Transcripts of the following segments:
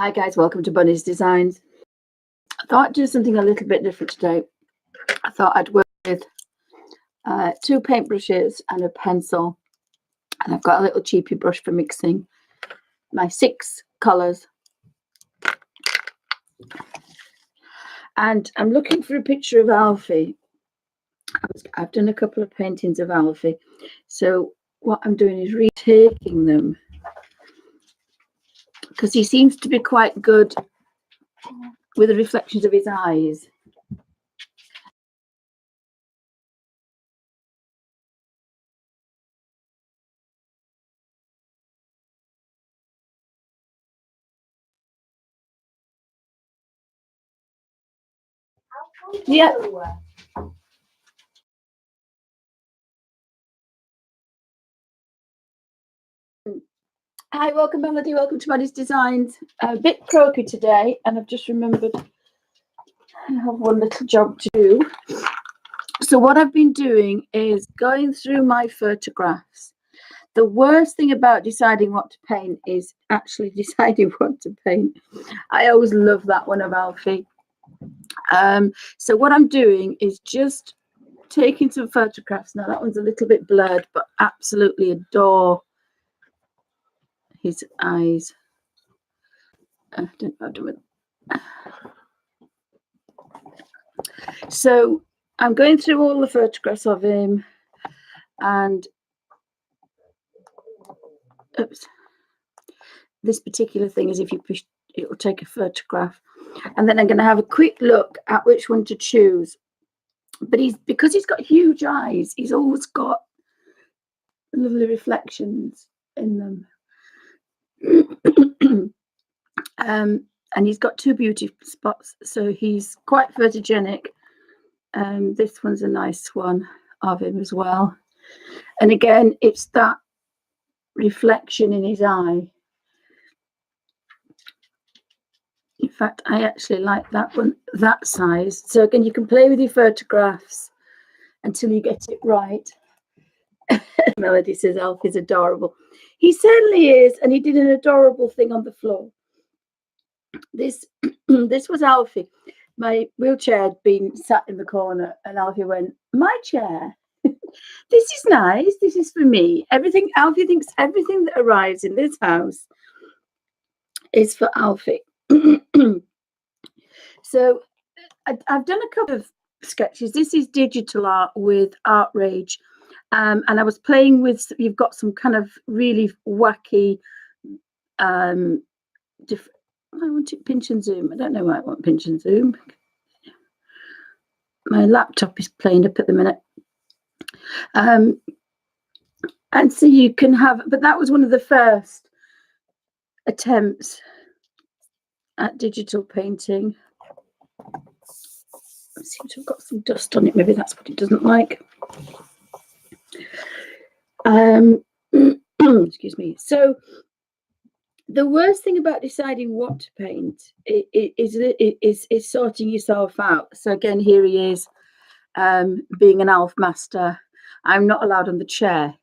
Hi guys, welcome to Bunny's Designs. I thought I'd do something a little bit different today. I thought I'd work with two paintbrushes and a pencil, and I've got a little cheapy brush for mixing my 6 colours. And I'm looking for a picture of Alfie. I've done a couple of paintings of Alfie, so what I'm doing is retaking them because he seems to be quite good with the reflections of his eyes. Yeah. Hi, welcome Melody, welcome to Bunny's Designs. A bit croaky today, and I've just remembered I have one little job to do. So what I've been doing is going through my photographs. The worst thing about deciding what to paint is actually deciding what to paint. I always love that one of Alfie. So what I'm doing is just taking some photographs. Now that one's a little bit blurred, but absolutely adore his eyes. I don't know how to do it. So I'm going through all the photographs of him, and oops, this particular thing is if you push, it will take a photograph, and then I'm going to have a quick look at which one to choose. But because he's got huge eyes, he's always got lovely reflections in them. And he's got 2 beauty spots, so he's quite photogenic. This one's a nice one of him as well, and again it's that reflection in his eye. In fact, I actually like that one, that size. So again, you can play with your photographs until you get it right. Melody says Alfie's adorable. He certainly is, and he did an adorable thing on the floor. This was Alfie. My wheelchair had been sat in the corner, and Alfie went, "My chair. This is nice. This is for me." Alfie thinks everything that arrives in this house is for Alfie. So I've done a couple of sketches. This is digital art with Art Rage, and I was playing with. You've got some kind of really wacky. I want it pinch and zoom. I don't know why I want pinch and zoom. My laptop is playing up at the minute. And so you can have, but that was one of the first attempts at digital painting. It seems to have got some dust on it. Maybe that's what it doesn't like. Excuse me. So the worst thing about deciding what to paint is sorting yourself out. So again, here he is, being an Alf master. I'm not allowed on the chair.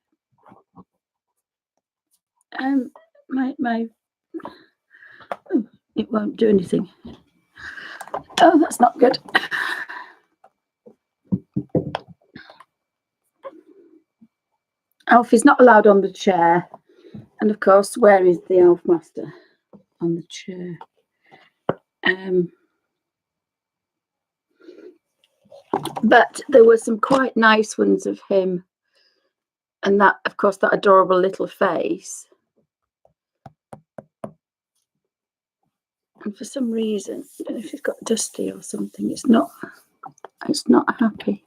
It won't do anything. Oh, that's not good. Alfie's not allowed on the chair. And of course, where is the Alf master? On the chair. But there were some quite nice ones of him. And that, of course, that adorable little face. And for some reason, I don't know if he's got dusty or something, it's not happy.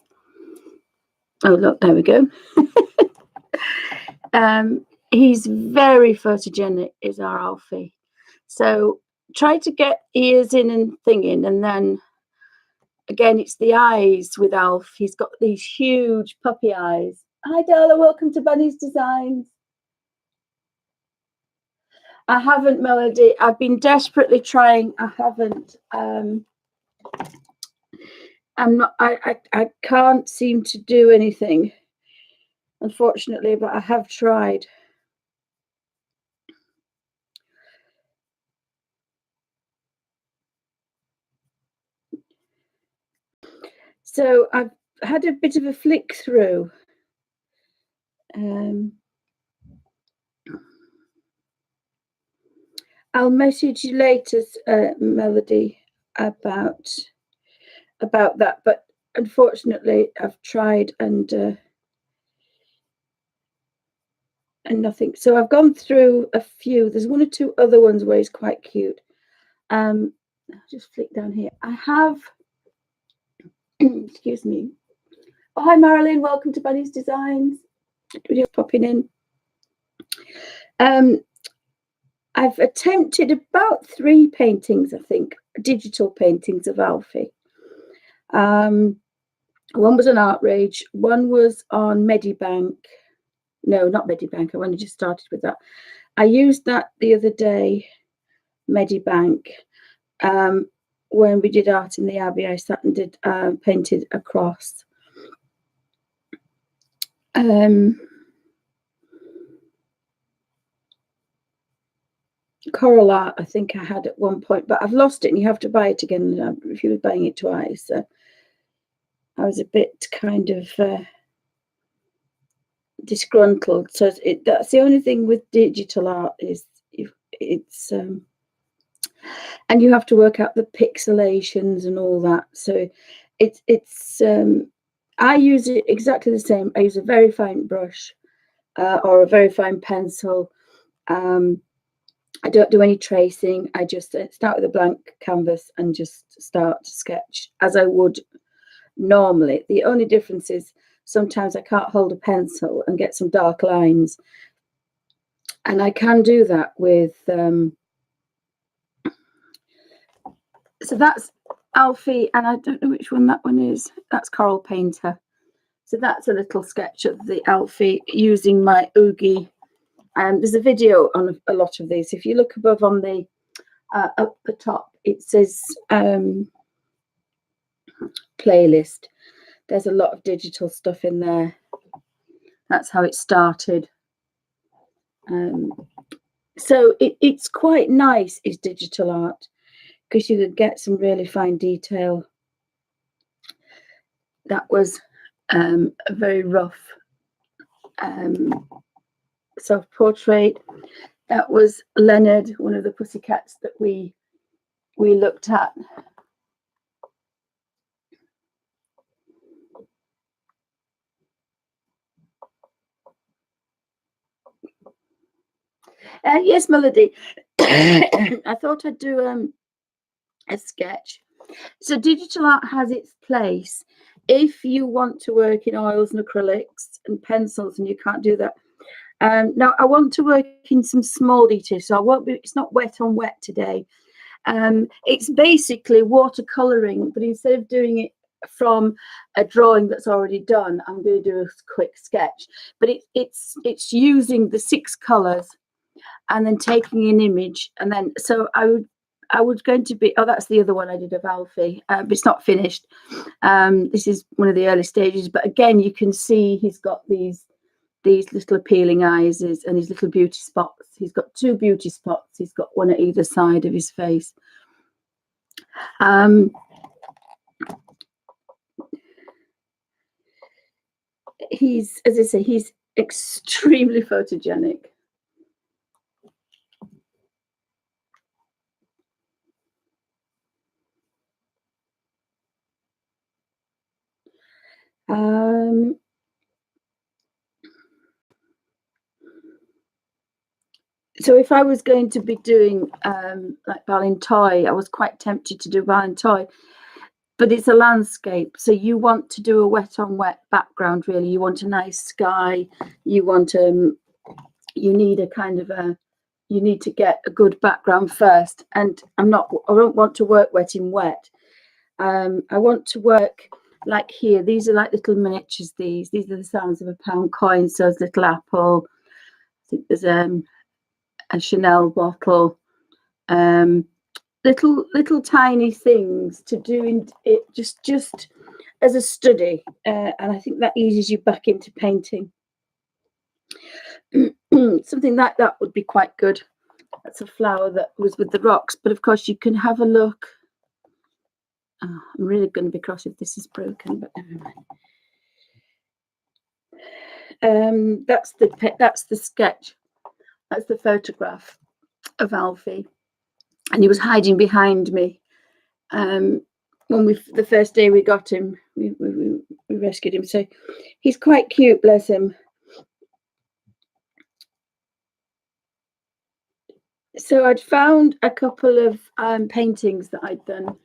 Oh, look, there we go. He's very photogenic, is our Alfie. So try to get ears in and thinging, and then again, it's the eyes with Alf. He's got these huge puppy eyes. Hi, Darla, welcome to Bunny's Designs. I haven't, Melody. I've been desperately trying. I haven't. I'm not. I can't seem to do anything, unfortunately. But I have tried. So I've had a bit of a flick through. I'll message you later, Melody, about that. But unfortunately, I've tried and nothing. So I've gone through a few. There's one or two other ones where he's quite cute. I'll just flick down here. I have. Excuse me. Oh, hi, Marilyn. Welcome to Bunny's Designs. Video popping in. I've attempted about 3 paintings, I think, digital paintings of Alfie. One was on Outrage. One was on Medibank. No, not Medibank. I only just started with that. I used that the other day, Medibank. When we did art in the Abbey, I sat and did painted across. Coral art, I think I had at one point, but I've lost it, and you have to buy it again. If you were buying it twice, so I was a bit kind of disgruntled. So that's the only thing with digital art is it's and you have to work out the pixelations and all that. So it's I use it exactly the same. I use a very fine brush or a very fine pencil. I don't do any tracing. I just start with a blank canvas and just start to sketch as I would normally. The only difference is sometimes I can't hold a pencil and get some dark lines, and I can do that with so that's Alfie, and I don't know which one that one is. That's Coral Painter. So that's a little sketch of the Alfie using my Oogie. There's a video on a lot of these. If you look above on the up the top, it says playlist. There's a lot of digital stuff in there. That's how it started. So it's quite nice, is digital art, because you could get some really fine detail. That was a very rough self-portrait. That was Leonard, one of the pussycats that we looked at. Yes, Melody. I thought I'd do a sketch. So digital art has its place if you want to work in oils and acrylics and pencils, and you can't do that. Now I want to work in some small details, so I won't be. It's not wet on wet today. It's basically watercoloring, but instead of doing it from a drawing that's already done, I'm going to do a quick sketch. But it's using the 6 colors and then taking an image, and then so I was going to be, oh, that's the other one I did of Alfie, but it's not finished. This is one of the early stages, but again, you can see he's got these little appealing eyes and his little beauty spots. He's got 2 beauty spots. He's got one at either side of his face. He's, as I say, he's extremely photogenic. So if I was going to be doing like Valentine, I was quite tempted to do Valentine, but it's a landscape, so you want to do a wet on wet background. Really, you want a nice sky. You want you need a kind of you need to get a good background first. And I don't want to work wet in wet. I want to work like here. These are like little miniatures. These are the size of a £1 coin. So there's little apple. I think there's a Chanel bottle. Little tiny things to do in it just as a study, and I think that eases you back into painting. Something like that would be quite good. That's a flower that was with the rocks, but of course you can have a look Oh, I'm really going to be cross if this is broken, but never mind. That's the sketch. That's the photograph of Alfie, and he was hiding behind me. When the first day we got him, we rescued him. So he's quite cute, bless him. So I'd found a couple of paintings that I'd done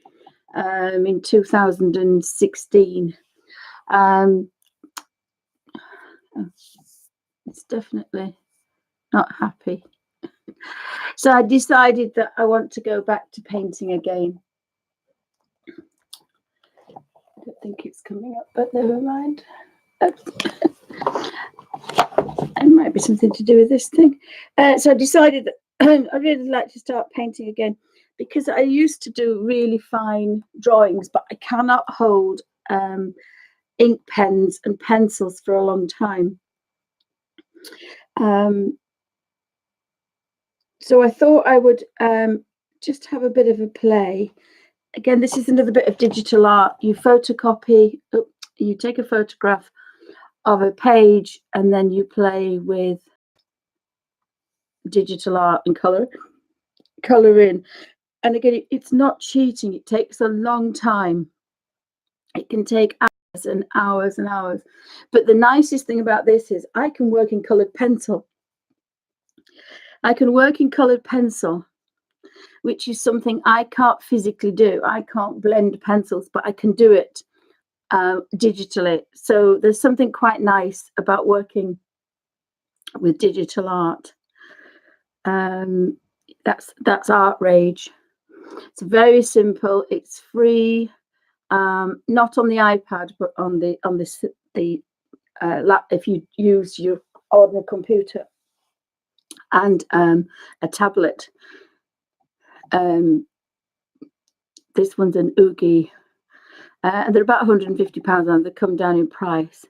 in 2016. It's definitely not happy. So I decided that I want to go back to painting again. I don't think it's coming up, but never mind. It might be something to do with this thing. So I decided that I'd really like to start painting again, because I used to do really fine drawings, but I cannot hold ink pens and pencils for a long time. So I thought I would just have a bit of a play. Again, this is another bit of digital art. You photocopy, you take a photograph of a page, and then you play with digital art and color in. And again, it's not cheating. It takes a long time. It can take hours and hours and hours. But the nicest thing about this is I can work in colored pencil. I can work in colored pencil, which is something I can't physically do. I can't blend pencils, but I can do it digitally. So there's something quite nice about working with digital art. That's Art Rage. It's very simple. It's free, not on the iPad, but on the if you use your ordinary computer and a tablet. This one's an Oogie, and they're about £150, and they come down in price.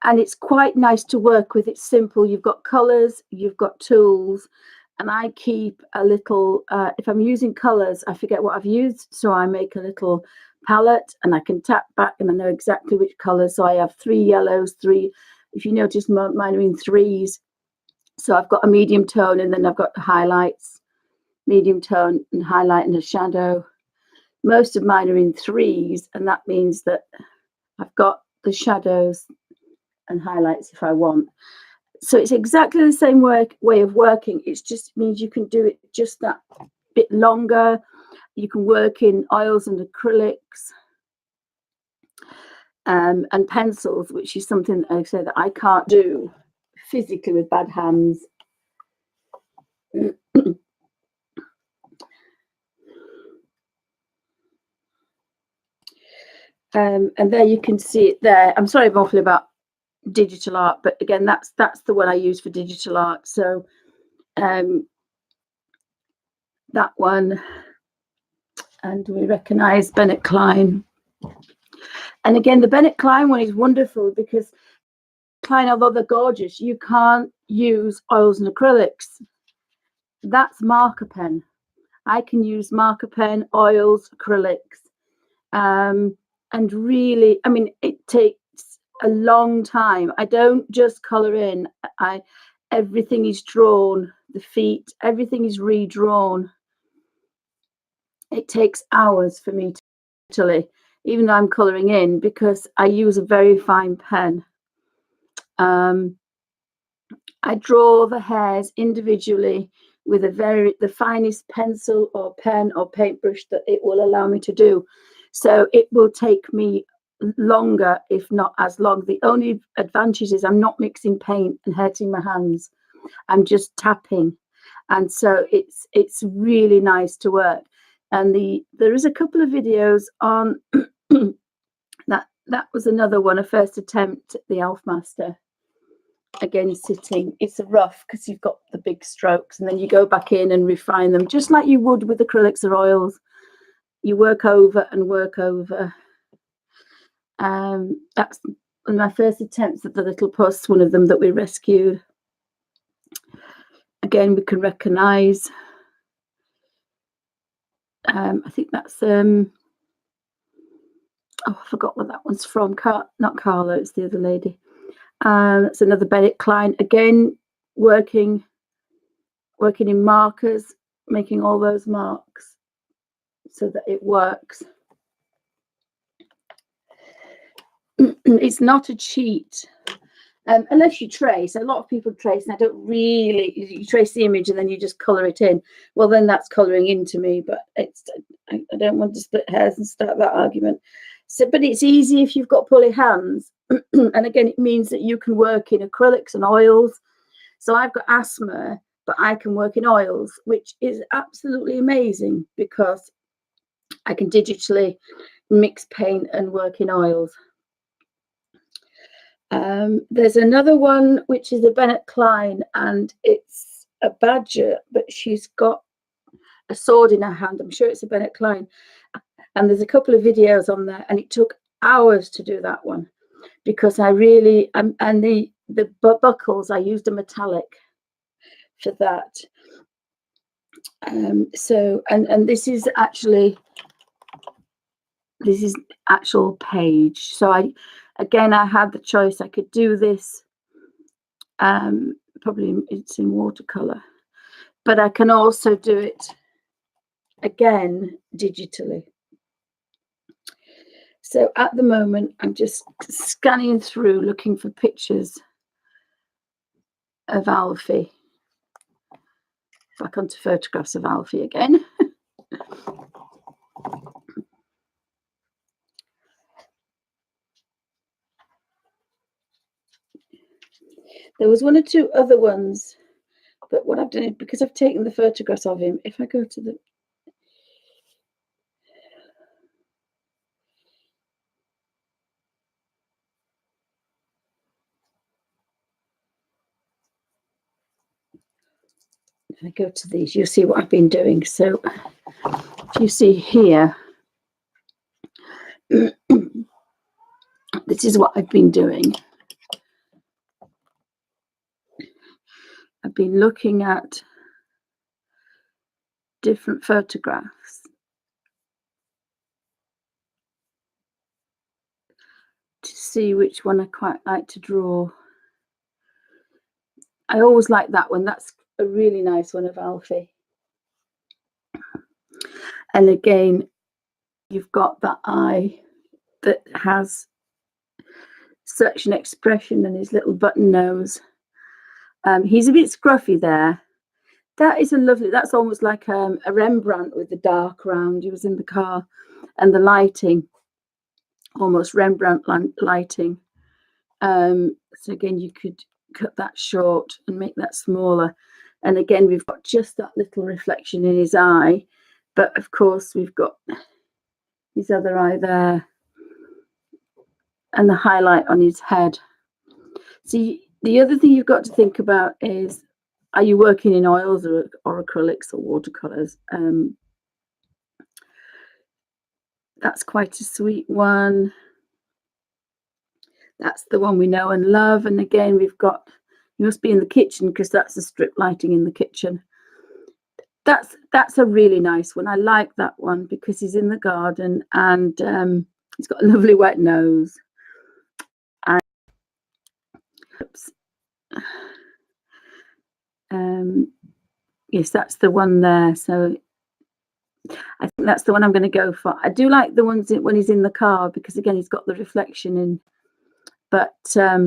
And it's quite nice to work with. It's simple. You've got colours, you've got tools, and I keep a little, if I'm using colours, I forget what I've used, so I make a little palette, and I can tap back and I know exactly which colours. So I have 3 yellows, 3, if you notice, mine are in threes. So I've got a medium tone, and then I've got the highlights, medium tone and highlight and a shadow. Most of mine are in threes, and that means that I've got the shadows and highlights if I want. So it's exactly the same way of working. It just means you can do it just that bit longer. You can work in oils and acrylics and pencils, which is something that I say that I can't do physically with bad hands. And there you can see it there. I'm sorry I'm awful about digital art, but again, that's the one I use for digital art. So that one, and we recognize Bennett Klein. And again, the Bennett Klein one is wonderful because Klein, although they're gorgeous, you can't use oils and acrylics. That's marker pen. I can use marker pen, oils, acrylics, and really, I mean, it takes a long time. I don't just color in. Everything is drawn. The feet, everything is redrawn. It takes hours for me to actually, even though I'm coloring in, because I use a very fine pen. I draw the hairs individually with the finest pencil or pen or paintbrush that it will allow me to do. So it will take me longer, if not as long. The only advantage is I'm not mixing paint and hurting my hands. I'm just tapping, and so it's really nice to work. And there is a couple of videos on that was another one, a first attempt at the Elf Master. Again, sitting, it's a rough because you've got the big strokes, and then you go back in and refine them just like you would with acrylics or oils. You work over and work over. That's one of my first attempts at the little puss, one of them that we rescued. Again, we can recognize I think that's oh, I forgot what that one's from. Not Carla, it's the other lady. It's another Bennett Klein, again working in markers, making all those marks so that it works. It's not a cheat. Unless you trace. A lot of people trace, and I don't really. You trace the image and then you just colour it in. Well, then that's colouring into me, but I don't want to split hairs and start that argument. So, but it's easy if you've got pulley hands, and again, it means that you can work in acrylics and oils. So I've got asthma, but I can work in oils, which is absolutely amazing because I can digitally mix paint and work in oils. There's another one which is a Bennett Klein, and it's a badger, but she's got a sword in her hand. I'm sure it's a Bennett Klein, and there's a couple of videos on there, and it took hours to do that one because I really and the buckles, I used a metallic for that. So and this is actual page. So I had the choice. I could do this. Probably it's in watercolor, but I can also do it again digitally. So at the moment, I'm just scanning through looking for pictures of Alfie. Back onto photographs of Alfie again. There was one or two other ones, but what I've done is, because I've taken the photographs of him, if I go to the if I go to these, you'll see what I've been doing. So if you see here, this is what I've been doing. I've been looking at different photographs to see which one I quite like to draw. I always like that one. That's a really nice one of Alfie. And again, you've got that eye that has such an expression and his little button nose. He's a bit scruffy there. That is a lovely, that's almost like a Rembrandt with the dark round. He was in the car, and the lighting, almost Rembrandt lighting. So again, you could cut that short and make that smaller. And again, we've got just that little reflection in his eye. But of course, we've got his other eye there and the highlight on his head. See, the other thing you've got to think about is, are you working in oils or acrylics or watercolors? That's quite a sweet one. That's the one we know and love. And again, we've got, you must be in the kitchen because that's the strip lighting in the kitchen. That's a really nice one. I like that one because he's in the garden and he's got a lovely wet nose. And yes, that's the one there. So I think that's the one I'm going to go for. I do like the ones when he's in the car because again, he's got the reflection in. But I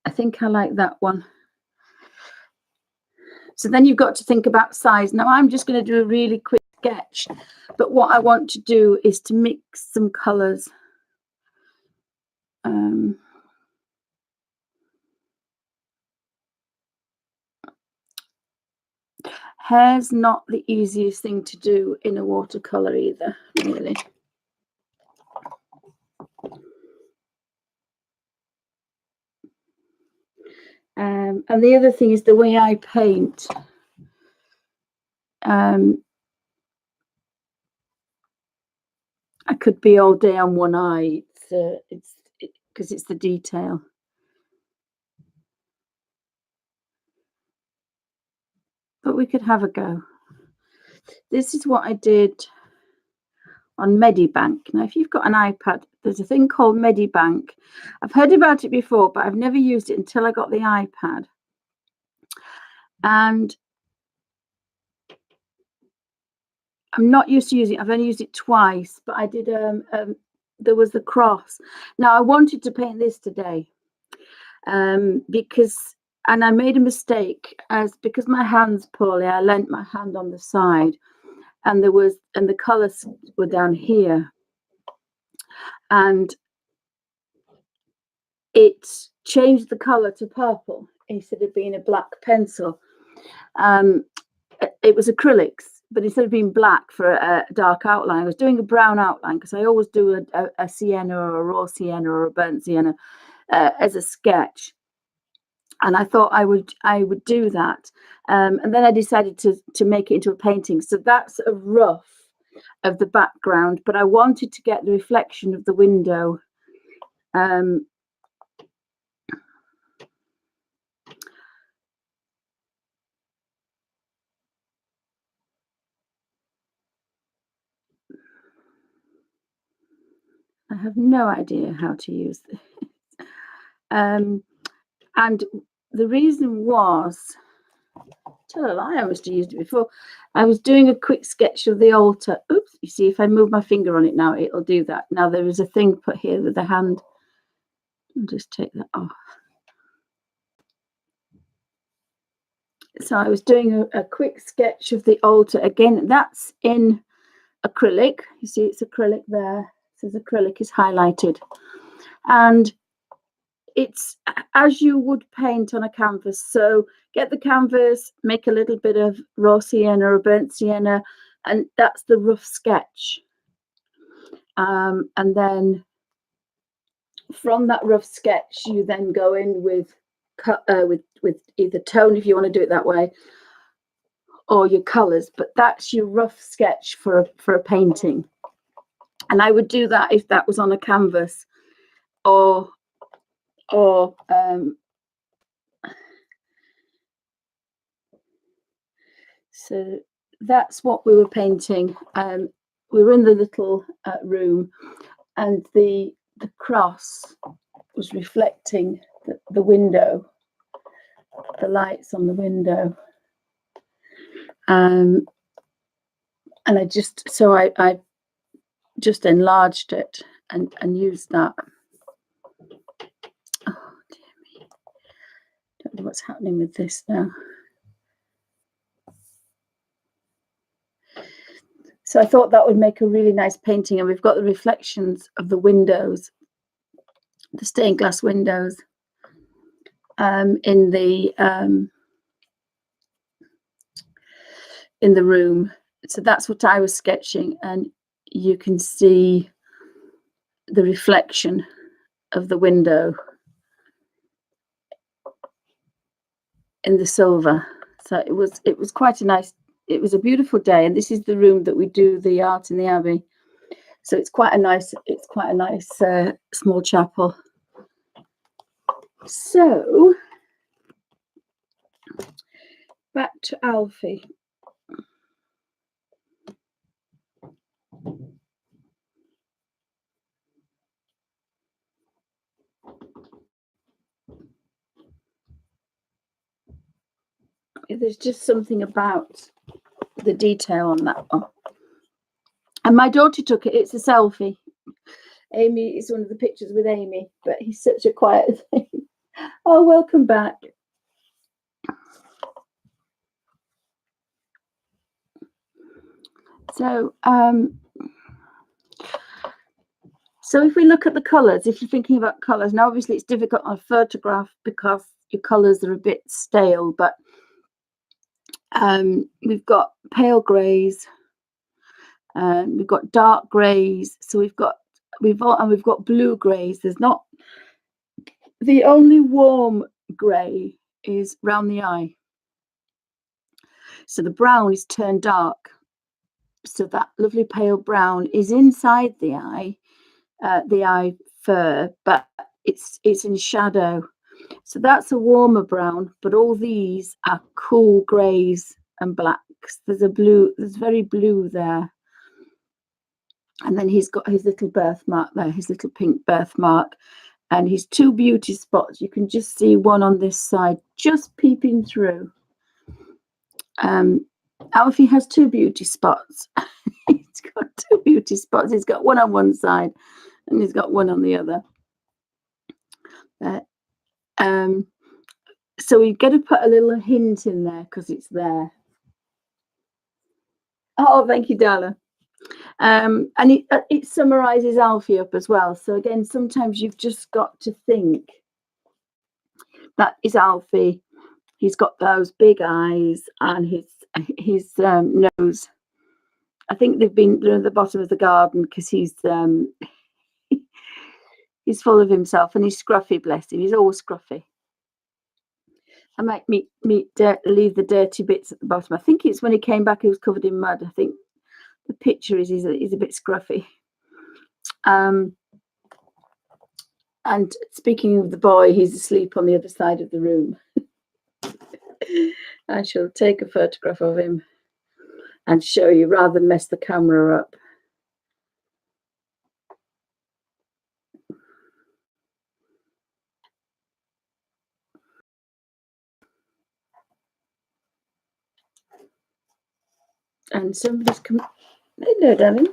think I like that one. So then you've got to think about size. Now I'm just going to do a really quick sketch, but what I want to do is to mix some colours. Hair's not the easiest thing to do in a watercolour either, really. And the other thing is the way I paint. I could be all day on one eye. It's because it's the detail. But we could have a go. This is what I did on Medibank. Now, if you've got an iPad, there's a thing called Medibank. I've heard about it before, but I've never used it until I got the iPad. And I'm not used to using it. I've only used it twice, but I did, there was the cross. Now, I wanted to paint this today because, and I made a mistake because my hand's poorly, I leant my hand on the side and the colours were down here. And it changed the colour to purple instead of being a black pencil. It was acrylics, but instead of being black for a dark outline, I was doing a brown outline because I always do a sienna or a raw sienna or a burnt sienna as a sketch. And I thought I would do that. And then I decided to make it into a painting. So that's a rough of the background, but I wanted to get the reflection of the window. I have no idea how to use this. And the reason was, tell a lie, I must have used it before. I was doing a quick sketch of the altar. Oops, you see, if I move my finger on it now, it'll do that. Now there is a thing put here with the hand. I'll just take that off. So I was doing a quick sketch of the altar. Again, that's in acrylic. You see, it's acrylic there. It says acrylic is highlighted. And it's as you would paint on a canvas. So get the canvas, make a little bit of raw sienna or burnt sienna, and that's the rough sketch. And then from that rough sketch, you then go in with either tone, if you want to do it that way, or your colours. But that's your rough sketch for a painting. And I would do that if that was on a canvas, or so that's what we were painting. We were in the little room, and the cross was reflecting the window, the lights on the window. And I just enlarged it and used that. Oh dear me, don't know what's happening with this now. So I thought that would make a really nice painting, and we've got the reflections of the windows, the stained glass windows, in the room. So that's what I was sketching, and you can see the reflection of the window in the silver. So it was quite a nice. It was a beautiful day, and this is the room that we do the art in the Abbey. So it's quite a nice small chapel. So back to Alfie. There's just something about the detail on that one. And my daughter took it. It's a selfie. Amy is one of the pictures with Amy, but he's such a quiet thing. Oh, welcome back. So if we look at the colours, if you're thinking about colours, now obviously it's difficult on a photograph because your colours are a bit stale, but we've got pale greys, we've got dark greys, so we've got blue greys. There's not, the only warm grey is round the eye. So the brown is turned dark. So that lovely pale brown is inside the eye fur, but it's in shadow. So that's a warmer brown, but all these are cool greys and There's a blue, there's very blue there. And then he's got his little birthmark there, his little pink birthmark. And his two beauty spots, you can just see one on this side, just peeping through. Alfie has two beauty spots. He's got two beauty spots. He's got one on one side and he's got one on the other. So we've got to put a little hint in there because it's there. Oh, thank you, Darla. And it summarizes Alfie up as well. So again, sometimes you've just got to think that is Alfie. He's got those big eyes and his nose. I think they've been at the bottom of the garden because he's he's full of himself and he's scruffy, bless him. He's always scruffy. I might leave the dirty bits at the bottom. I think it's when he came back, he was covered in mud. I think the picture is he's a bit scruffy. And speaking of the boy, he's asleep on the other side of the room. I shall take a photograph of him and show you rather than mess the camera up. And somebody's come. Hello, darling.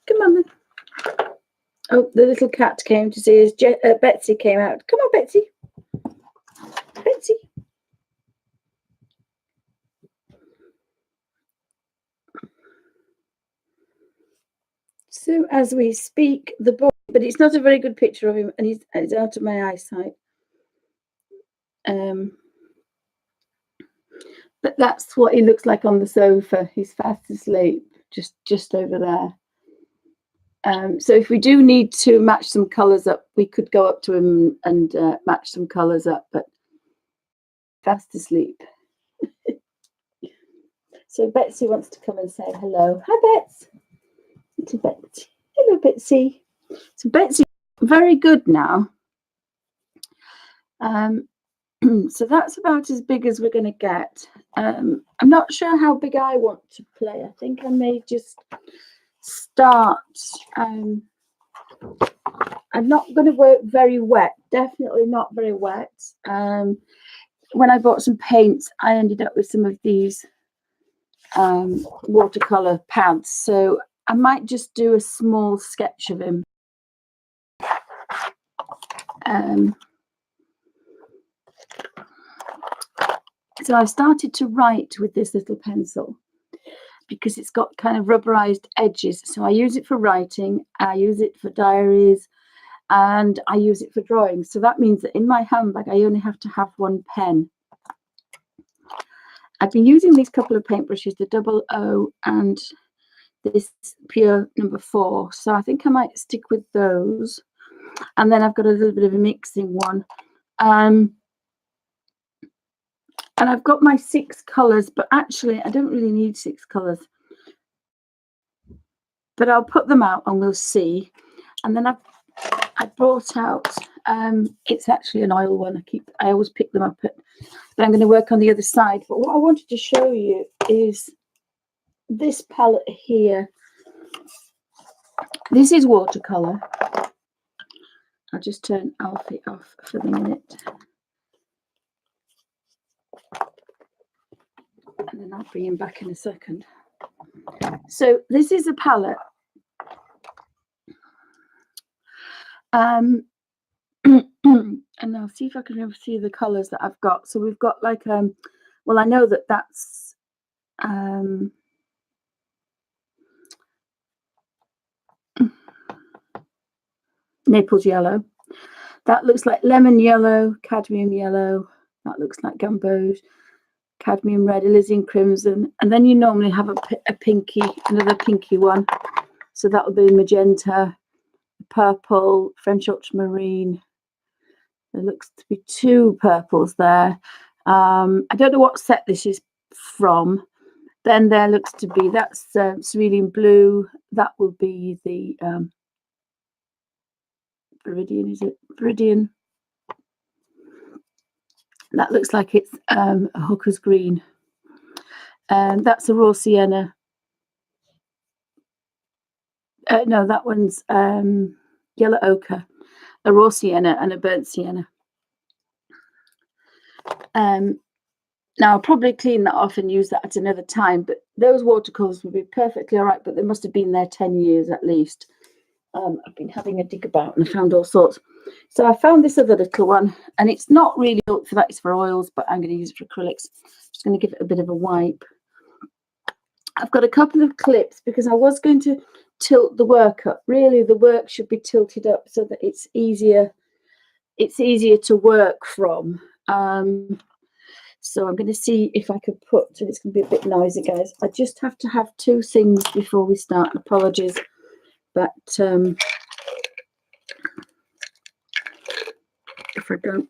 Come on then. Oh, the little cat came to see us. Betsy came out. Come on, Betsy. Betsy. So as we speak, the boy, but it's not a very good picture of him, and he's out of my eyesight. But that's what he looks like on the sofa. He's fast asleep, just over there. So if we do need to match some colours up, we could go up to him and match some colours up, but fast asleep. So Betsy wants to come and say hello. Hi, Bets. To Betsy. Hello, Betsy. So Betsy, very good now. So that's about as big as we're going to get. I'm not sure how big I want to play. I think I may just start. I'm not going to work very wet. Definitely not very wet. When I bought some paints, I ended up with some of these watercolor pads. So I might just do a small sketch of him. So I started to write with this little pencil because it's got kind of rubberized edges. So I use it for writing, I use it for diaries, and I use it for drawing. So that means that in my handbag, I only have to have one pen. I've been using these couple of paintbrushes, the 00 and this pure number 4. So I think I might stick with those. And then I've got a little bit of a mixing one. And I've got my 6 colours, but actually I don't really need 6 colours. But I'll put them out and we'll see. And then I brought out, it's actually an oil one. I always pick them up, but I'm going to work on the other side. But what I wanted to show you is this palette here. This is watercolour. I'll just turn Alfie off for the minute. And then I'll bring him back in a second. So this is a palette. And I'll see if I can see the colours that I've got. So we've got like, well, I know that that's Naples yellow. That looks like lemon yellow, cadmium yellow. That looks like gamboge, cadmium red, alizarin crimson. And then you normally have a pinky, another pinky one. So that will be magenta, purple, French ultramarine. There looks to be 2 purples there. I don't know what set this is from. Then there looks to be, that's cerulean blue. That will be the Viridian, is it? Viridian. That looks like it's a hooker's green. That's a raw sienna. No, that one's yellow ochre, a raw sienna and a burnt sienna. Now I'll probably clean that off and use that at another time, but those watercolours would be perfectly all right, but they must have been there 10 years at least. I've been having a dig about and I found all sorts. So I found this other little one, and it's not really up for that, it's for oils, but I'm going to use it for acrylics. Just going to give it a bit of a wipe. I've got a couple of clips because I was going to tilt the work up. Really, the work should be tilted up so that it's easier to work from. So I'm going to see if I could put, and it's going to be a bit noisy, guys. I just have to have two things before we start. Apologies, but if I don't,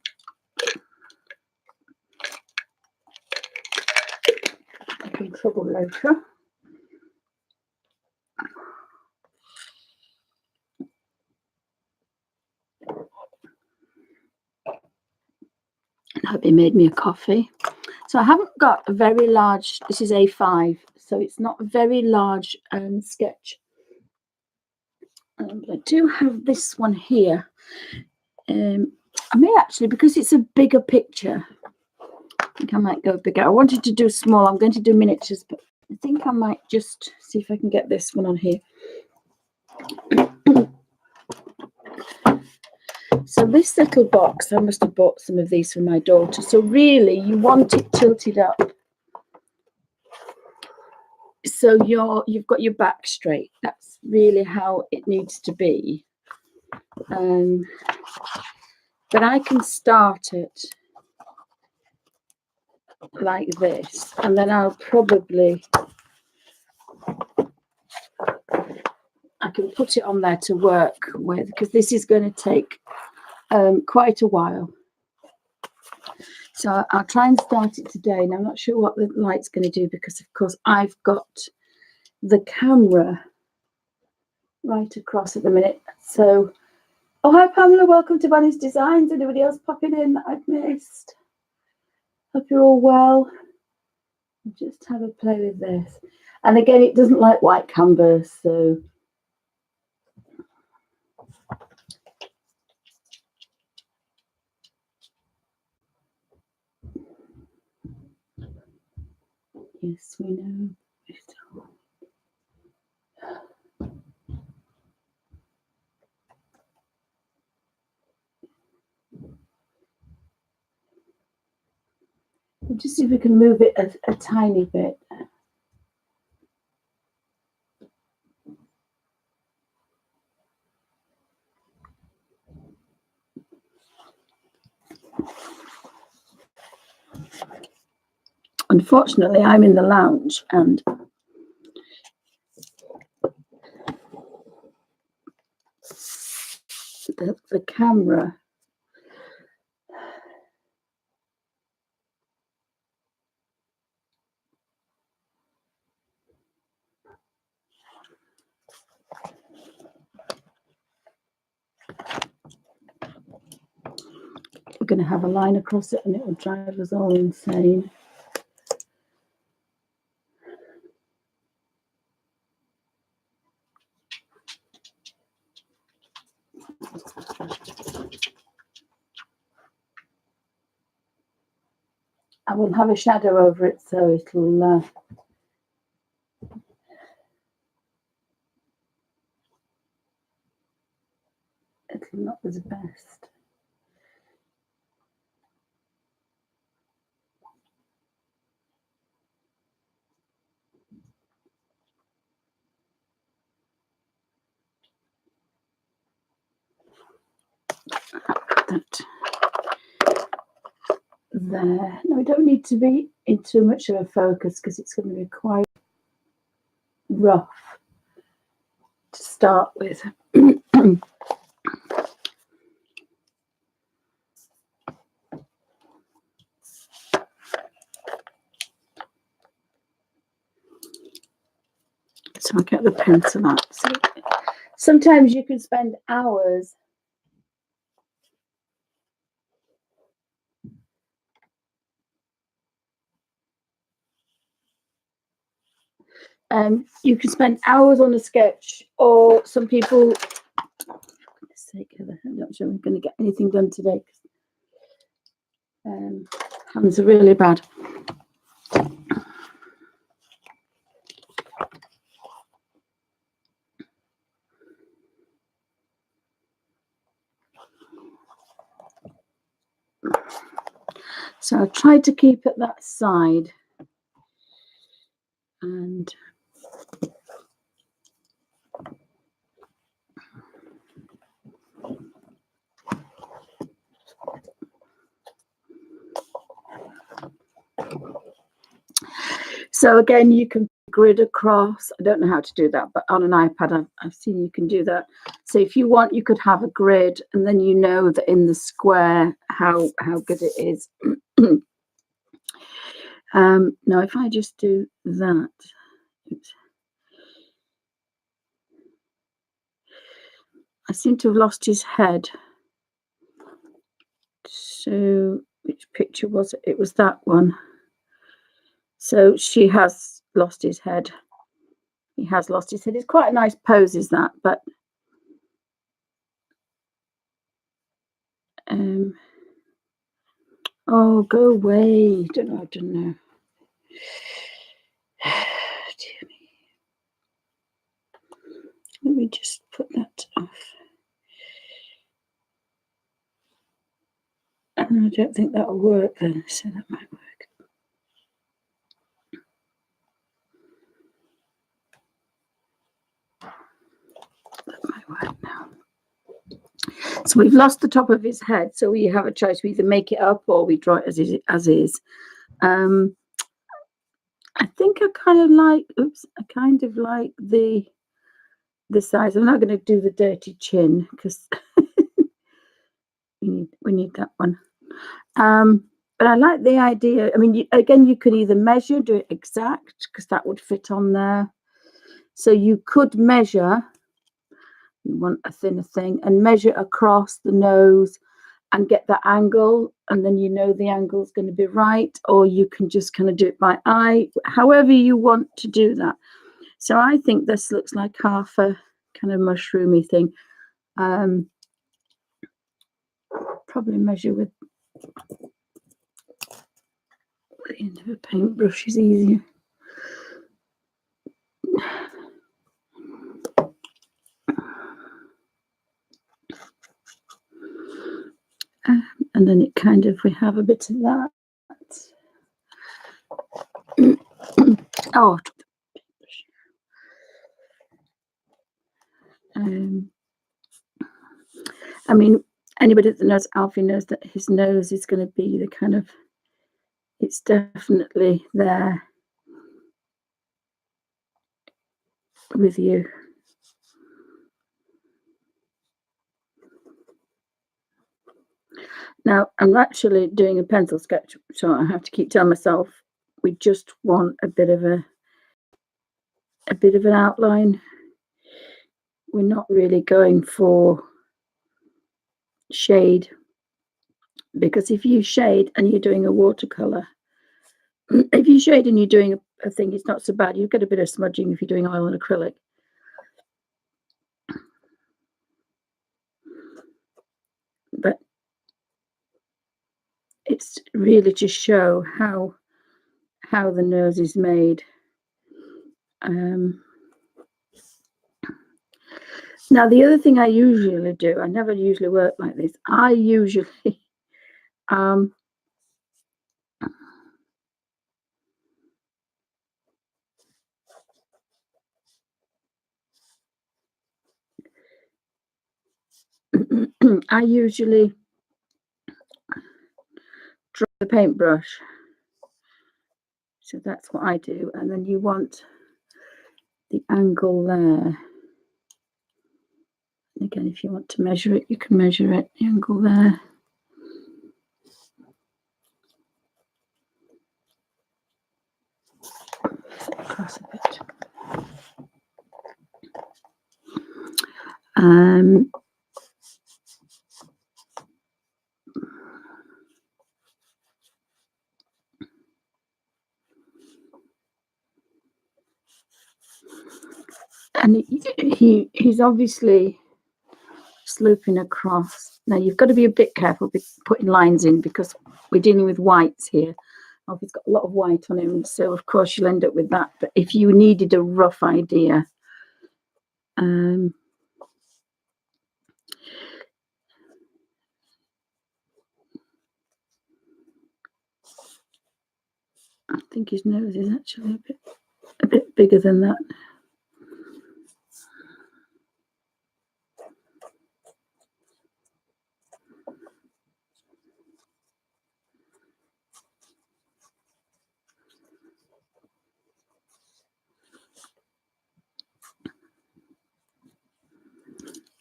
I'll be in trouble later. I hope they made me a coffee. So I haven't got a very large, this is A5, so it's not a very large sketch. But I do have this one here. I may actually, because it's a bigger picture, I think I might go bigger. I wanted to do small. I'm going to do miniatures, but I think I might just see if I can get this one on here. So this little box, I must have bought some of these for my daughter. So really, you want it tilted up, so you've got your back straight. That's really how it needs to be. But I can start it like this, and then I'll probably, I can put it on there to work with, because this is going to take quite a while. So I'll try and start it today. And I'm not sure what the light's going to do, because of course I've got the camera right across at the minute. So, oh, hi Pamela, welcome to Bonnie's Designs. Anybody else popping in that I've missed? Hope you're all well. Just have a play with this. And again, it doesn't like white canvas, so yes, we know. We'll just see if we can move it a tiny bit. Unfortunately, I'm in the lounge and the camera we're going to have a line across it and it will drive us all insane. I will have a shadow over it, so it'll not be the best. That there. No, we don't need to be in too much of a focus, because it's going to be quite rough to start with. So I'll get the pencil out. So sometimes you can spend hours You can spend hours on a sketch, or some people, for goodness sake, Heather, I'm not sure I'm going to get anything done today. Hands are really bad. So I tried to keep it that side, and so again, you can grid across. I don't know how to do that, but on an iPad, I've seen you can do that. So if you want, you could have a grid, and then you know that in the square how good it is. Now, if I just do that, oops. I seem to have lost his head. So which picture was it? It was that one. So she has lost his head. He has lost his head. It's quite a nice pose, is that? But oh, go away. I don't know. Dear me. Let me just put that off. I don't think that'll work then, so that might work. That might work now. So we've lost the top of his head, so we have a choice. We either make it up or we draw it as is. I think I kind of like, the size. I'm not going to do the dirty chin because we need that one. But I like the idea. I mean, you could either measure, do it exact, because that would fit on there. So you could measure, you want a thinner thing, and measure across the nose and get that angle, and then you know the angle is going to be right, or you can just kind of do it by eye, however you want to do that. So I think this looks like half a kind of mushroomy thing. Probably measure with the end of a paintbrush is easier. And then it kind of, we have a bit of that. Oh, I mean, anybody that knows Alfie knows that his nose is going to be the kind of, it's definitely there with you. Now, I'm actually doing a pencil sketch, so I have to keep telling myself we just want a bit of an outline. We're not really going for shade, because if you shade and you're doing a watercolor, if you shade and you're doing a thing, it's not so bad. You get a bit of smudging if you're doing oil and acrylic. But it's really to show how the nose is made. Now, the other thing I usually do, I never usually work like this. I usually I usually draw the paintbrush. So that's what I do. And then you want the angle there. Again, if you want to measure it, you can measure it, the angle there. Across a bit. And he's obviously sloping across. Now you've got to be a bit careful putting lines in because we're dealing with whites here. Alfie's got a lot of white on him, so of course you'll end up with that. But if you needed a rough idea, I think his nose is actually a bit bigger than that.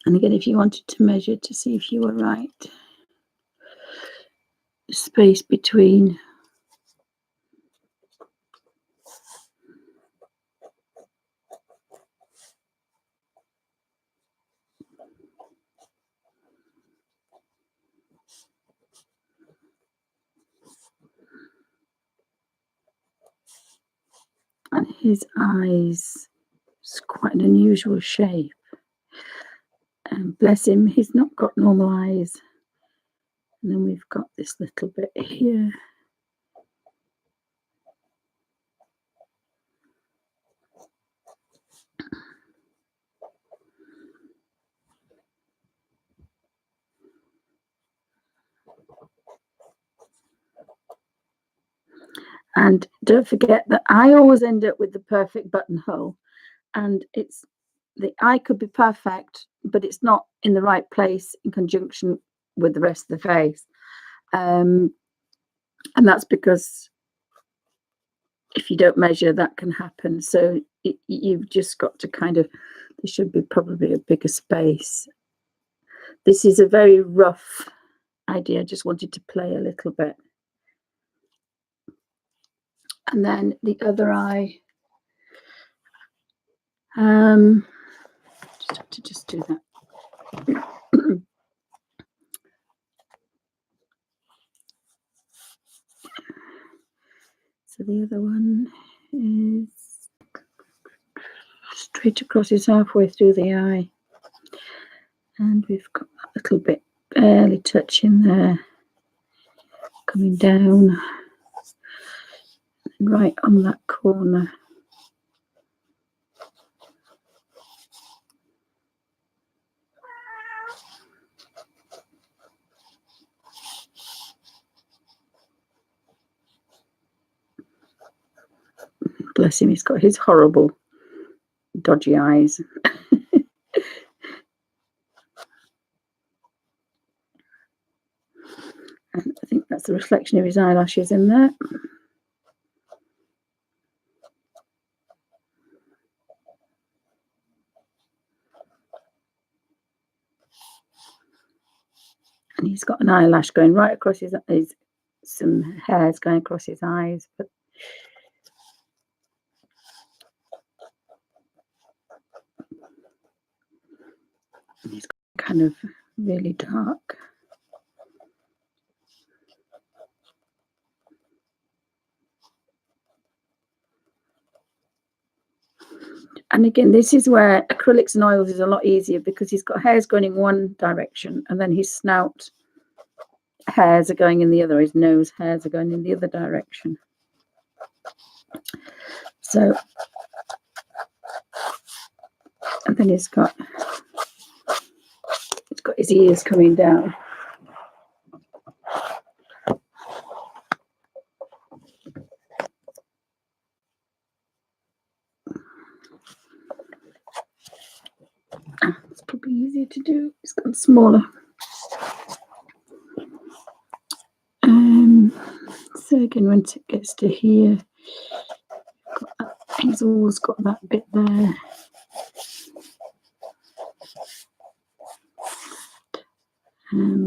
And again, if you wanted to measure to see if you were right, space between and his eyes, it's quite an unusual shape. And bless him, he's not got normal eyes. And then we've got this little bit here. And don't forget that I always end up with the perfect buttonhole. And it's the eye could be perfect, but it's not in the right place in conjunction with the rest of the face. And that's because if you don't measure, that can happen. So you've just got to kind of, there should be probably a bigger space. This is a very rough idea. I just wanted to play a little bit. And then the other eye, just have to just do that. So the other one is straight across, is halfway through the eye. And we've got a little bit barely touching there, coming down right on that corner. Bless him, he's got his horrible dodgy eyes. And I think that's the reflection of his eyelashes in there. And he's got an eyelash going right across his some hairs going across his eyes, but he's kind of really dark. And again, this is where acrylics and oils is a lot easier because he's got hairs going in one direction and then his snout hairs are going in the other, his nose hairs are going in the other direction. So, and then he's got his ears coming down. It's probably easier to do. It's gotten smaller. So again, once it gets to here, he's always got that bit there.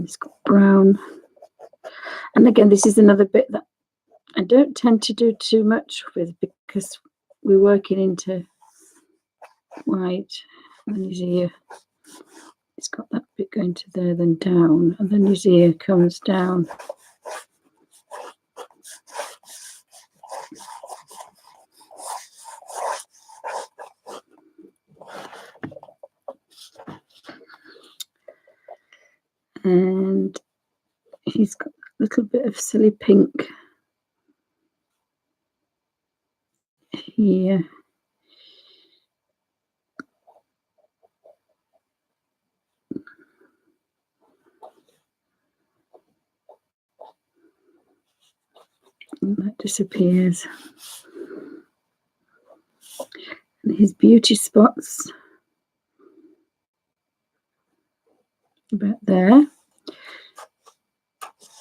It's got brown. And again, this is another bit that I don't tend to do too much with because we're working into white. And his ear, it's got that bit going to there, then down, and then his ear comes down. he's got a little bit of silly pink here. And that disappears. And his beauty spots about there.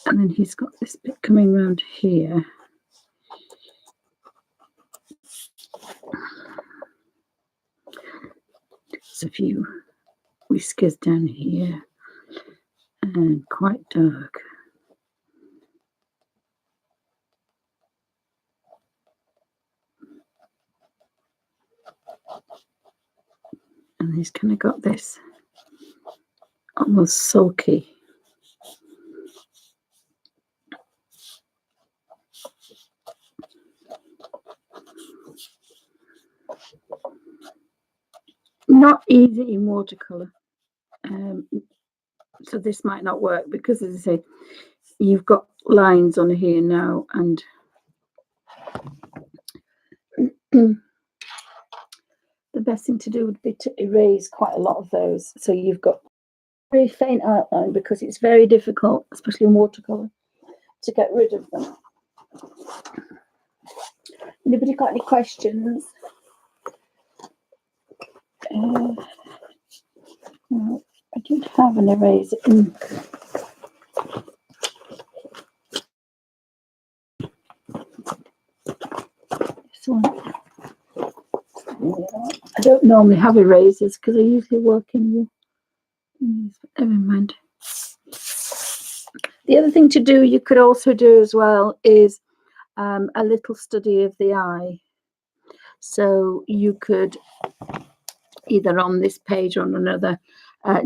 And then he's got this bit coming around here. There's a few whiskers down here and quite dark. And he's kind of got this almost sulky. Not easy in watercolor. So this might not work because, as I say, you've got lines on here now, and the best thing to do would be to erase quite a lot of those, so you've got very faint outline, because it's very difficult, especially in watercolor, to get rid of them. Anybody got any questions? No, I don't have an eraser ink. This one. I don't normally have erasers because I usually work in these, but never mind. The other thing to do, you could also do as well, is a little study of the eye. So you could either on this page or on another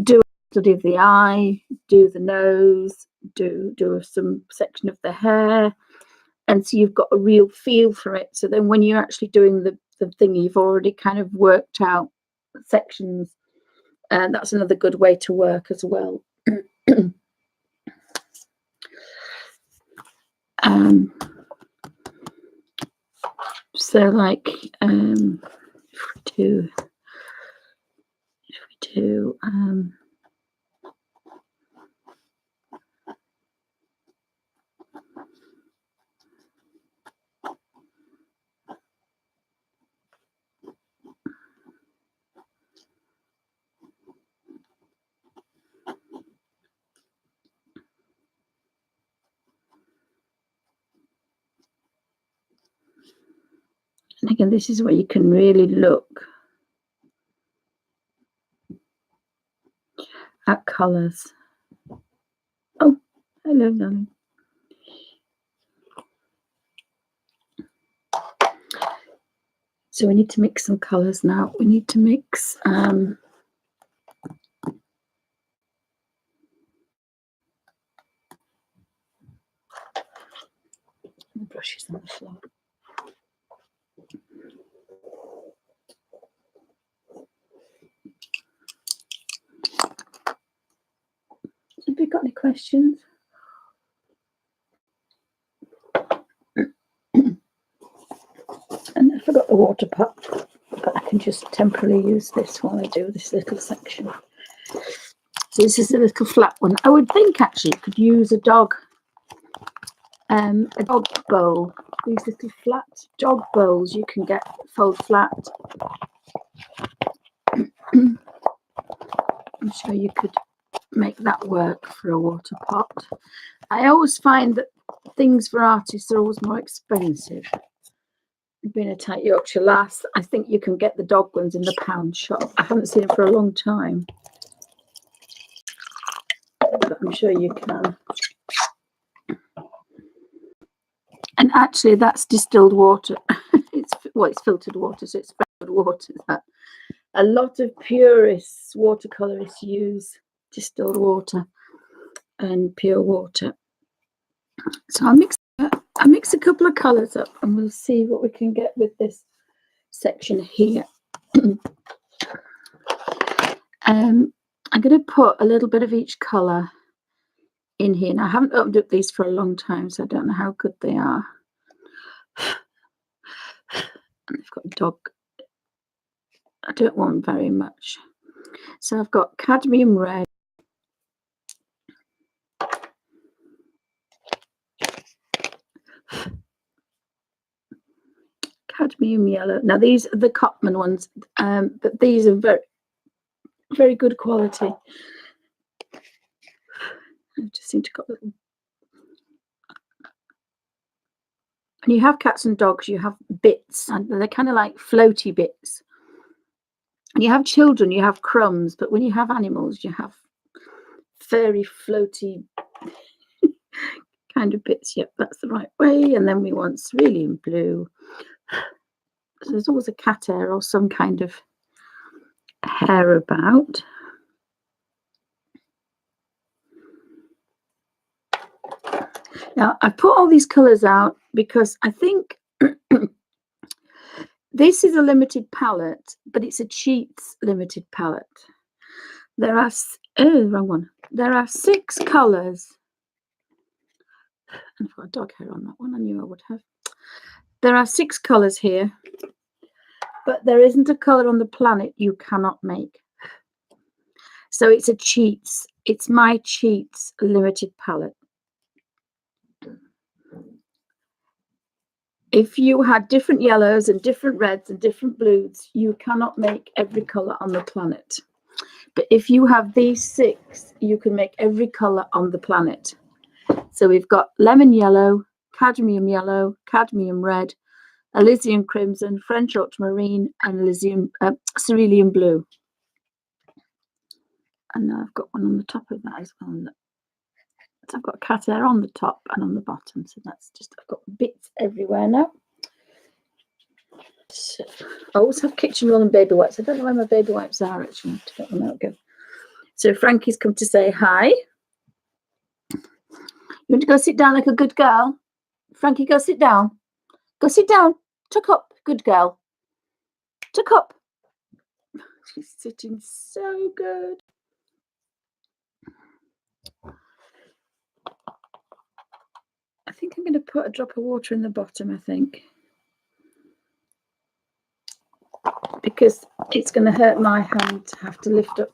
do a study of the eye, do the nose, do some section of the hair, and so you've got a real feel for it. So then when you're actually doing the thing, you've already kind of worked out sections, and that's another good way to work as well. So like if we do and again, this is where you can really look at colours. Oh, hello, darling. So we need to mix some colours now. We need to mix the brushes on the floor. Have you got any questions? And I forgot the water pot, but I can just temporarily use this while I do this little section. So this is a little flat one. I would think actually you could use a dog bowl. These little flat dog bowls you can get fold flat. I'm sure you could make that work for a water pot. I always find that things for artists are always more expensive. Being a tight Yorkshire lass, I think you can get the dog ones in the pound shop. I haven't seen it for a long time, but I'm sure you can. And actually, that's distilled water. It's filtered water, so it's filtered water. That a lot of purists, watercolorists use distilled water and pure water. So I'll mix a couple of colours up, and we'll see what we can get with this section here. I'm going to put a little bit of each colour in here. Now, I haven't opened up these for a long time, so I don't know how good they are. And they've got dog. I don't want very much. So I've got cadmium red, cadmium yellow. Now these are the Cotman ones, but these are very, very good quality. I just seem to got little. When you have cats and dogs, you have bits, and they're kind of like floaty bits. And you have children, you have crumbs, but when you have animals, you have furry, floaty kind of bits. Yep, that's the right way. And then we want cerulean blue. So there's always a cat hair or some kind of hair about. Now, I put all these colours out because I think this is a limited palette, but it's a Cheats limited palette. There are, wrong one. There are 6 colours. And I've got a dog hair on that one. I knew I would have. There are 6 colours here, but there isn't a colour on the planet you cannot make. So it's a Cheats. It's my Cheats limited palette. If you had different yellows and different reds and different blues, you cannot make every colour on the planet. But if you have these 6, you can make every colour on the planet. So we've got lemon yellow, cadmium red, Elysian crimson, French ultramarine, and cerulean blue. And now I've got one on the top of that as well. So I've got cat hair on the top and on the bottom. So that's just, I've got bits everywhere now. So I always have kitchen roll and baby wipes. I don't know where my baby wipes are actually. I have to get them out again. So Frankie's come to say hi. You want to go sit down like a good girl? Frankie, go sit down. Go sit down. Tuck up, good girl. Tuck up. She's sitting so good. I think I'm going to put a drop of water in the bottom, I think. Because it's going to hurt my hand to have to lift up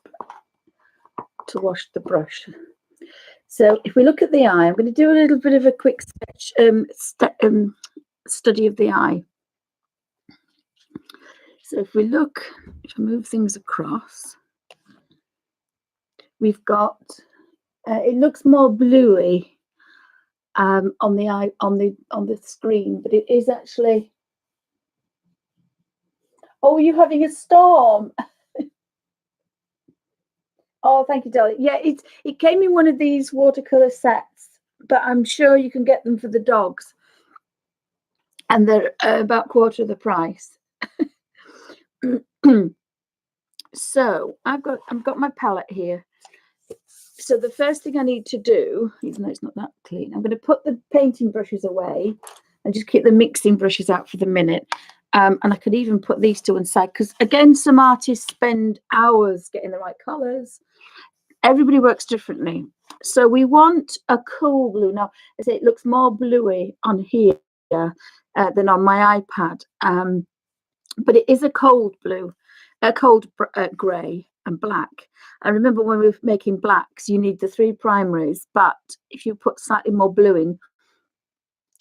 to wash the brush. So if we look at the eye, I'm going to do a little bit of a quick sketch, study of the eye. So if we look, if I move things across, we've got, it looks more bluey on the eye, on the screen, but it is actually, oh, you're having a storm. Oh, thank you, darling. Yeah, it came in one of these watercolor sets, but I'm sure you can get them for the dogs, and they're about quarter of the price. So I've got my palette here. So the first thing I need to do, even though it's not that clean, I'm going to put the painting brushes away and just keep the mixing brushes out for the minute. And I could even put these to one side because, again, some artists spend hours getting the right colours. Everybody works differently. So we want a cool blue. Now, I say it looks more bluey on here than on my iPad. But it is a cold blue, a cold grey and black. I remember when we were making blacks, you need the 3 primaries. But if you put slightly more blue in,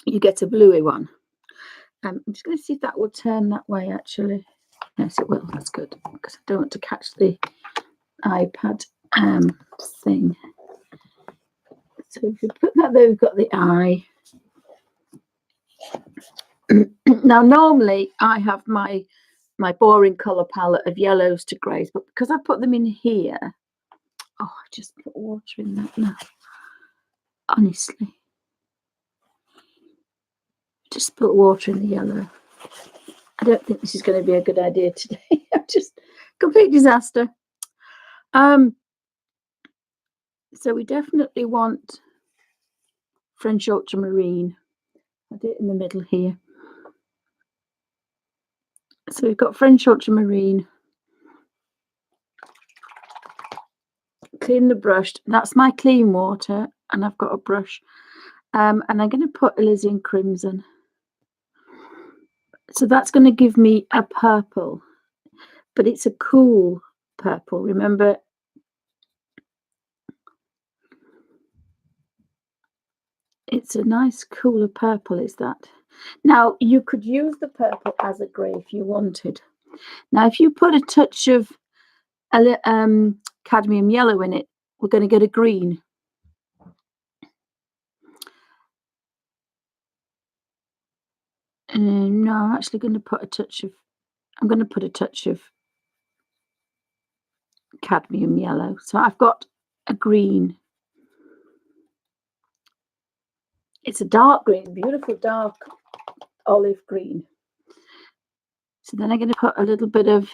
you get a bluey one. I'm just going to see if that will turn that way, actually. Yes, it will. That's good, because I don't want to catch the iPad thing. So if you put that there, we've got the eye. Now, normally I have my boring colour palette of yellows to greys, but because I put them in here, oh, I just put water in that now. Honestly. Just put water in the yellow. I don't think this is going to be a good idea today. I'm just complete disaster. So we definitely want French ultramarine. I did it in the middle here. So we've got French ultramarine. Clean the brush. That's my clean water. and I've got a brush. And I'm going to put alizarin crimson. So that's going to give me a purple, but it's a cool purple. Remember, it's a nice cooler purple, is that? Now, you could use the purple as a grey if you wanted. Now, if you put a touch of cadmium yellow in it, we're going to get a green. No, I'm actually going to put a touch of, I'm going to put a touch of cadmium yellow. So I've got a green. It's a dark green, beautiful dark olive green. So then I'm going to put a little bit of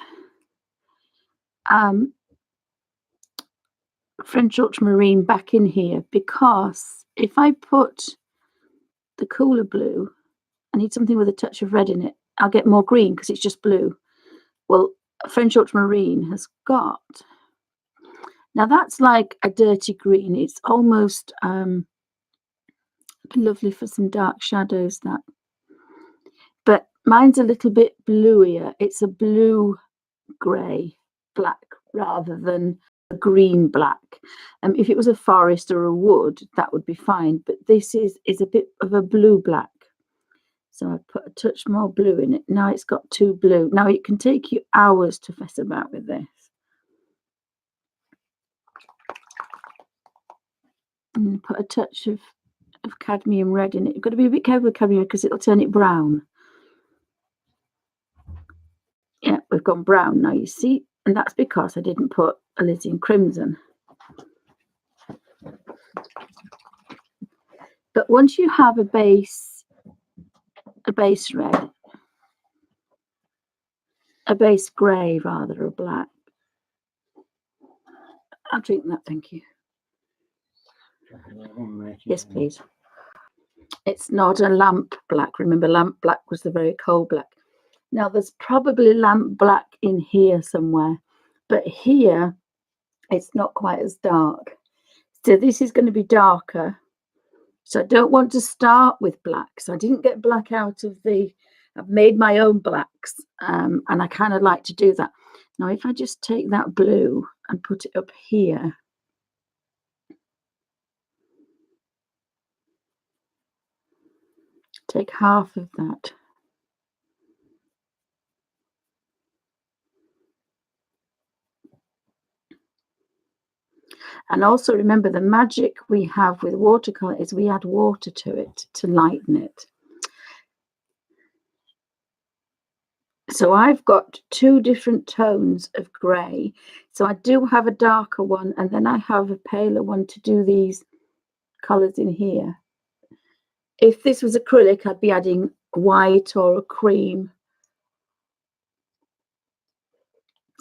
French ultramarine back in here, because if I put the cooler blue, I need something with a touch of red in it. I'll get more green because it's just blue. Well, French ultramarine has got, now that's like a dirty green. It's almost lovely for some dark shadows, that. But mine's a little bit bluier. It's a blue grey black rather than a green black. If it was a forest or a wood, that would be fine. But this is a bit of a blue black. So I put a touch more blue in it. Now it's got too blue. Now it can take you hours to mess about with this. And put a touch of cadmium red in it. You've got to be a bit careful with cadmium because it'll turn it brown. Yeah, we've gone brown now, you see. And that's because I didn't put alizarin crimson. But once you have a base red, a base grey rather, or black. I'll drink that, thank you. Yes, please. It's not a lamp black. Remember, lamp black was the very cold black. Now, there's probably lamp black in here somewhere, but here it's not quite as dark. So this is going to be darker. So I don't want to start with black. So I didn't get black out of I've made my own blacks, and I kind of like to do that. Now, if I just take that blue and put it up here, take half of that. And also remember, the magic we have with watercolor is we add water to it to lighten it. So I've got two different tones of grey. So I do have a darker one, and then I have a paler one to do these colours in here. If this was acrylic, I'd be adding white or a cream.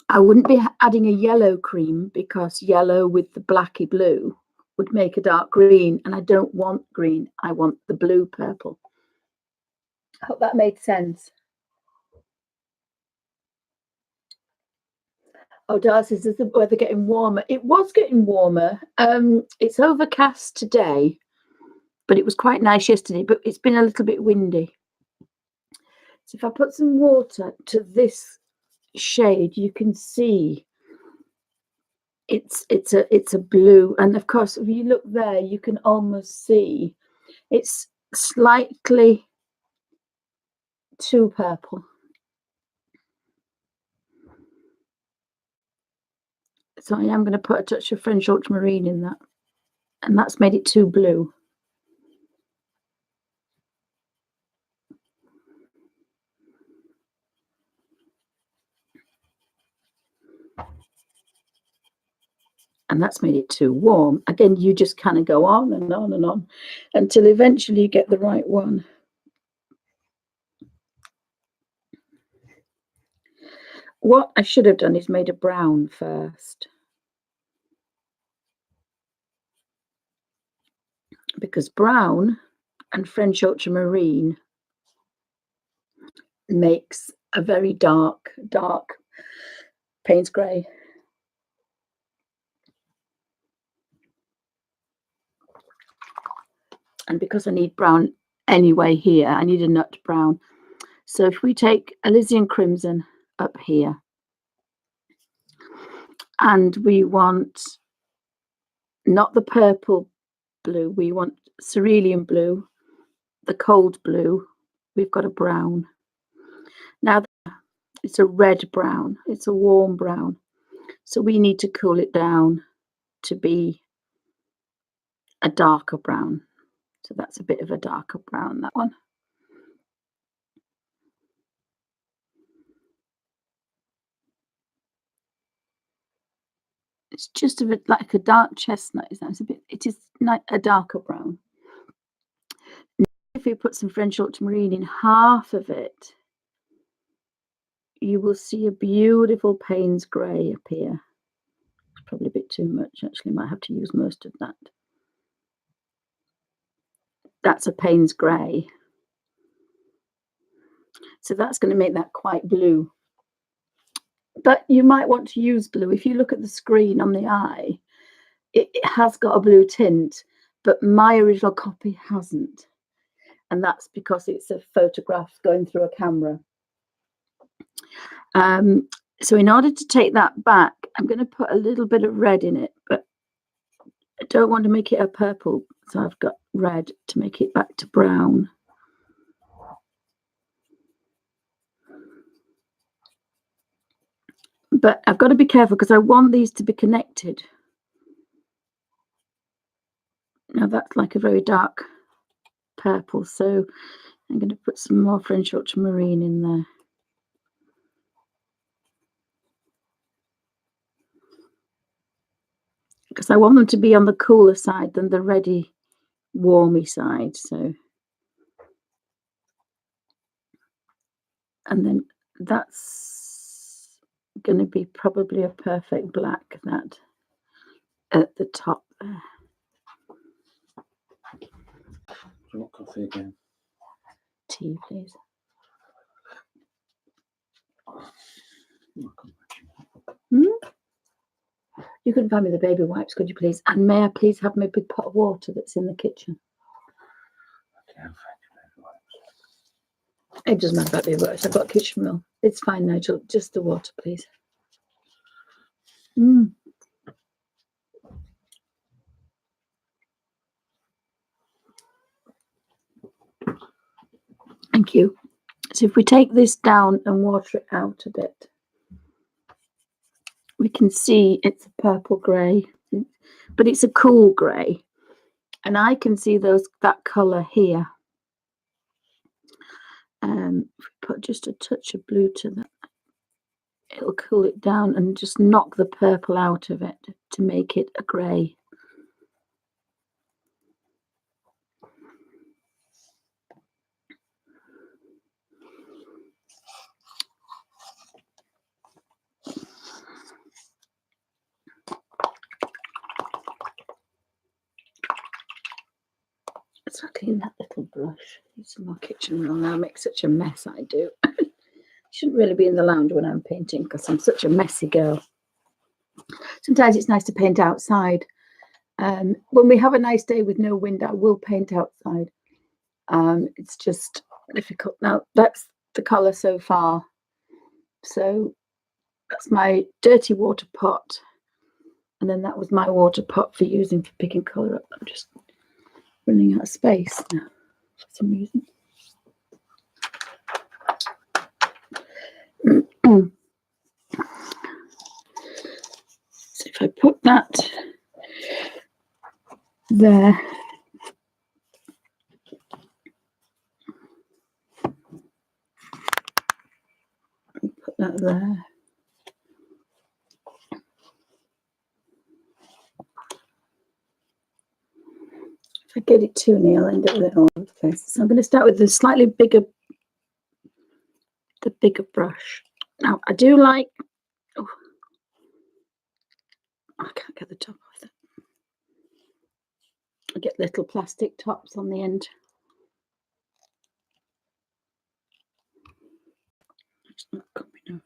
I wouldn't be adding a yellow cream because yellow with the blacky blue would make a dark green, and I don't want green. I want the blue purple. I hope that made sense. Oh, Darcy says, is the weather getting warmer? It was getting warmer. It's overcast today, but it was quite nice yesterday, but it's been a little bit windy. So if I put some water to this shade, you can see it's a blue, and of course if you look there you can almost see it's slightly too purple. So I am going to put a touch of French ultramarine in that, and that's made it too blue. And that's made it too warm. Again, you just kind of go on and on and on until eventually you get the right one. What I should have done is made a brown first, because brown and French ultramarine makes a very dark Payne's grey. And because I need brown anyway here, I need a nut brown. So if we take Elysian Crimson up here, and we want not the purple blue, we want cerulean blue, the cold blue, we've got a brown. Now it's a red brown, it's a warm brown. So we need to cool it down to be a darker brown. So that's a bit of a darker brown, that one. It's just a bit like a dark chestnut. It is like a darker brown. If we put some French ultramarine in half of it, you will see a beautiful Payne's grey appear. It's probably a bit too much, actually. Might have to use most of that. That's a Payne's grey. So that's going to make that quite blue. But you might want to use blue. If you look at the screen on the eye, it has got a blue tint, but my original copy hasn't. And that's because it's a photograph going through a camera. So in order to take that back, I'm going to put a little bit of red in it, but I don't want to make it a purple. So I've got red to make it back to brown. But I've got to be careful because I want these to be connected. Now that's like a very dark purple, so I'm going to put some more French ultramarine in there. Because I want them to be on the cooler side than the reddy, warmy side. So, and then that's going to be probably a perfect black, that at the top there. Do you want coffee again? Tea, please. You can find me the baby wipes, could you please? And may I please have my big pot of water that's in the kitchen? Okay, I'll find you baby wipes. It doesn't matter about baby wipes. I've got kitchen roll. It's fine, Nigel. Just the water, please. Thank you. So if we take this down and water it out a bit, we can see it's a purple grey, but it's a cool grey. And I can see that colour here. If we put just a touch of blue to that, it'll cool it down and just knock the purple out of it to make it a grey. So I clean that little brush. Use some more kitchen roll now. Make such a mess, I do. Shouldn't really be in the lounge when I'm painting because I'm such a messy girl. Sometimes it's nice to paint outside. When we have a nice day with no wind, I will paint outside. It's just difficult. Now, that's the colour so far. So that's my dirty water pot. And then that was my water pot for using for picking colour up. I'm just running out of space now for some reason. So if I put that there, put that there. If I get it too near, I'll end up with it all over the place. So I'm going to start with the slightly bigger, the bigger brush. Now I do like. Oh, I can't get the top off it. I get little plastic tops on the end. It's not coming off.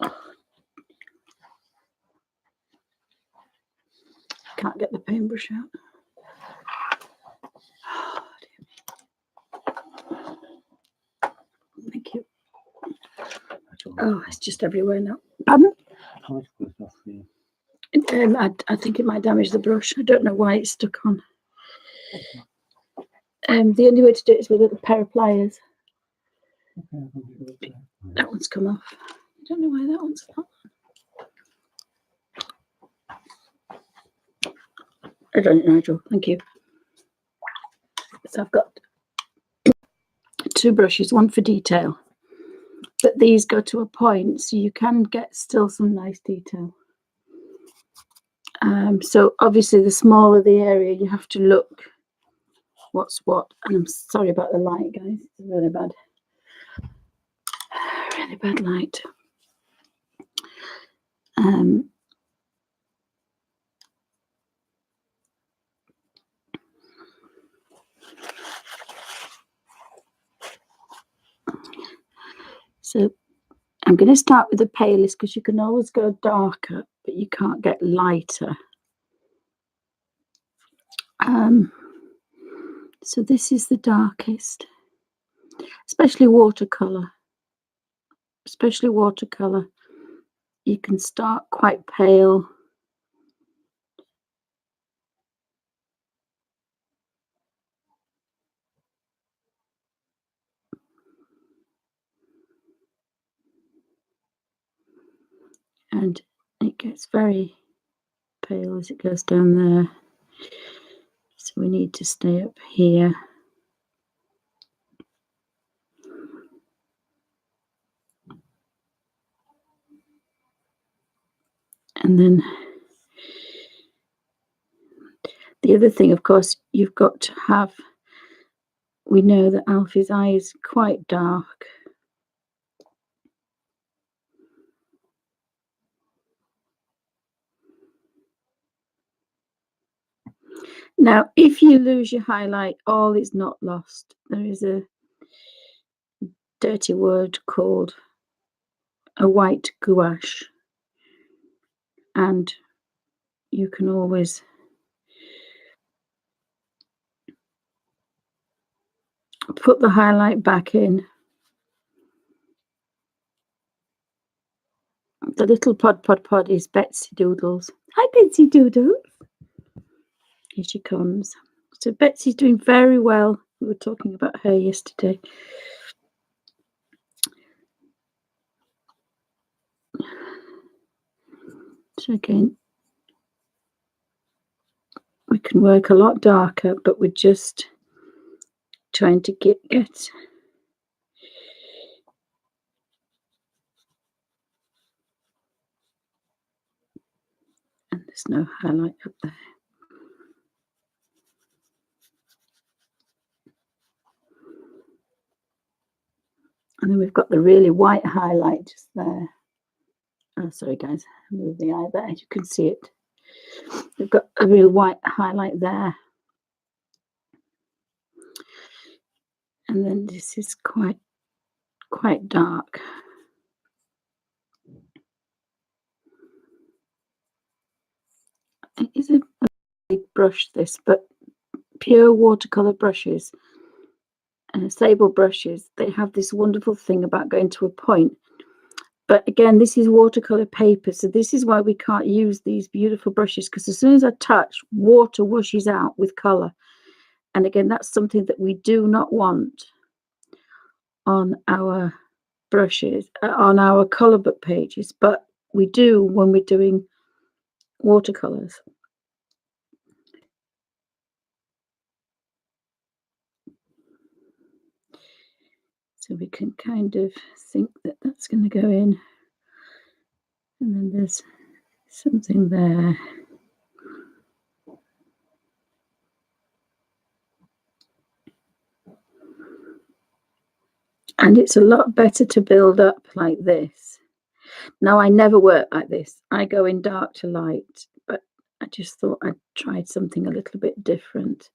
Oh, can't get the paintbrush out. Thank you. Oh, it's just everywhere now. Pardon? How much was off the? I think it might damage the brush. I don't know why it's stuck on. The only way to do it is with a little pair of pliers. That one's come off. I don't know why that one's not. I don't know, Nigel. Thank you. So I've got 2 brushes, one for detail. But these go to a point, so you can get still some nice detail. So obviously, the smaller the area, you have to look what's what. And I'm sorry about the light, guys. It's really bad light. So I'm going to start with the palest because you can always go darker, but you can't get lighter. So this is the darkest, especially watercolor. You can start quite pale. And it gets very pale as it goes down there. So we need to stay up here. And then the other thing, of course, you've got to have, we know that Alfie's eye is quite dark. Now, if you lose your highlight, all is not lost. There is a dirty word called a white gouache. And you can always put the highlight back in. The little pod is Betsy Doodles. Hi, Betsy Doodles. Here she comes. So Betsy's doing very well. We were talking about her yesterday. So again, we can work a lot darker, but we're just trying to get and there's no highlight up there. And then we've got the really white highlight just there. Oh, sorry guys, move the eye there. You can see it. We've got a real white highlight there. And then this is quite dark. It is a big brush, this, but pure watercolor brushes and sable brushes, they have this wonderful thing about going to a point. But again, this is watercolor paper, so this is why we can't use these beautiful brushes, because as soon as I touch, water whooshes out with color. And again, that's something that we do not want on our brushes, on our color book pages, but we do when we're doing watercolors. So we can kind of think that that's going to go in, and then there's something there. And it's a lot better to build up like this. Now, I never work like this. I go in dark to light, but I just thought I'd tried something a little bit different.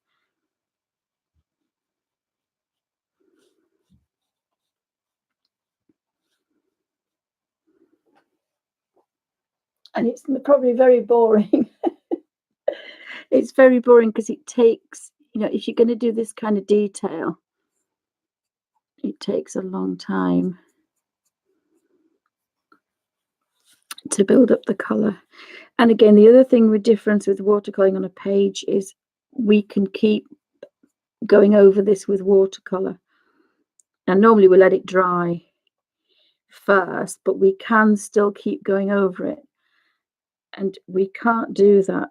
And it's probably very boring. It's very boring because it takes, you know, if you're going to do this kind of detail, it takes a long time to build up the colour. And again, the other thing with difference with watercolouring on a page is we can keep going over this with watercolour. Now, normally we let it dry first, but we can still keep going over it. And we can't do that.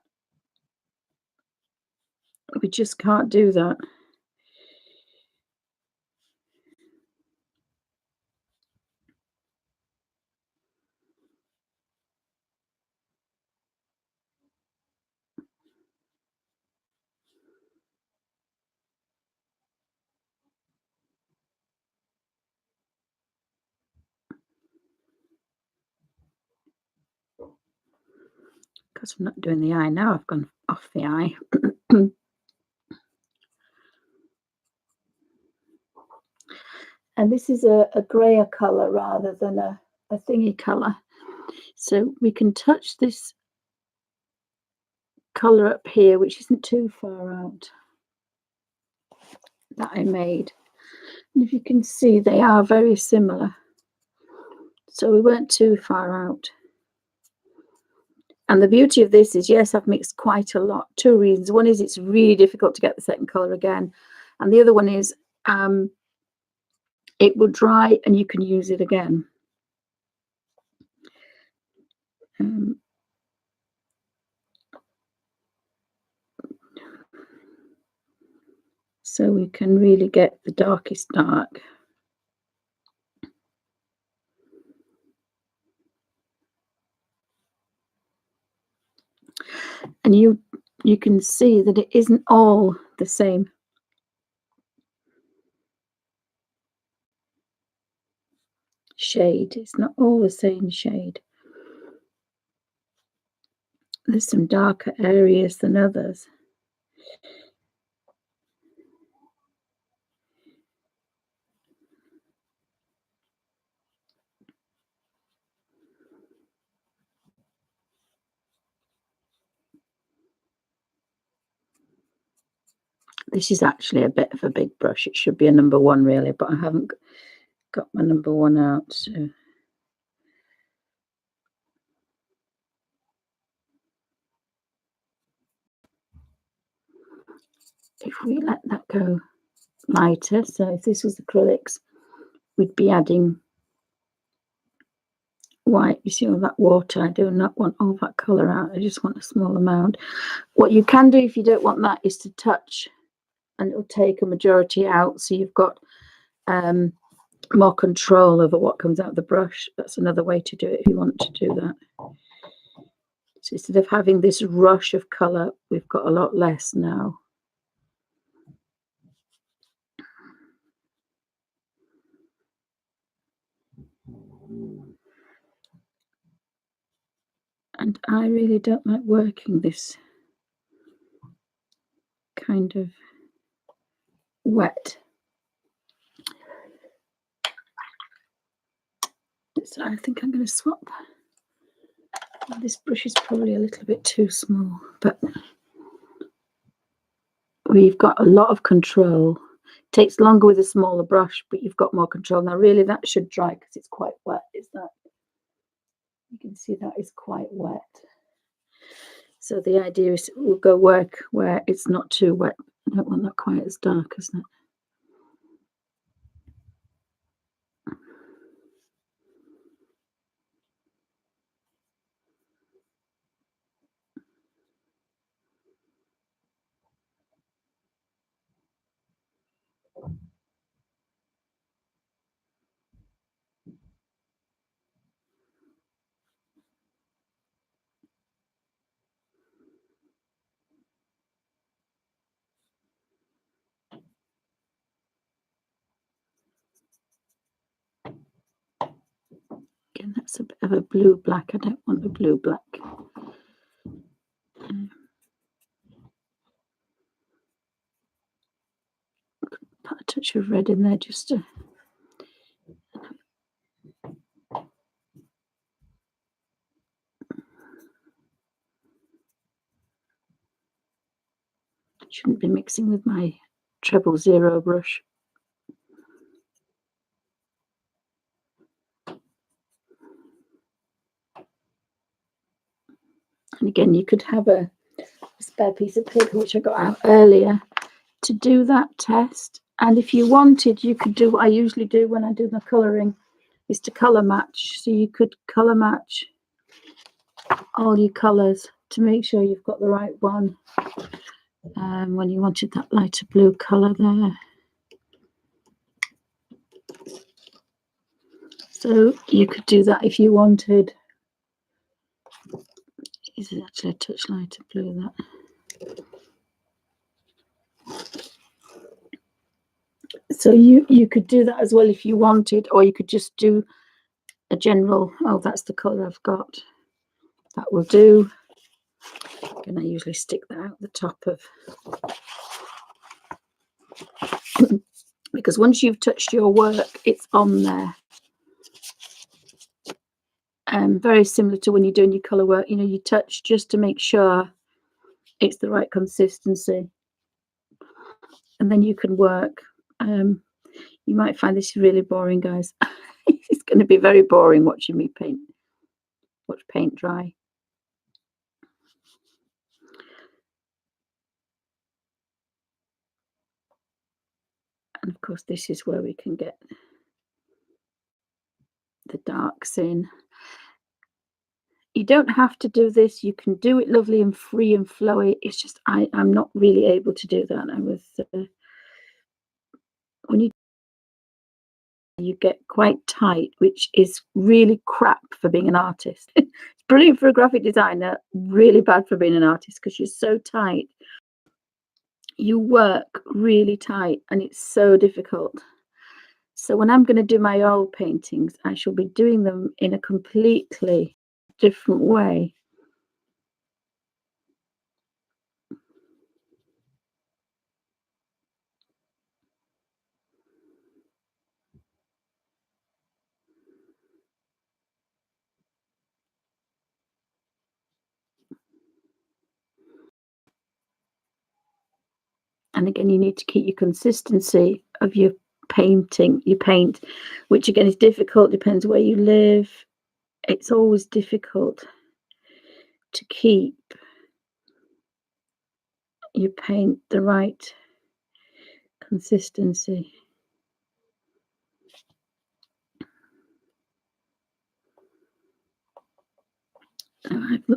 We just can't do that. Because I'm not doing the eye now, I've gone off the eye. And this is a grayer colour rather than a thingy colour. So we can touch this colour up here, which isn't too far out, that I made. And if you can see, they are very similar. So we weren't too far out. And the beauty of this is, yes, I've mixed quite a lot. Two reasons. One is it's really difficult to get the second colour again. And the other one is it will dry and you can use it again. So we can really get the darkest dark. And you can see that it isn't all the same. Shade. It's not all the same shade. There's some darker areas than others. This is actually a bit of a big brush. It should be a number 1 really, but I haven't got my number 1 out. So if we let that go lighter, so if this was acrylics, we'd be adding white. You see all that water? I do not want all that colour out. I just want a small amount. What you can do if you don't want that is to touch, and it'll take a majority out, so you've got more control over what comes out of the brush. That's another way to do it if you want to do that. So instead of having this rush of colour, we've got a lot less now. And I really don't like working this kind of wet. So I think I'm going to swap. This brush is probably a little bit too small, but we've got a lot of control. It takes longer with a smaller brush, but you've got more control. Now really that should dry because it's quite wet, is that? You can see that is quite wet. So the idea is we'll go work where it's not too wet. I don't want that quite as dark, isn't it? Again, that's a bit of a blue black. I don't want a blue black. Put a touch of red in there just to Shouldn't be mixing with my treble zero brush. And again, you could have a spare piece of paper, which I got out earlier, to do that test. And if you wanted, you could do what I usually do when I do the colouring, is to colour match. So you could colour match all your colours to make sure you've got the right one. When you wanted that lighter blue colour there. So you could do that if you wanted. Is it actually a touch lighter blue, that? So you could do that as well if you wanted, or you could just do a general, oh, that's the colour I've got. That will do. And I usually stick that out the top of, because once you've touched your work, it's on there. Very similar to when you're doing your colour work, you know, you touch just to make sure it's the right consistency. And then you can work. You might find this really boring, guys. It's going to be very boring watching me watch paint dry. And of course, this is where we can get the darks in. You don't have to do this. You can do it lovely and free and flowy. It's just I'm not really able to do that. I was when you get quite tight, which is really crap for being an artist. It's brilliant for a graphic designer, really bad for being an artist because you're so tight. You work really tight and it's so difficult. So when I'm going to do my oil paintings, I shall be doing them in a completely different way. And again, you need to keep your consistency of your painting, your paint, which again is difficult, depends where you live. It's always difficult to keep your paint the right consistency.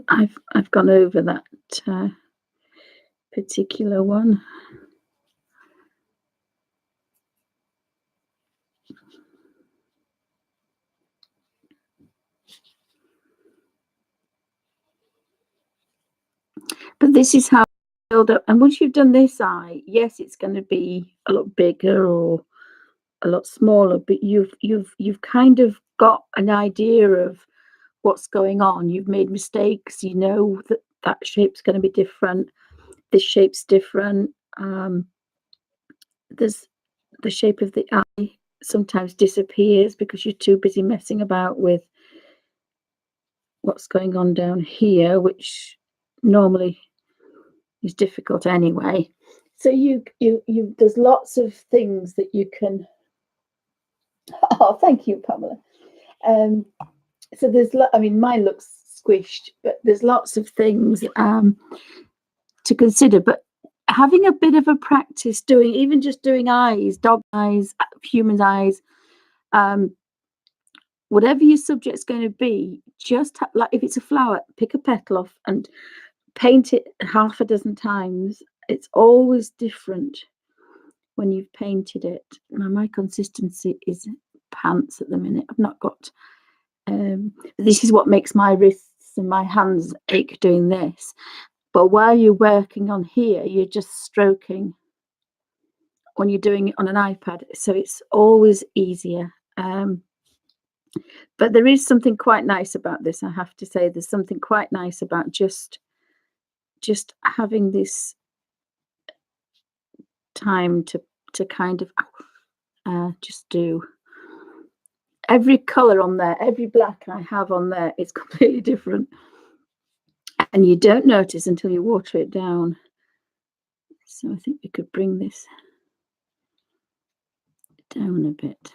I've gone over that particular one. But this is how I build up. And once you've done this eye, yes, it's going to be a lot bigger or a lot smaller, but you've kind of got an idea of what's going on. You've made mistakes. You know that shape's going to be different. This shape's different. There's the shape of the eye sometimes disappears because you're too busy messing about with what's going on down here, which normally is difficult anyway. So you there's lots of things that you can. Oh, thank you, Pamela. So there's, I mean, mine looks squished, but there's lots of things to consider. But having a bit of a practice doing, even just doing eyes, dog eyes, human eyes, whatever your subject's going to be, just like if it's a flower, pick a petal off and paint it half a dozen times. It's always different when you've painted it. Now, my consistency is pants at the minute. I've not got. This is what makes my wrists and my hands ache doing this. But while you're working on here, you're just stroking when you're doing it on an iPad. So it's always easier. But there is something quite nice about this, I have to say. There's something quite nice about just having this time to kind of just do. Every colour on there, every black I have on there is completely different. And you don't notice until you water it down. So I think we could bring this down a bit.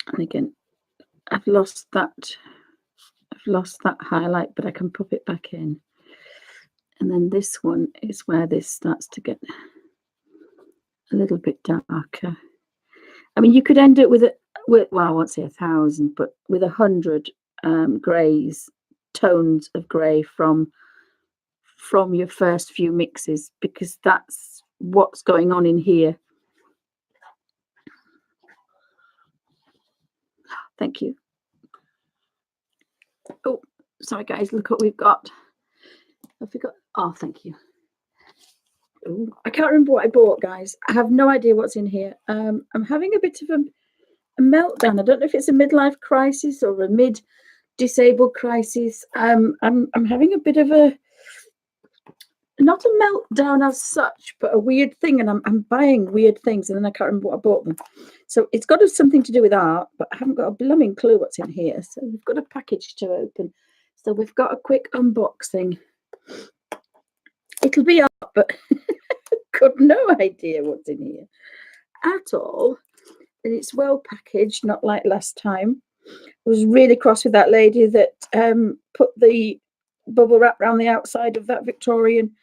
And again, I've lost that highlight, but I can pop it back in. And then this one is where this starts to get a little bit darker. I mean, you could end it with well, I won't say 1,000, but with 100 greys, tones of grey from your first few mixes, because that's what's going on in here. Thank you. Oh, sorry guys, look what we've got. Have we got? Oh, thank you. Ooh, I can't remember what I bought, guys. I have no idea what's in here. I'm having a bit of a meltdown. I don't know if it's a midlife crisis or a mid-disabled crisis. I'm having a bit of a, not a meltdown as such, but a weird thing, and I'm buying weird things, and then I can't remember what I bought them. So it's got something to do with art, but I haven't got a blooming clue what's in here. So we've got a package to open. So we've got a quick unboxing. It'll be up, but got no idea what's in here at all. And it's well packaged, not like last time. I was really cross with that lady that put the bubble wrap around the outside of that Victorian.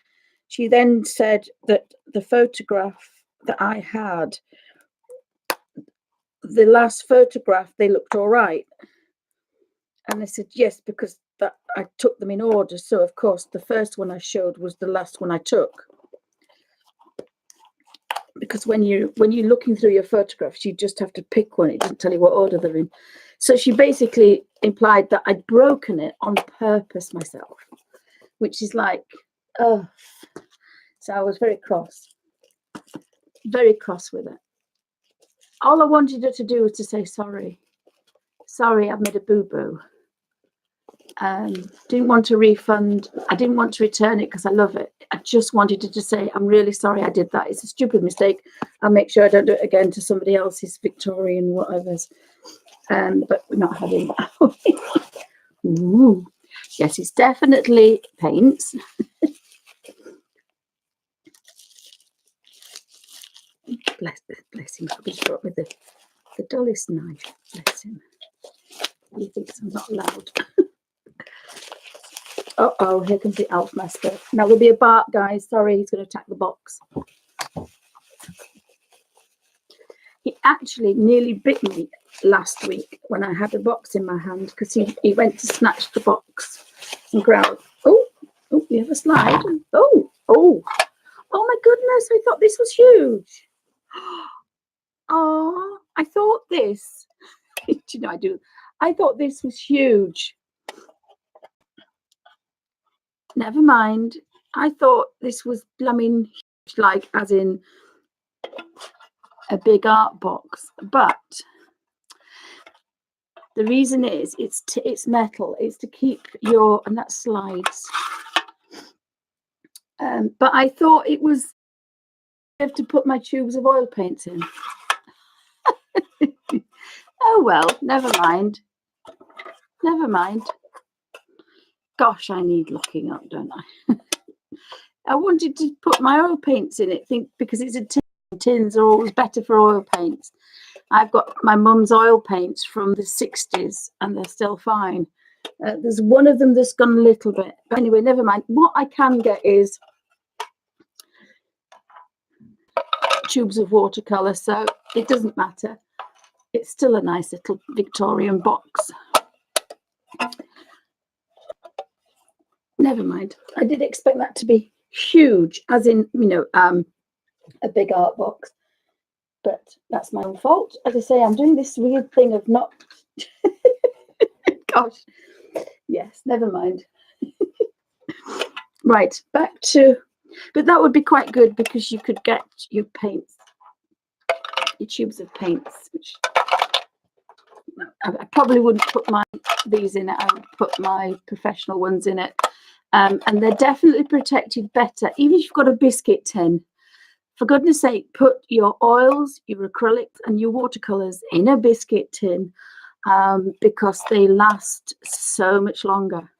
She then said that the photograph that I had, the last photograph, they looked all right. And I said, yes, because that I took them in order. So, of course, the first one I showed was the last one I took. Because when you're looking through your photographs, you just have to pick one. It doesn't tell you what order they're in. So she basically implied that I'd broken it on purpose myself, which is like, oh. So I was very cross with it. All I wanted her to do was to say sorry. Sorry, I've made a boo-boo. Didn't want a refund. I didn't want to return it because I love it. I just wanted to just say, I'm really sorry I did that. It's a stupid mistake. I'll make sure I don't do it again to somebody else's Victorian whatever's. But we're not having that. Ooh. Yes, it's definitely paints. Bless him. He's brought me the dullest knife. Bless him. He thinks I'm not loud. Uh-oh, here comes the Alf master. Now there'll be a bark, guys. Sorry, he's going to attack the box. He actually nearly bit me last week when I had a box in my hand because he went to snatch the box and growled. Oh, we have a slide. Oh my goodness, I thought this was huge. Oh, I thought this. Do you know, I thought this was huge. Never mind. I thought this was blooming huge, like as in a big art box. But the reason is it's metal. It's to keep your, and that slides. But I thought it was, I have to put my tubes of oil paints in. Oh well, never mind. Never mind. Gosh, I need looking up, don't I? I wanted to put my oil paints in it, because it's a tin. Tins are always better for oil paints. I've got my mum's oil paints from the 60s and they're still fine. There's one of them that's gone a little bit. But anyway, never mind. What I can get is tubes of watercolour, so it doesn't matter. It's still a nice little Victorian box. Never mind. I did expect that to be huge, as in, a big art box. But that's my own fault. As I say, I'm doing this weird thing of not... Gosh. Yes, never mind. Right, back to... But that would be quite good because you could get your paints, your tubes of paints, which I probably wouldn't put these in it. I would put my professional ones in it. And they're definitely protected better, even if you've got a biscuit tin. For goodness sake, put your oils, your acrylics and your watercolours in a biscuit tin, because they last so much longer.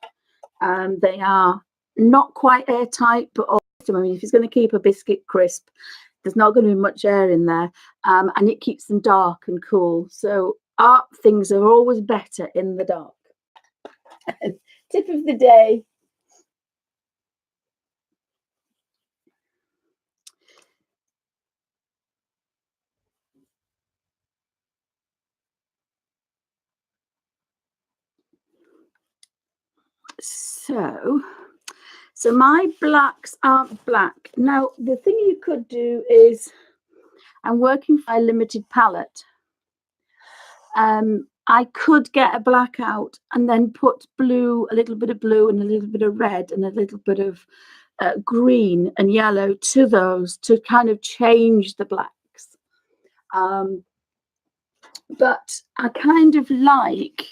They are not quite airtight, but also, I mean, if it's going to keep a biscuit crisp, there's not going to be much air in there, and it keeps them dark and cool. So art things are always better in the dark. Tip of the day. So my blacks aren't black. Now, the thing you could do is, I'm working for a limited palette. I could get a black out and then put blue, a little bit of blue and a little bit of red and a little bit of green and yellow to those to kind of change the blacks. But I kind of like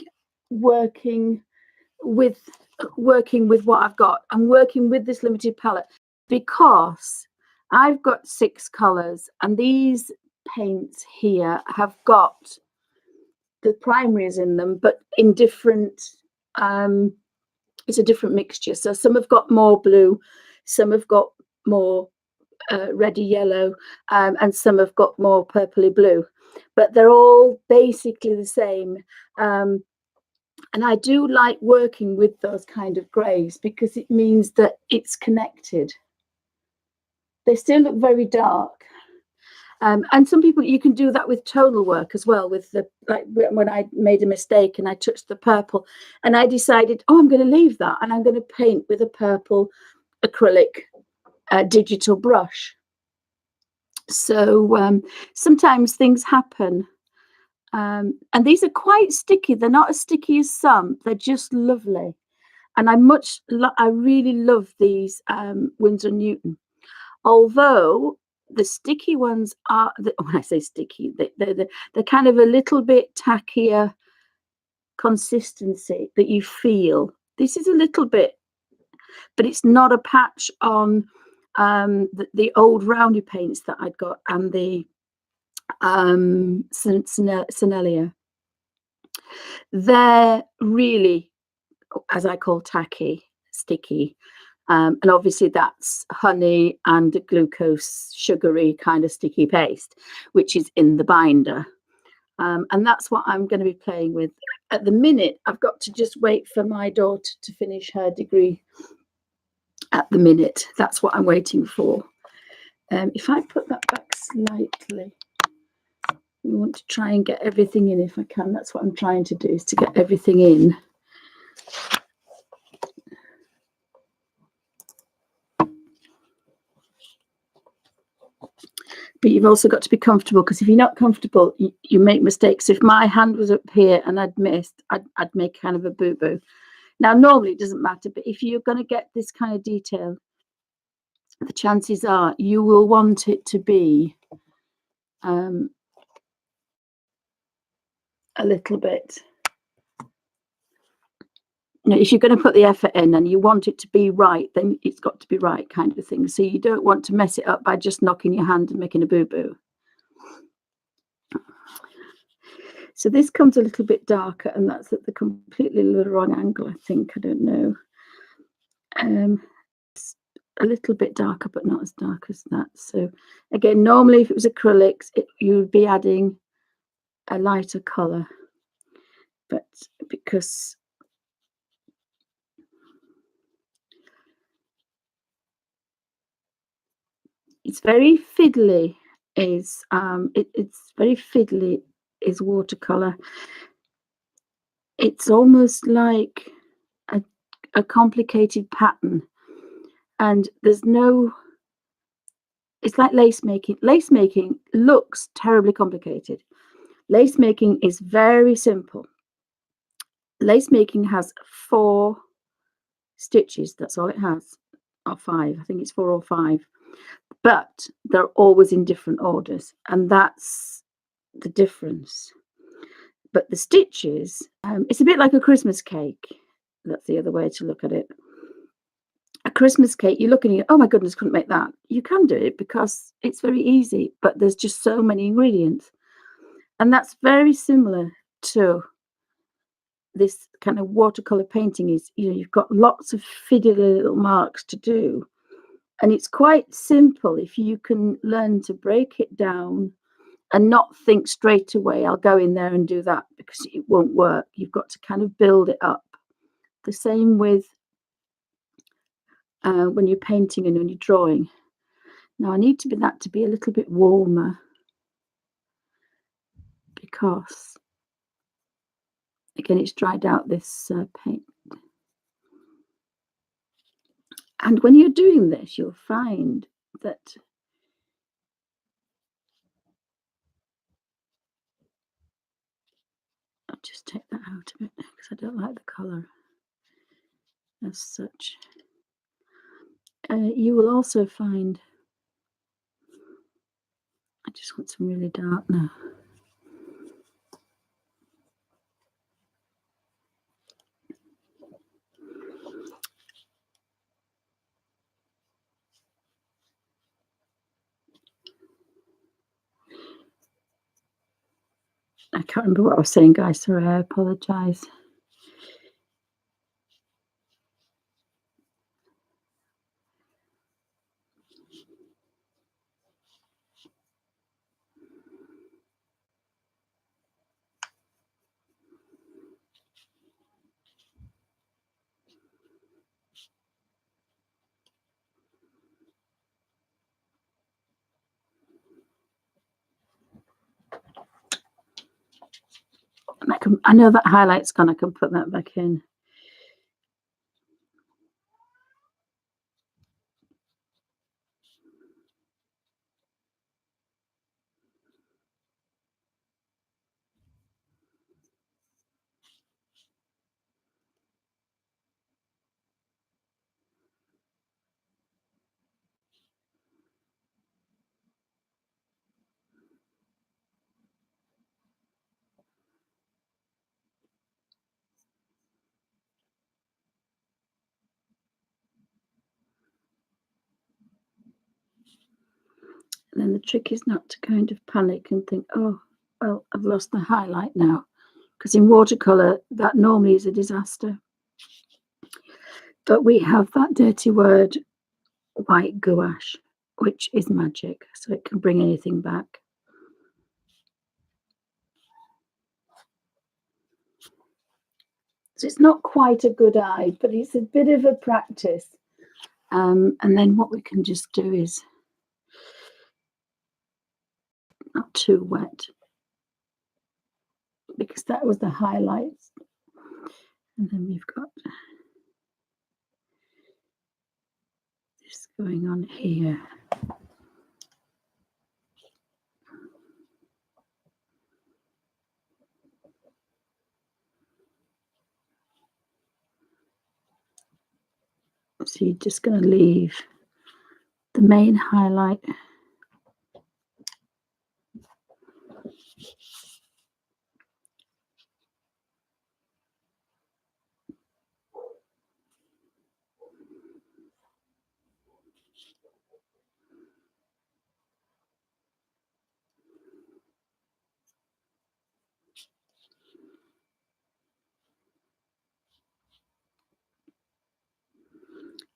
working with what I've got. I'm working with this limited palette because I've got 6 colors, and these paints here have got the primaries in them, but in different, it's a different mixture. So some have got more blue, some have got more reddy yellow, and some have got more purpley blue, but they're all basically the same. And I do like working with those kind of greys because it means that it's connected. They still look very dark. And some people, you can do that with tonal work as well. With the, like when I made a mistake and I touched the purple and I decided, oh, I'm going to leave that and I'm going to paint with a purple acrylic digital brush. So sometimes things happen. And these are quite sticky. They're not as sticky as some. They're just lovely. And I really love these Winsor & Newton. Although the sticky ones are, when I say sticky, they're kind of a little bit tackier consistency that you feel. This is a little bit, but it's not a patch on the old roundy paints that I'd got and the Senelia. They're really, as I call, tacky, sticky. And obviously that's honey and a glucose sugary kind of sticky paste, which is in the binder. And that's what I'm going to be playing with. At the minute, I've got to just wait for my daughter to finish her degree. At the minute, that's what I'm waiting for. If I put that back slightly, we want to try and get everything in if I can. That's what I'm trying to do, is to get everything in. But you've also got to be comfortable, because if you're not comfortable, you make mistakes. If my hand was up here and I'd missed, I'd make kind of a boo-boo. Now, normally it doesn't matter, but if you're going to get this kind of detail, the chances are you will want it to be a little bit. You know, if you're going to put the effort in and you want it to be right, then it's got to be right, kind of thing. So you don't want to mess it up by just knocking your hand and making a boo-boo. So this comes a little bit darker, and that's at the completely wrong angle, I think. I don't know. It's a little bit darker, but not as dark as that. So again, normally if it was acrylics, you would be adding a lighter colour. But because it's very fiddly, it's very fiddly, is watercolor. It's almost like a complicated pattern, and there's no, it's like lace making. Lace making looks terribly complicated. Lace making is very simple. Lace making has 4 stitches. That's all it has, or 5. I think it's 4 or 5, but they're always in different orders, and that's the difference. But the stitches, it's a bit like a Christmas cake. That's the other way to look at it. A Christmas cake, you're looking at, oh my goodness, couldn't make that. You can do it because it's very easy, but there's just so many ingredients. And that's very similar to this kind of watercolor painting is, you've got lots of fiddly little marks to do. And it's quite simple if you can learn to break it down and not think straight away, I'll go in there and do that, because it won't work. You've got to kind of build it up. The same with when you're painting and when you're drawing. Now I need that to be a little bit warmer, because again it's dried out this paint. And when you're doing this, you'll find that I'll just take that out a bit because I don't like the colour as such. You will also find, I just want some really dark now. I can't remember what I was saying, guys. Sorry, I apologise. I know that highlight's gone. I can put that back in. And then the trick is not to kind of panic and think, oh, well, I've lost the highlight now. Because in watercolour, that normally is a disaster. But we have that dirty word, white gouache, which is magic. So it can bring anything back. So it's not quite a good eye, but it's a bit of a practice. And then what we can just do is not too wet, because that was the highlights. And then we've got this going on here. So you're just going to leave the main highlight.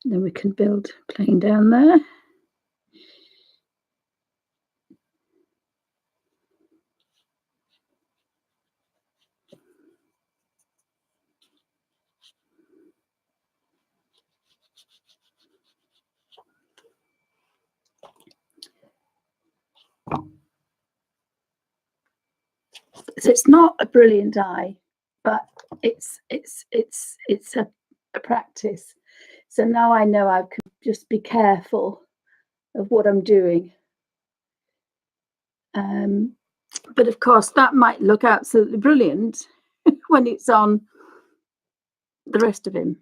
Then we can build plain down there. So it's not a brilliant eye, but it's a practice. So now I know I can just be careful of what I'm doing. But of course, that might look absolutely brilliant when it's on the rest of him.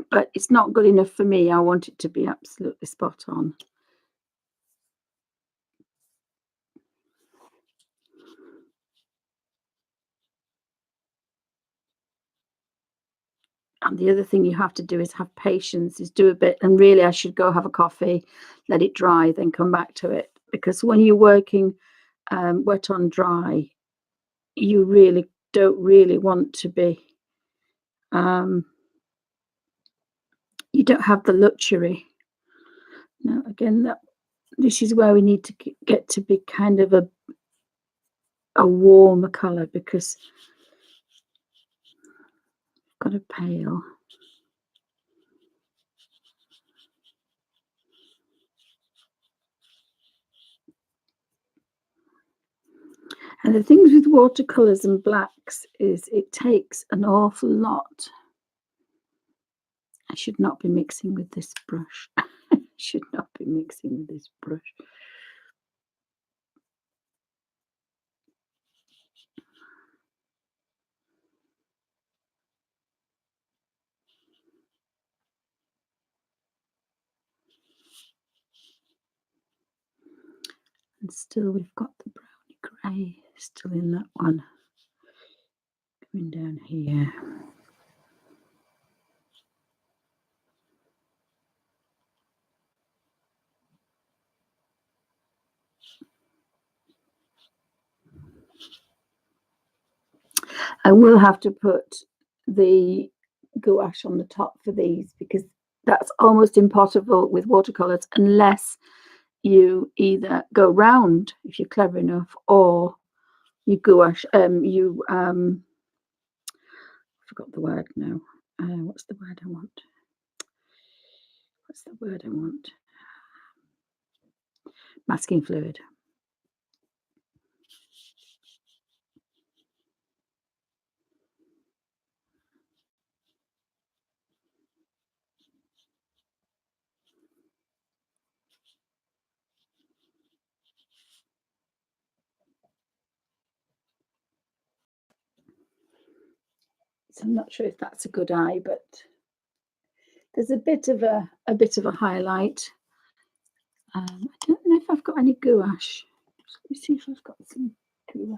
But it's not good enough for me. I want it to be absolutely spot on. And the other thing you have to do is have patience, is do a bit. And really, I should go have a coffee, let it dry, then come back to it. Because when you're working wet on dry, you really don't really want to be, you don't have the luxury. Now, again, this is where we need to get to be kind of a warmer colour, because I've got a pale. And the things with watercolours and blacks is it takes an awful lot. I should not be mixing with this brush. I should not be mixing with this brush. And still we've got the browny grey still in that one. Coming down here. I will have to put the gouache on the top for these, because that's almost impossible with watercolours unless you either go round, if you're clever enough, or you gouache, I forgot the word now. What's the word I want? What's the word I want? Masking fluid. So I'm not sure if that's a good eye, but there's a bit of a highlight. I don't know if I've got any gouache. Let me see if I've got some gouache.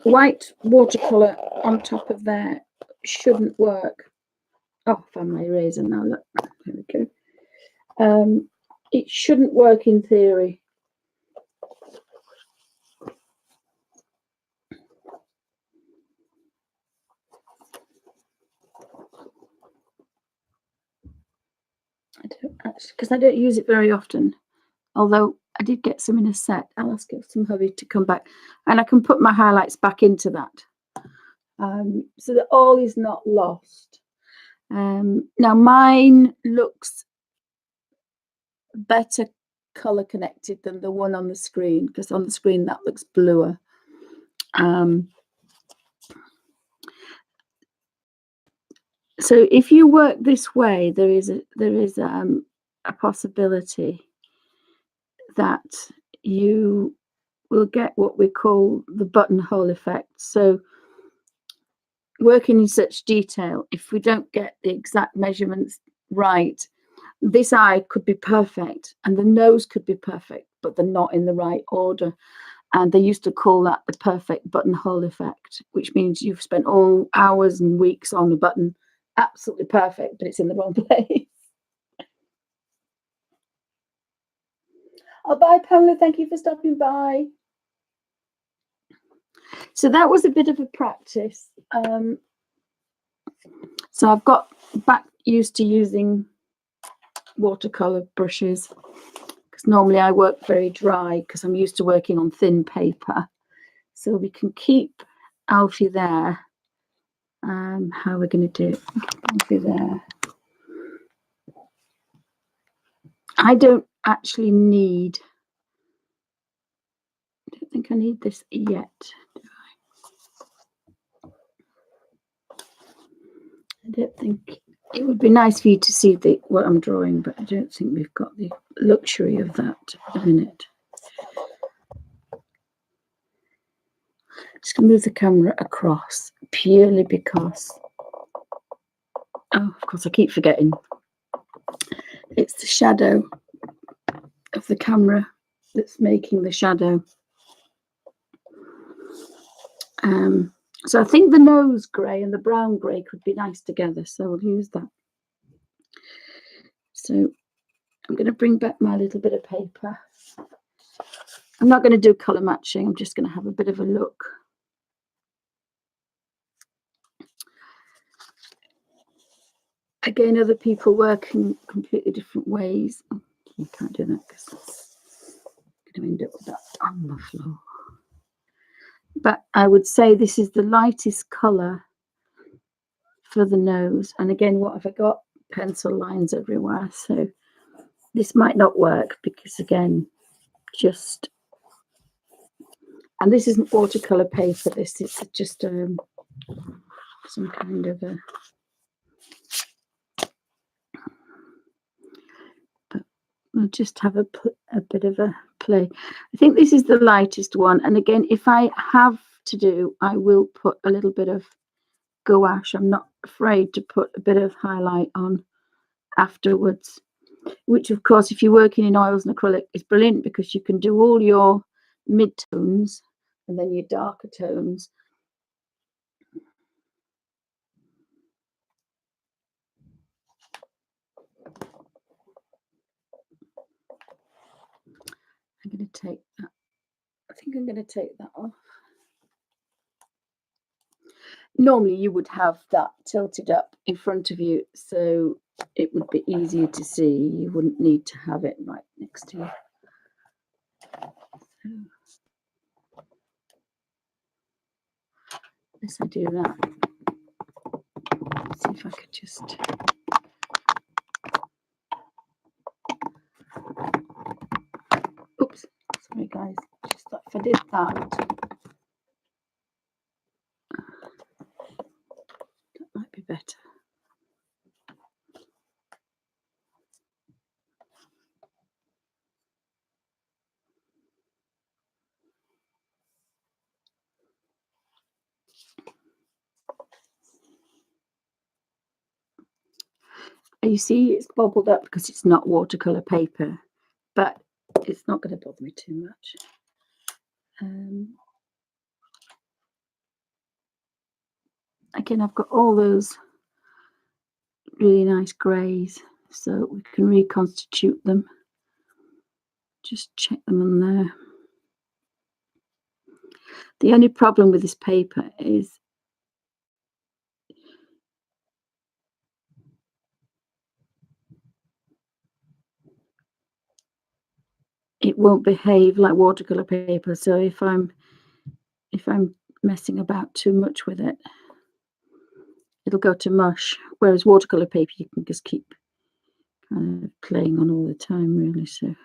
White watercolour on top of there shouldn't work. Oh, I found my eraser now. Look, there we go. It shouldn't work in theory. I don't actually, because I don't use it very often. Although I did get some in a set. I'll ask some hubby to come back, and I can put my highlights back into that, so that all is not lost. Now mine looks better color connected than the one on the screen, because on the screen that looks bluer. So if you work this way, there is a possibility that you will get what we call the buttonhole effect. So working in such detail, if we don't get the exact measurements right, this eye could be perfect and the nose could be perfect, but they're not in the right order. And they used to call that the perfect buttonhole effect, which means you've spent all hours and weeks on a button, absolutely perfect, but it's in the wrong place. Oh, bye, Pamela. Thank you for stopping by. So that was a bit of a practice. So I've got back used to using watercolor brushes, because normally I work very dry because I'm used to working on thin paper. So we can keep Alfie there. How are we going to do it? Alfie there. I don't actually need, I don't think I need this yet, do I don't think. It would be nice for you to see what I'm drawing, but I don't think we've got the luxury of that at the minute. Just going to move the camera across purely because, oh, of course, I keep forgetting. It's the shadow of the camera that's making the shadow. So I think the nose grey and the brown grey could be nice together, so we'll use that. So I'm going to bring back my little bit of paper. I'm not going to do colour matching, I'm just going to have a bit of a look. Again, other people work in completely different ways. Oh, you can't do that because I'm going to end up with that on the floor. But I would say this is the lightest colour for the nose. And again, what have I got? Pencil lines everywhere. So this might not work because, again, just... And this isn't watercolour paper. This is just some kind of a... But we'll just have a bit of a play. I think this is the lightest one. And again, if I have to do, I will put a little bit of gouache. I'm not afraid to put a bit of highlight on afterwards, which of course, if you're working in oils and acrylic, is brilliant because you can do all your mid-tones and then your darker tones. I'm going to take that. I think I'm going to take that off. Normally you would have that tilted up in front of you, so it would be easier to see. You wouldn't need to have it right next to you. So, unless I do that, let's see if I could just... Oops, sorry guys, just thought if I did that, that might be better. You see it's bubbled up because it's not watercolour paper, but it's not going to bother me too much. Again, I've got all those really nice greys, so we can reconstitute them. Just check them on there. The only problem with this paper is it won't behave like watercolour paper. So if I'm messing about too much with it, it'll go to mush. Whereas watercolour paper, you can just keep kind of playing on all the time, really. So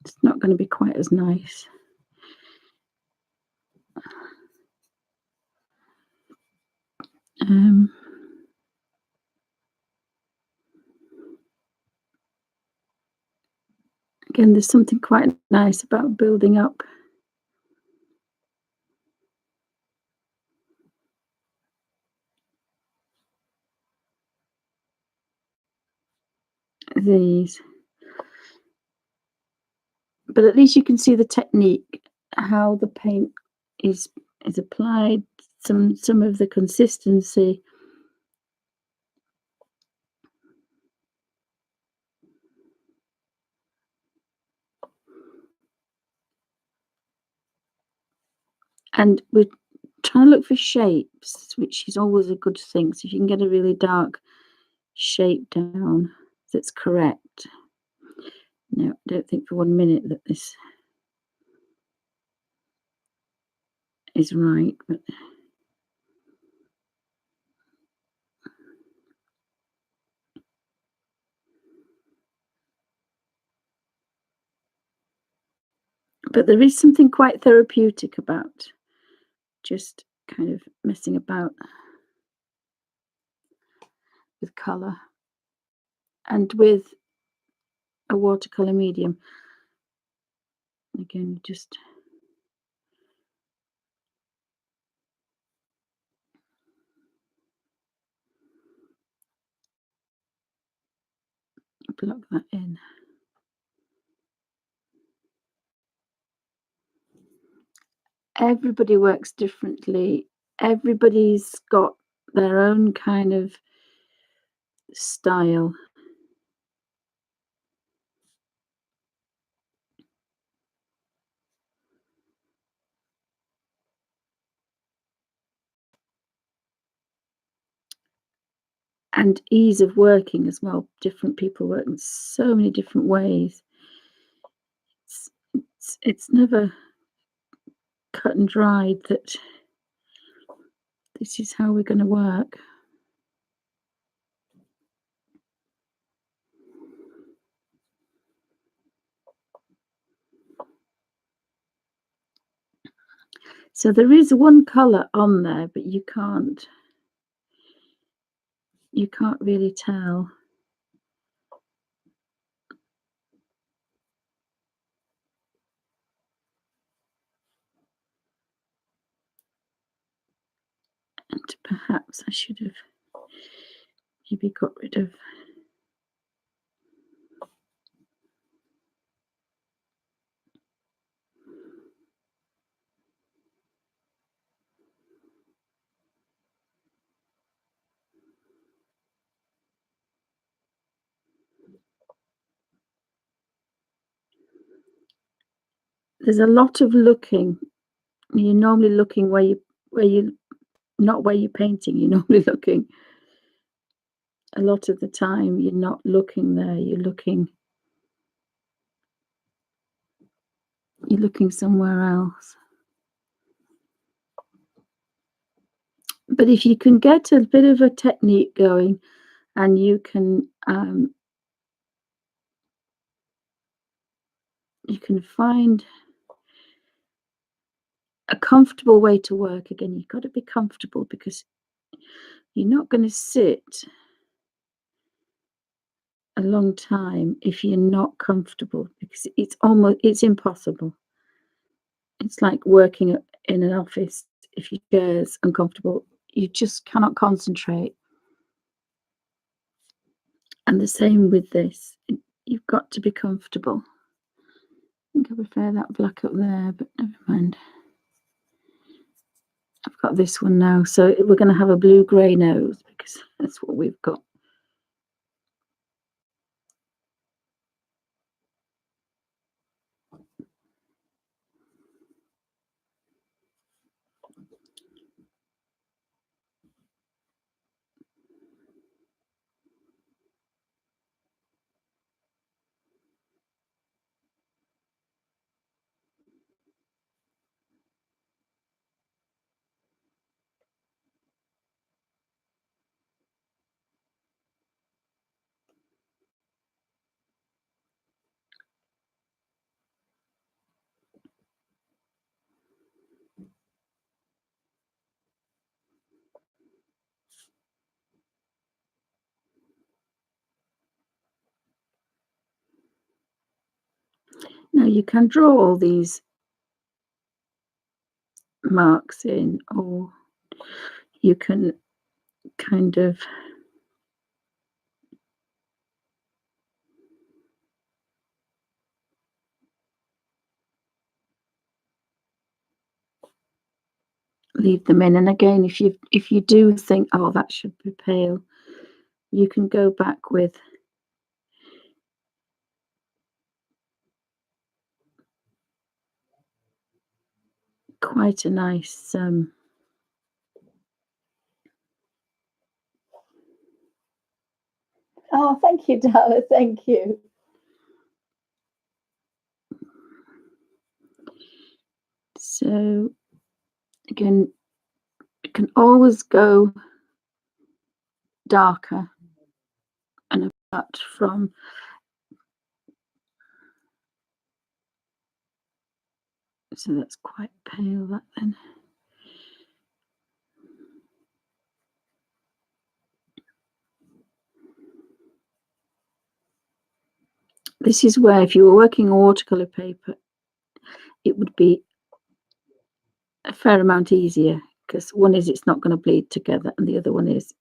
it's not going to be quite as nice. Again, there's something quite nice about building up these. But at least you can see the technique, how the paint is applied, some of the consistency. And we're trying to look for shapes, which is always a good thing. So if you can get a really dark shape down that's correct. No, I don't think for 1 minute that this is right, but there is something quite therapeutic about just kind of messing about with colour and with a watercolour medium. Again, just block that in. everybody works differently. Everybody's got their own kind of style. And ease of working as well. Different people work in so many different ways. It's never cut and dried that this is how we're going to work. So there is one colour on there, but you can't really tell. And perhaps I should have maybe got rid of. There's a lot of looking. You're normally looking where you not where you're painting. You're normally looking. A lot of the time, you're not looking there. You're looking somewhere else. But if you can get a bit of a technique going, and you can find a comfortable way to work. Again, you've got to be comfortable, because you're not going to sit a long time if you're not comfortable, because it's impossible. It's like working in an office. If your chair's uncomfortable, you just cannot concentrate. And the same with this. You've got to be comfortable. I think I prefer that black up there, but never mind. I've got this one now, so we're going to have a blue-grey nose, because that's what we've got. Now you can draw all these marks in, or you can kind of leave them in. And again, if you do think, oh, that should be pale, you can go back with quite a nice oh, thank you, Dala, thank you. So again, you can always go darker, and apart from so that's quite pale, that then. This is where, if you were working on watercolor paper, it would be a fair amount easier, because one is it's not going to bleed together, and the other one is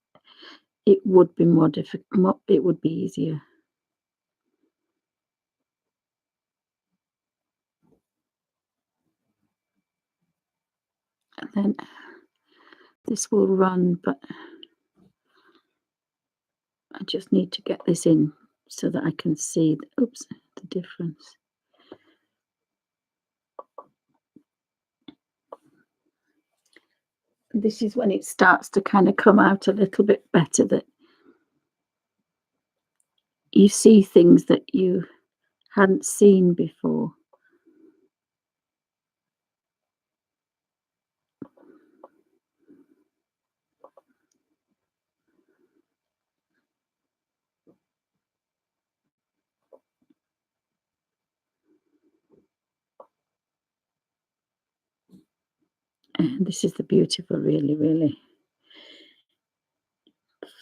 it would be more difficult. It would be easier. And then this will run, but I just need to get this in so that I can see, the difference. This is when it starts to kind of come out a little bit better, that you see things that you hadn't seen before. And this is the beautiful, really, really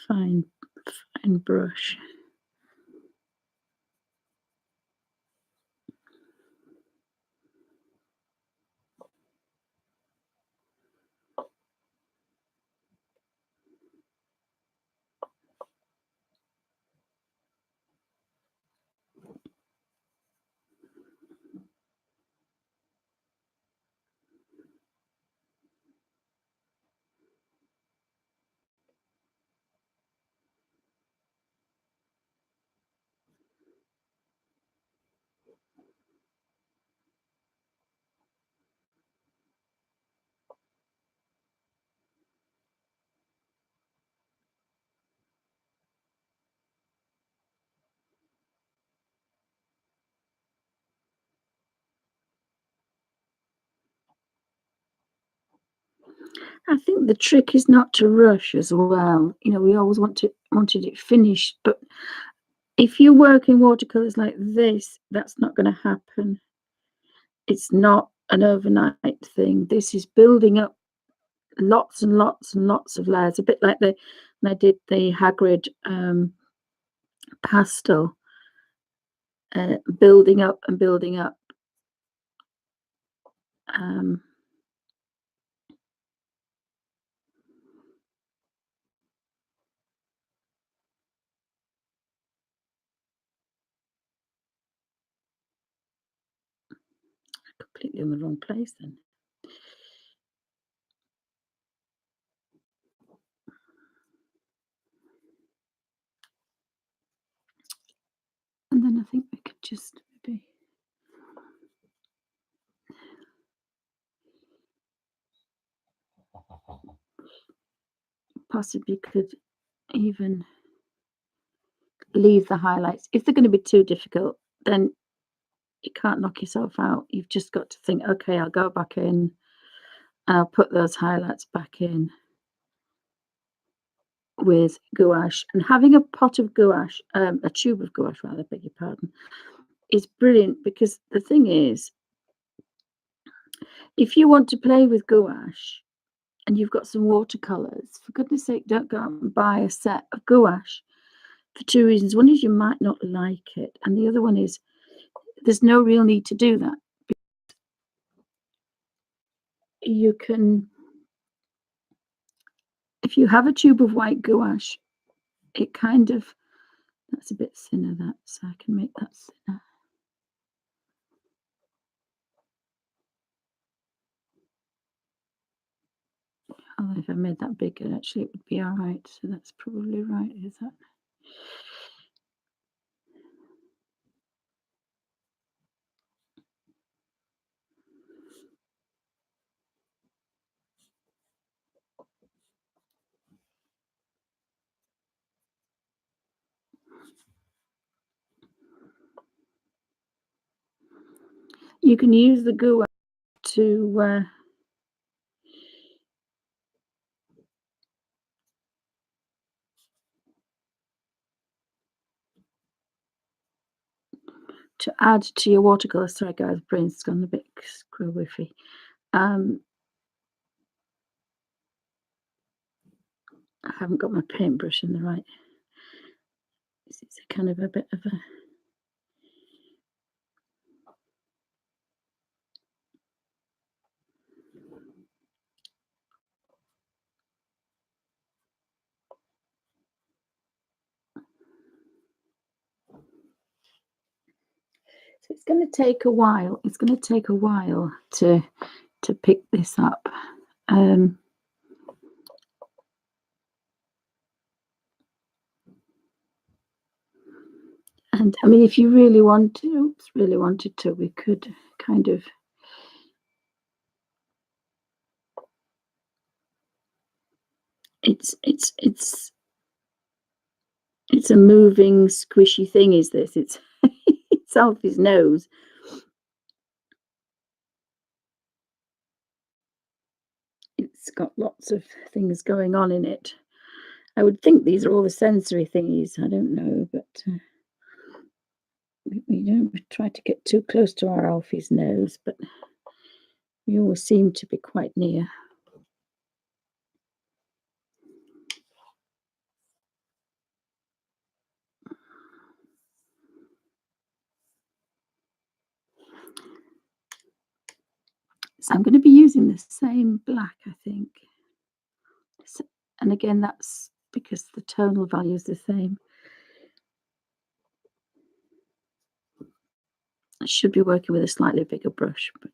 fine brush. I think the trick is not to rush as well. You know, we always wanted it finished, but if you work in watercolors like this, that's not going to happen. It's not an overnight thing. This is building up lots and lots and lots of layers, a bit like when I did the Hagrid pastel, building up and building up. Completely in the wrong place then. And then I think we could just maybe possibly could even leave the highlights. If they're going to be too difficult, then you can't knock yourself out. You've just got to think, okay, I'll go back in and I'll put those highlights back in with gouache. And having a pot of gouache, a tube of gouache rather, beg your pardon, is brilliant, because the thing is, if you want to play with gouache and you've got some watercolors, for goodness sake, don't go out and buy a set of gouache, for two reasons. One is you might not like it, and the other one is there's no real need to do that. You can, if you have a tube of white gouache, it kind of, that's a bit thinner, that, so I can make that thinner. Although if I made that bigger, actually it would be all right. So that's probably right, is that? You can use the gouache to add to your watercolor. Sorry guys, brain's gone a bit screw-whiffy. I haven't got my paintbrush in the right. It's a kind of a bit of a, so it's going to take a while. It's going to take a while to pick this up. And I mean, if you really wanted to, we could kind of it's a moving, squishy thing, is this? It's it's Alfie's nose. It's got lots of things going on in it. I would think these are all the sensory thingies. I don't know, but we don't try to get too close to our Alfie's nose, but we always seem to be quite near. So I'm going to be using the same black, I think. And again, that's because the tonal value is the same. I should be working with a slightly bigger brush, but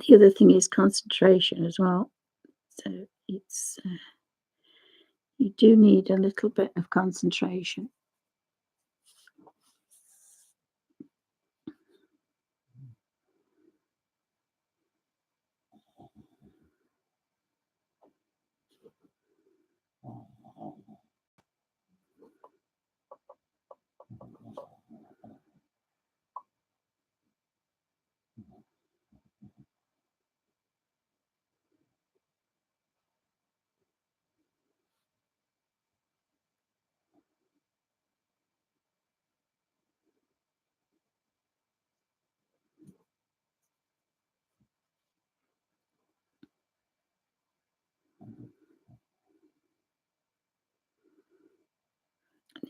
the other thing is concentration as well. So it's you do need a little bit of concentration.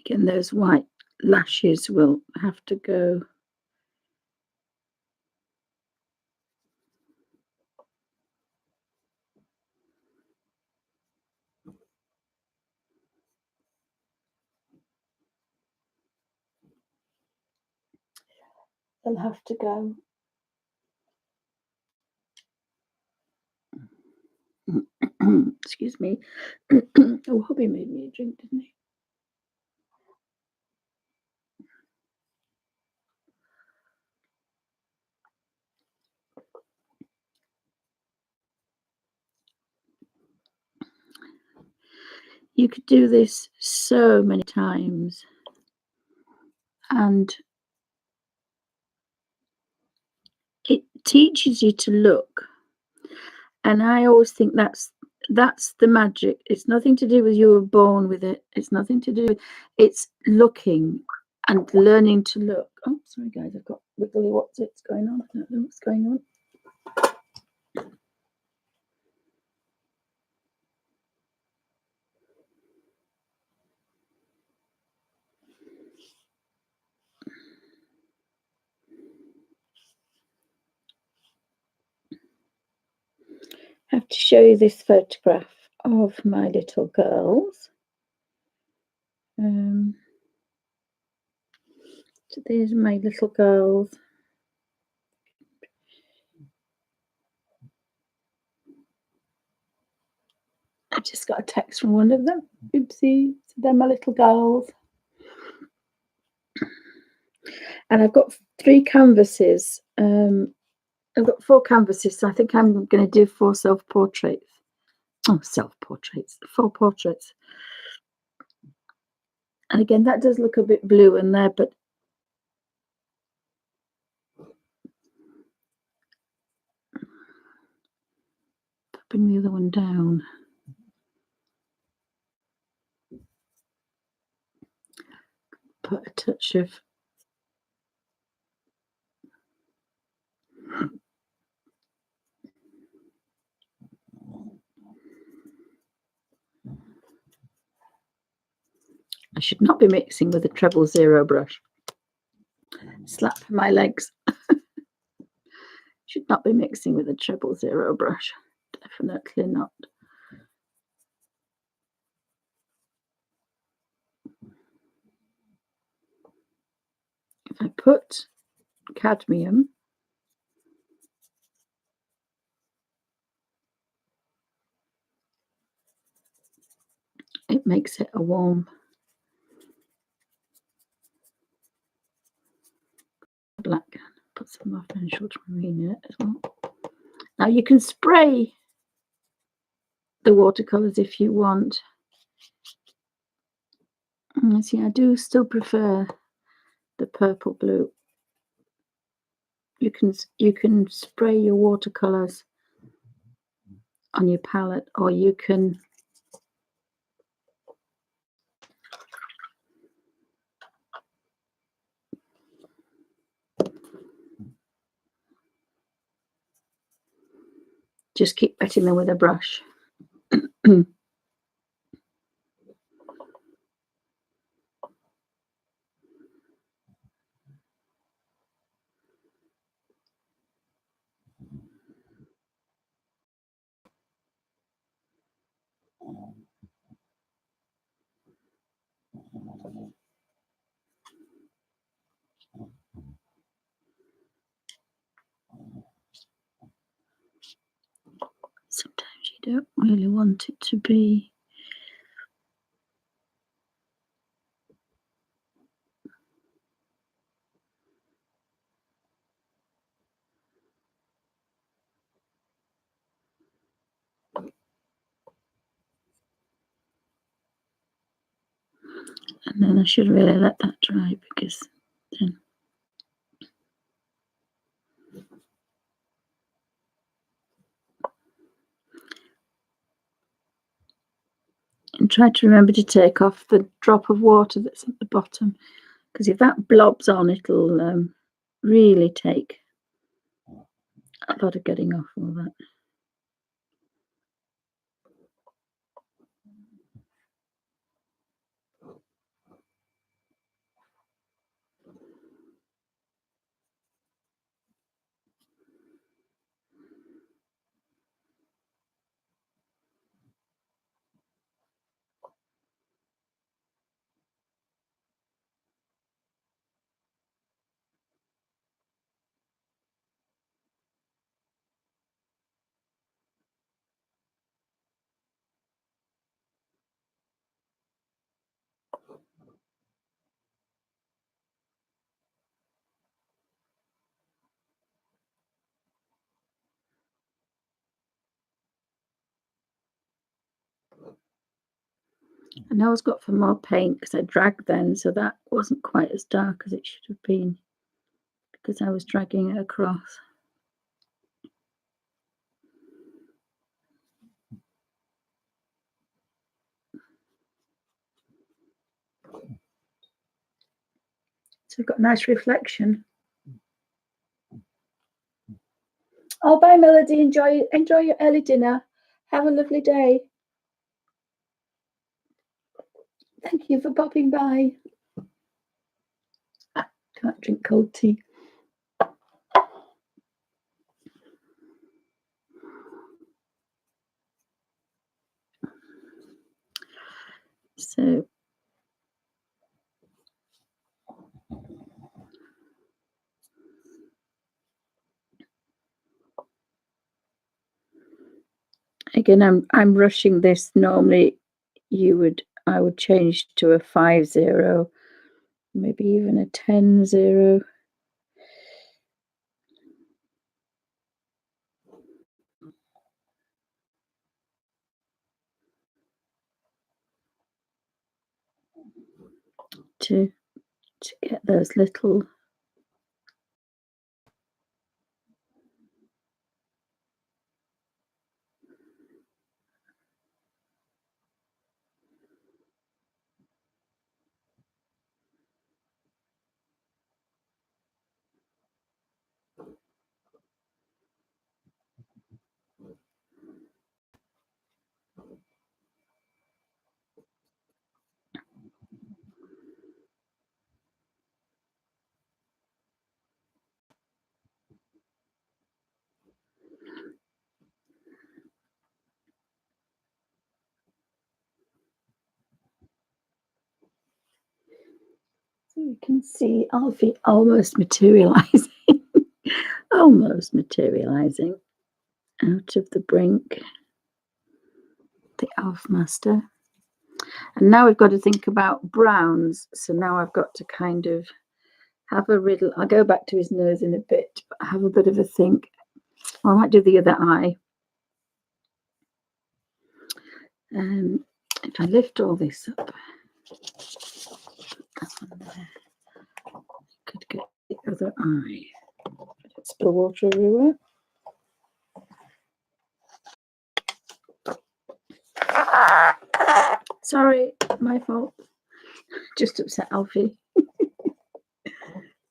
Again, those white lashes will have to go. They'll have to go. Excuse me. Oh, Hobby made me a drink, didn't he? You could do this so many times, and it teaches you to look. And I always think that's the magic. It's nothing to do with you were born with it. It's nothing to do with it's looking and learning to look. Oh, sorry guys, I've got wiggly what's going on. I don't know what's going on. I have to show you this photograph of my little girls. So there's my little girls. I've just got a text from one of them. Oopsie. So they're my little girls. And I've got 3 canvases. I've got 4 canvases, so I think I'm going to do 4 self-portraits. Oh, self-portraits. 4 portraits. And again, that does look a bit blue in there, but bring the other one down. Put a touch of I should not be mixing with a treble zero brush. Slap my legs. Should not be mixing with a treble zero brush. Definitely not. If I put cadmium, it makes it a warm black. Put some more finish ultramarine in it as well. Now you can spray the watercolors if you want. See, I do still prefer the purple blue. You can spray your watercolors on your palette, or you can just keep wetting them with a brush. Sometimes you don't really want it to be and then I should really let that dry, because then and try to remember to take off the drop of water that's at the bottom, because if that blobs on, it'll really take a lot of getting off all that. I know I've got for more paint because I dragged then, so that wasn't quite as dark as it should have been, because I was dragging it across. So we've got a nice reflection. Oh, bye, Melody. Enjoy your early dinner. Have a lovely day. Thank you for popping by. I can't drink cold tea. So again, I'm rushing this. Normally I would change to a 5-0, maybe even a 10-0. To get those little so you can see Alfie almost materializing, almost materializing out of the brink, the Elf Master. And now we've got to think about browns. So now I've got to kind of have a riddle. I'll go back to his nose in a bit, but have a bit of a think. Well, I might do the other eye. If I lift all this up, that one there, I could get the other eye. Don't spill water everywhere. Sorry, my fault. Just upset Alfie.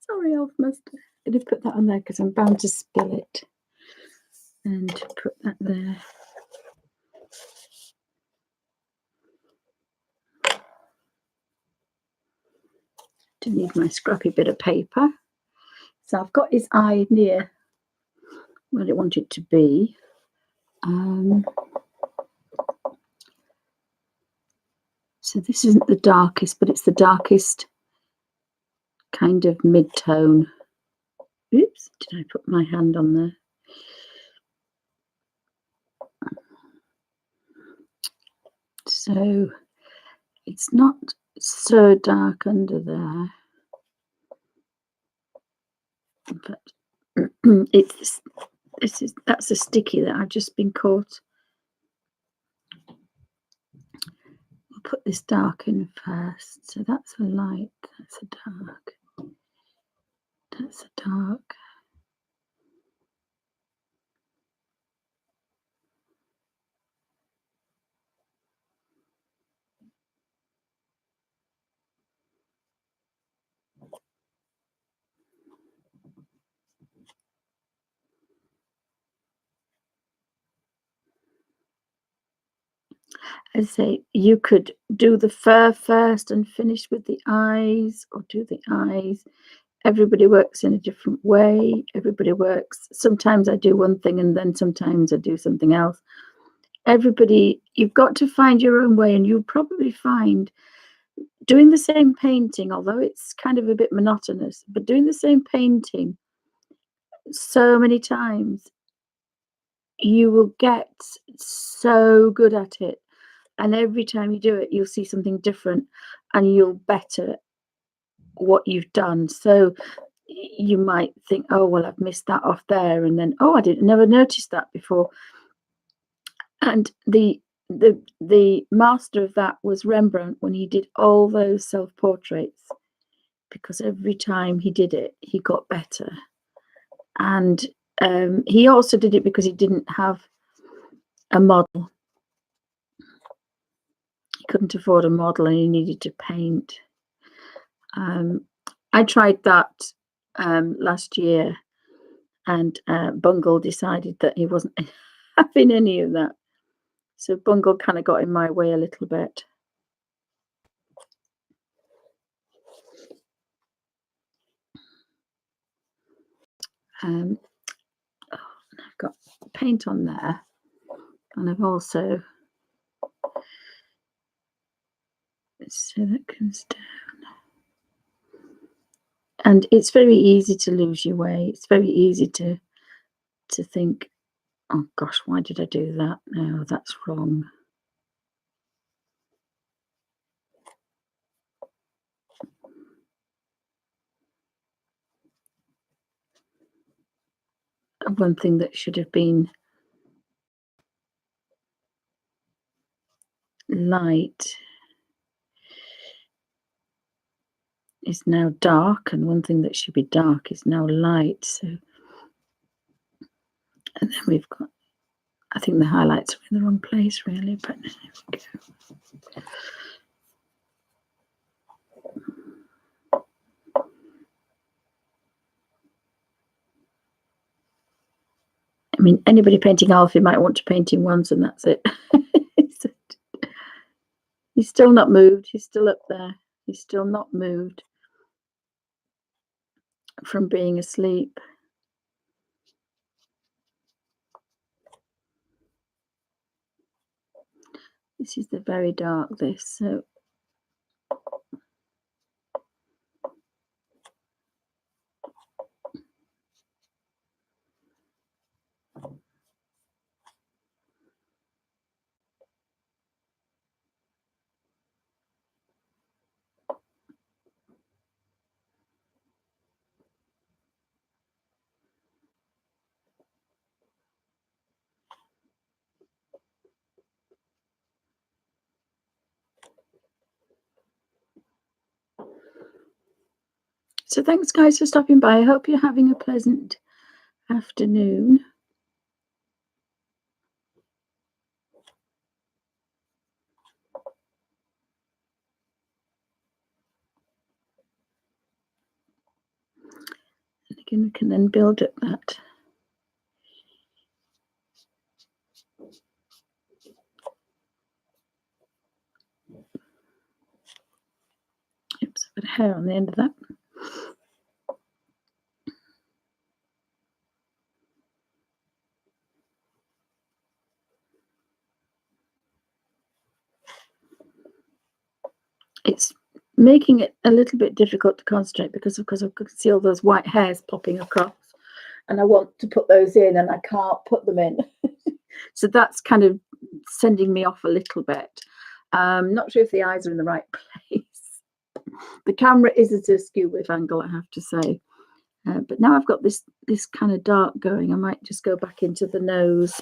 Sorry, Elf Master. I'm going to put that on there because I'm bound to spill it. And put that there. Do need my scrappy bit of paper. So I've got his eye near where I want it to be. So this isn't the darkest, but it's the darkest kind of mid-tone. Oops, did I put my hand on there? So it's not so dark under there, but that's a sticky that I've just been caught. We'll put this dark in first. So that's a light, that's a dark, that's a dark. I say you could do the fur first and finish with the eyes, or do the eyes. Everybody works in a different way. Everybody works. Sometimes I do one thing and then sometimes I do something else. Everybody, you've got to find your own way, and you'll probably find doing the same painting, although it's kind of a bit monotonous, but doing the same painting so many times, you will get so good at it. And every time you do it, you'll see something different and you'll better what you've done. So you might think, oh, well, I've missed that off there. And then, oh, I never noticed that before. And the master of that was Rembrandt, when he did all those self-portraits, because every time he did it, he got better. And he also did it because he didn't have a model. He couldn't afford a model and he needed to paint. I tried that last year, and Bungle decided that he wasn't having any of that. So Bungle kind of got in my way a little bit. I've got paint on there, and I've also, so that comes down. And it's very easy to lose your way. It's very easy to think, Oh gosh, why did I do that? No, that's wrong. One thing that should have been light is now dark, and one thing that should be dark is now light. So, and then we've got, I think the highlights are in the wrong place really, but there we go. I mean, anybody painting Alfie might want to paint him once and that's it. He's still not moved. He's still up there. He's still not moved from being asleep. This is the very dark, this. So So thanks, guys, for stopping by. I hope you're having a pleasant afternoon. And again, we can then build up that. Oops, I've got a hair on the end of that. It's making it a little bit difficult to concentrate because, of course, I can see all those white hairs popping across and I want to put those in and I can't put them in. So that's kind of sending me off a little bit. Not sure if the eyes are in the right place. The camera is at a skew with angle, I have to say. But now I've got this kind of dark going, I might just go back into the nose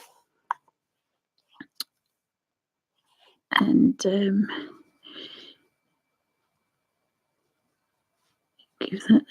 and give that.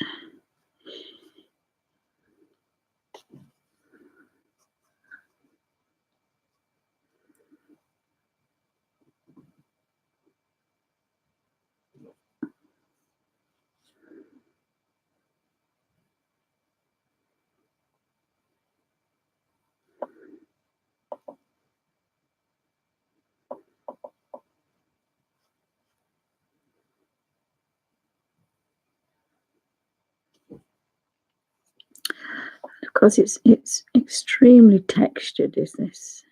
Of course, it's extremely textured, is this?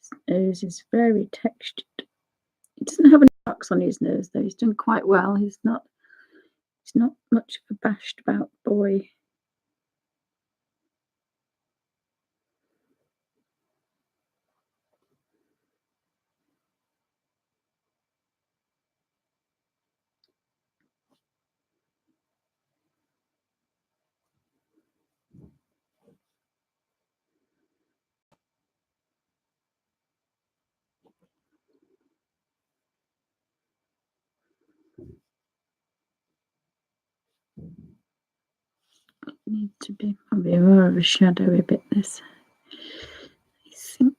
His nose is very textured. He doesn't have any marks on his nose, though. He's done quite well. He's not much of a bashed about boy. Need to be probably more of a shadowy bit, this, I think.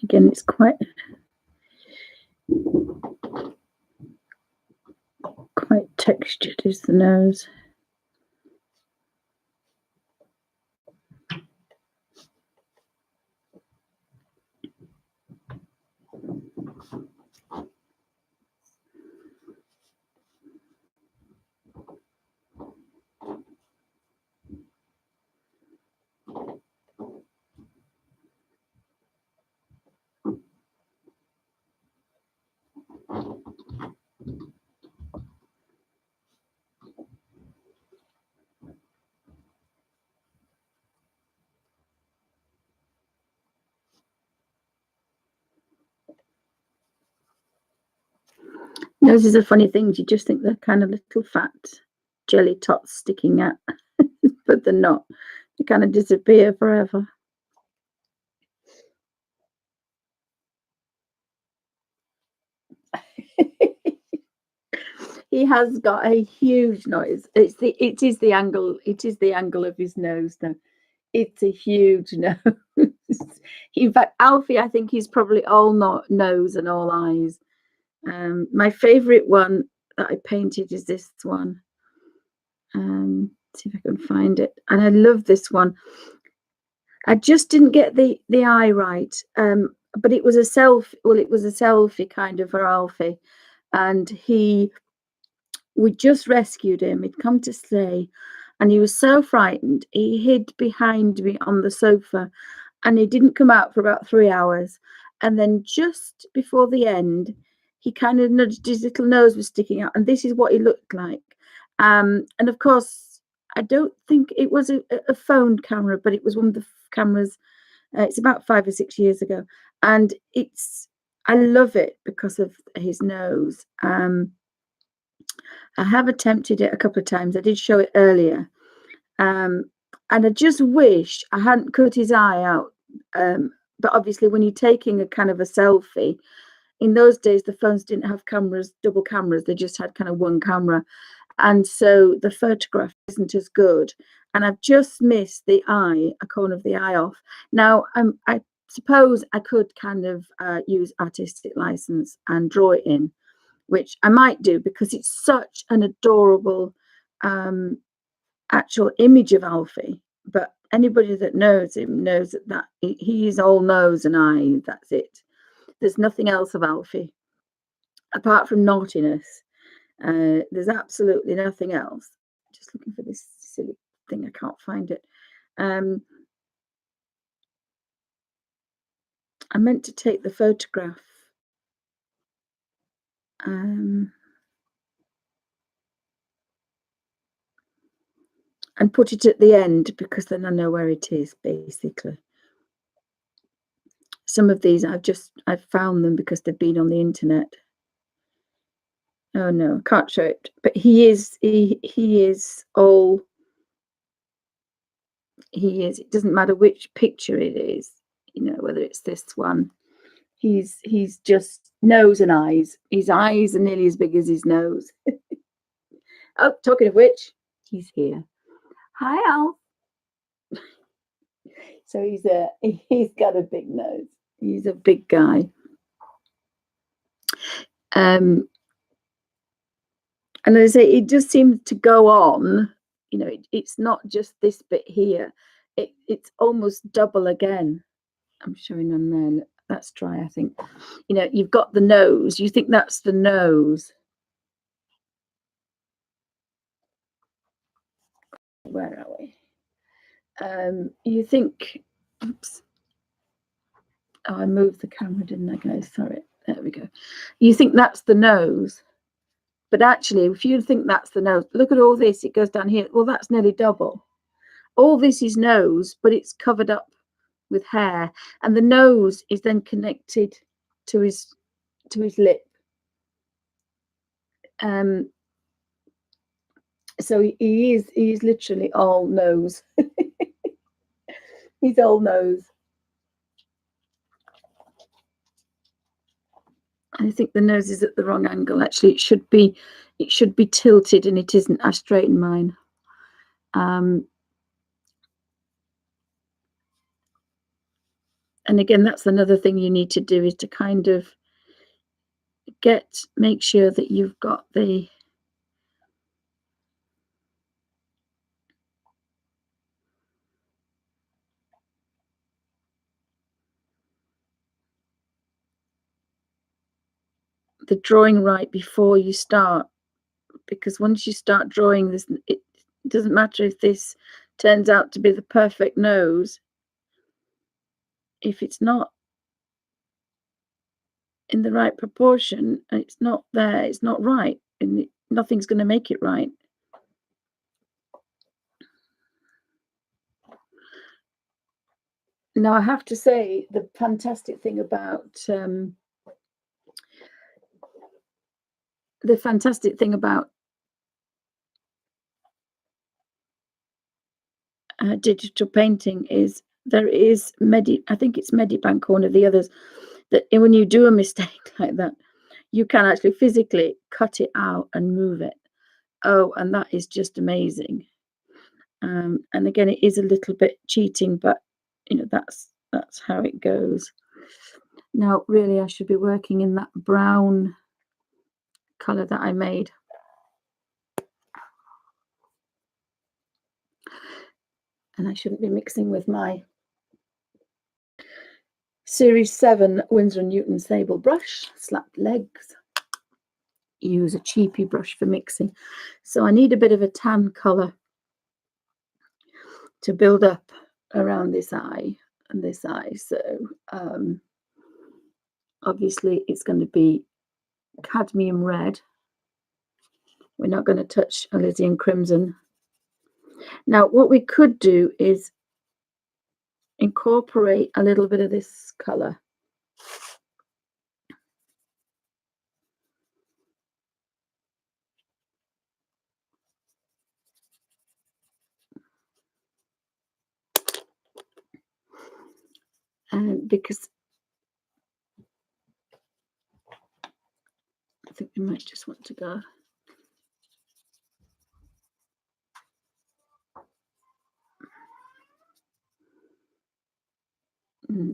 Again, it's quite textured is the nose. Noses are funny things. You just think they're kind of little fat jelly tots sticking out, but they're not. They kind of disappear forever. He has got a huge nose. It is the angle of his nose though. It's a huge nose. In fact, Alfie, I think he's probably all nose and all eyes. My favorite one that I painted is this one. See if I can find it. And I love this one. I just didn't get the eye right. But it was a selfie kind of for Alfie. And we just rescued him. He'd come to stay and he was so frightened. He hid behind me on the sofa and he didn't come out for about 3 hours. And then just before the end, he kind of nudged, his little nose was sticking out. And this is what he looked like. And of course, I don't think it was a phone camera, but it was one of the cameras. It's about 5 or 6 years ago. And I love it because of his nose. I have attempted it a couple of times. I did show it earlier. And I just wish I hadn't cut his eye out. But obviously, when you're taking a kind of a selfie, in those days, the phones didn't have cameras, double cameras. They just had kind of one camera. And so the photograph isn't as good. And I've just missed the eye, a corner of the eye off. Now, I suppose I could kind of use artistic license and draw it in, which I might do because it's such an adorable actual image of Alfie. But anybody that knows him knows that he is all nose and eye. That's it. There's nothing else of Alfie apart from naughtiness. There's absolutely nothing else. Just looking for this silly thing. I can't find it. I meant to take the photograph. And put it at the end because then I know where it is, basically. Some of these I've found them because they've been on the internet. Oh no, I can't show it. But he is all he is. It doesn't matter which picture it is, you know, whether it's this one. He's just nose and eyes. His eyes are nearly as big as his nose. Oh, talking of which, he's here. Hi, Al. So he's got a big nose. He's a big guy. And as I say, it just seems to go on. You know, it's not just this bit here. It's almost double again. I'm showing on there. That's dry, I think. You know, you've got the nose. You think that's the nose. Where are we? You think, oops. Oh, I moved the camera, didn't I, guys? Sorry. There we go. You think that's the nose. But actually, if you think that's the nose, look at all this. It goes down here. Well, that's nearly double. All this is nose, but it's covered up with hair. And the nose is then connected to his lip. So he is literally all nose. He's all nose. I think the nose is at the wrong angle. Actually, it should be tilted, and it isn't. I straighten mine. And again, that's another thing you need to do, is to kind of make sure that you've got the drawing right before you start, because once you start drawing this, it doesn't matter if this turns out to be the perfect nose. If it's not in the right proportion and it's not there, it's not right, and nothing's going to make it right. Now, I have to say, the fantastic thing about digital painting is there is I think it's Medibank or one of the others, that when you do a mistake like that, you can actually physically cut it out and move it. Oh, and that is just amazing. And again, it is a little bit cheating, but that's how it goes. Now, really, I should be working in that brown color that I made. And I shouldn't be mixing with my Series 7 Winsor & Newton Sable brush, slapped legs. Use a cheapy brush for mixing. So I need a bit of a tan color to build up around this eye and this eye. So obviously it's going to be cadmium red. We're not going to touch alizarin crimson. Now, what we could do is incorporate a little bit of this color. And because I think we might just want to go.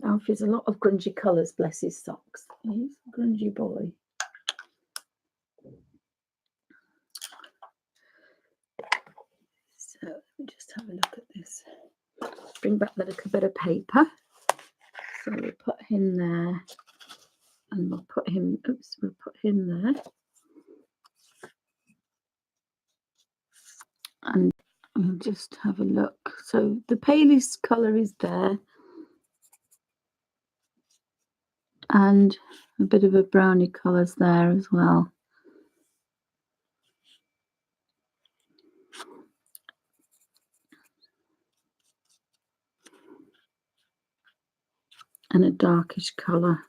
Alfie's a lot of grungy colours, bless his socks. He's a grungy boy. So let me just have a look at this. Bring back the little bit of paper. So we'll put him there. And we'll put him, we'll put him there. And we'll just have a look. So the palest colour is there. And a bit of a brownie colour's there as well. And a darkish colour.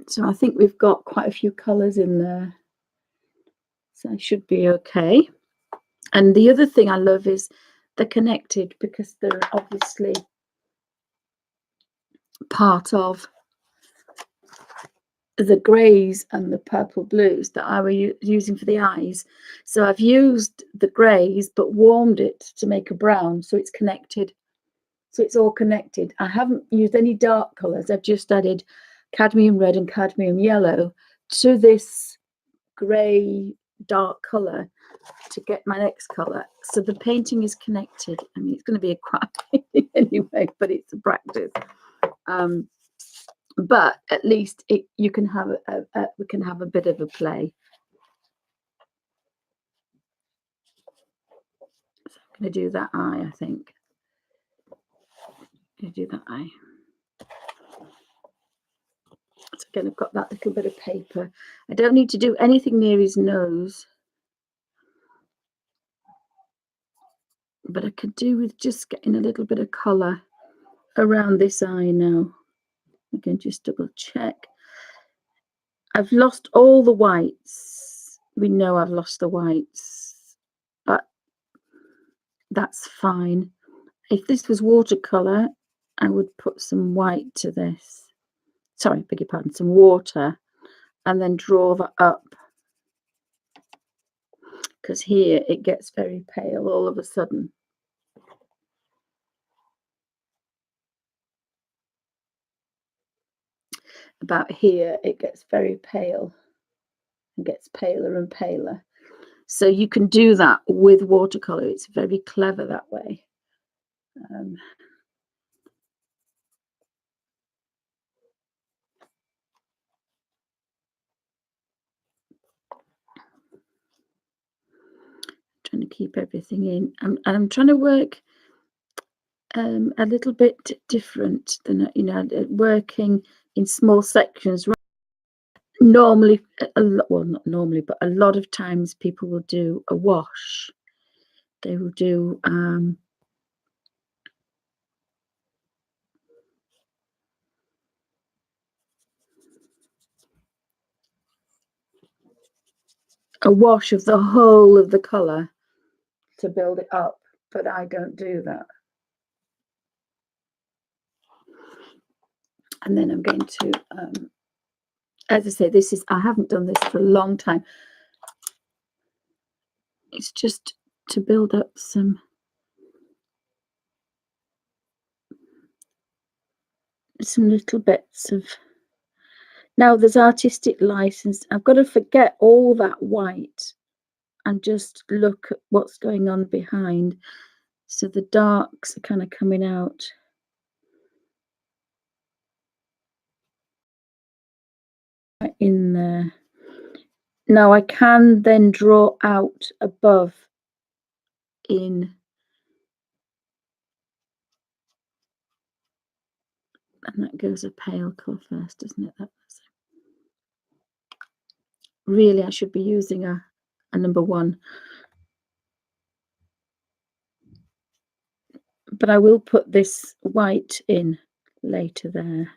So I think we've got quite a few colours in there. So it should be okay. And the other thing I love is they're connected, because they're obviously part of the greys and the purple blues that I was using for the eyes. So I've used the greys but warmed it to make a brown, so it's connected. So it's all connected. I haven't used any dark colours. I've just added cadmium red and cadmium yellow to this grey dark colour to get my next colour. So the painting is connected. I mean, it's going to be a crap painting anyway, but it's a practice. But at least you can have we can have a bit of a play. So I'm going to do that eye, I think. I'm going to do that eye. So again, I've got that little bit of paper. I don't need to do anything near his nose, but I could do with just getting a little bit of colour around this eye now. Again, just double check. I've lost all the whites. We know I've lost the whites, but that's fine. If this was watercolour, I would put some white to this. Sorry, beg your pardon, some water, and then draw that up. Because here it gets very pale all of a sudden. about here, it gets very pale and gets paler and paler. So you can do that with watercolor. It's very clever that way. Trying to keep everything in. I'm trying to work a little bit different than, you know, working in small sections. Normally, well, not normally, but a lot of times people will do a wash. They will do a wash of the whole of the colour to build it up, but I don't do that. And then I'm going to, as I say, I haven't done this for a long time. It's just to build up some little bits of. Now there's artistic license. I've got to forget all that white and just look at what's going on behind. So the darks are kind of coming out. In there. Now I can then draw out above in, and that goes a pale colour first, doesn't it? That's really, I should be using a number 1, but I will put this white in later there.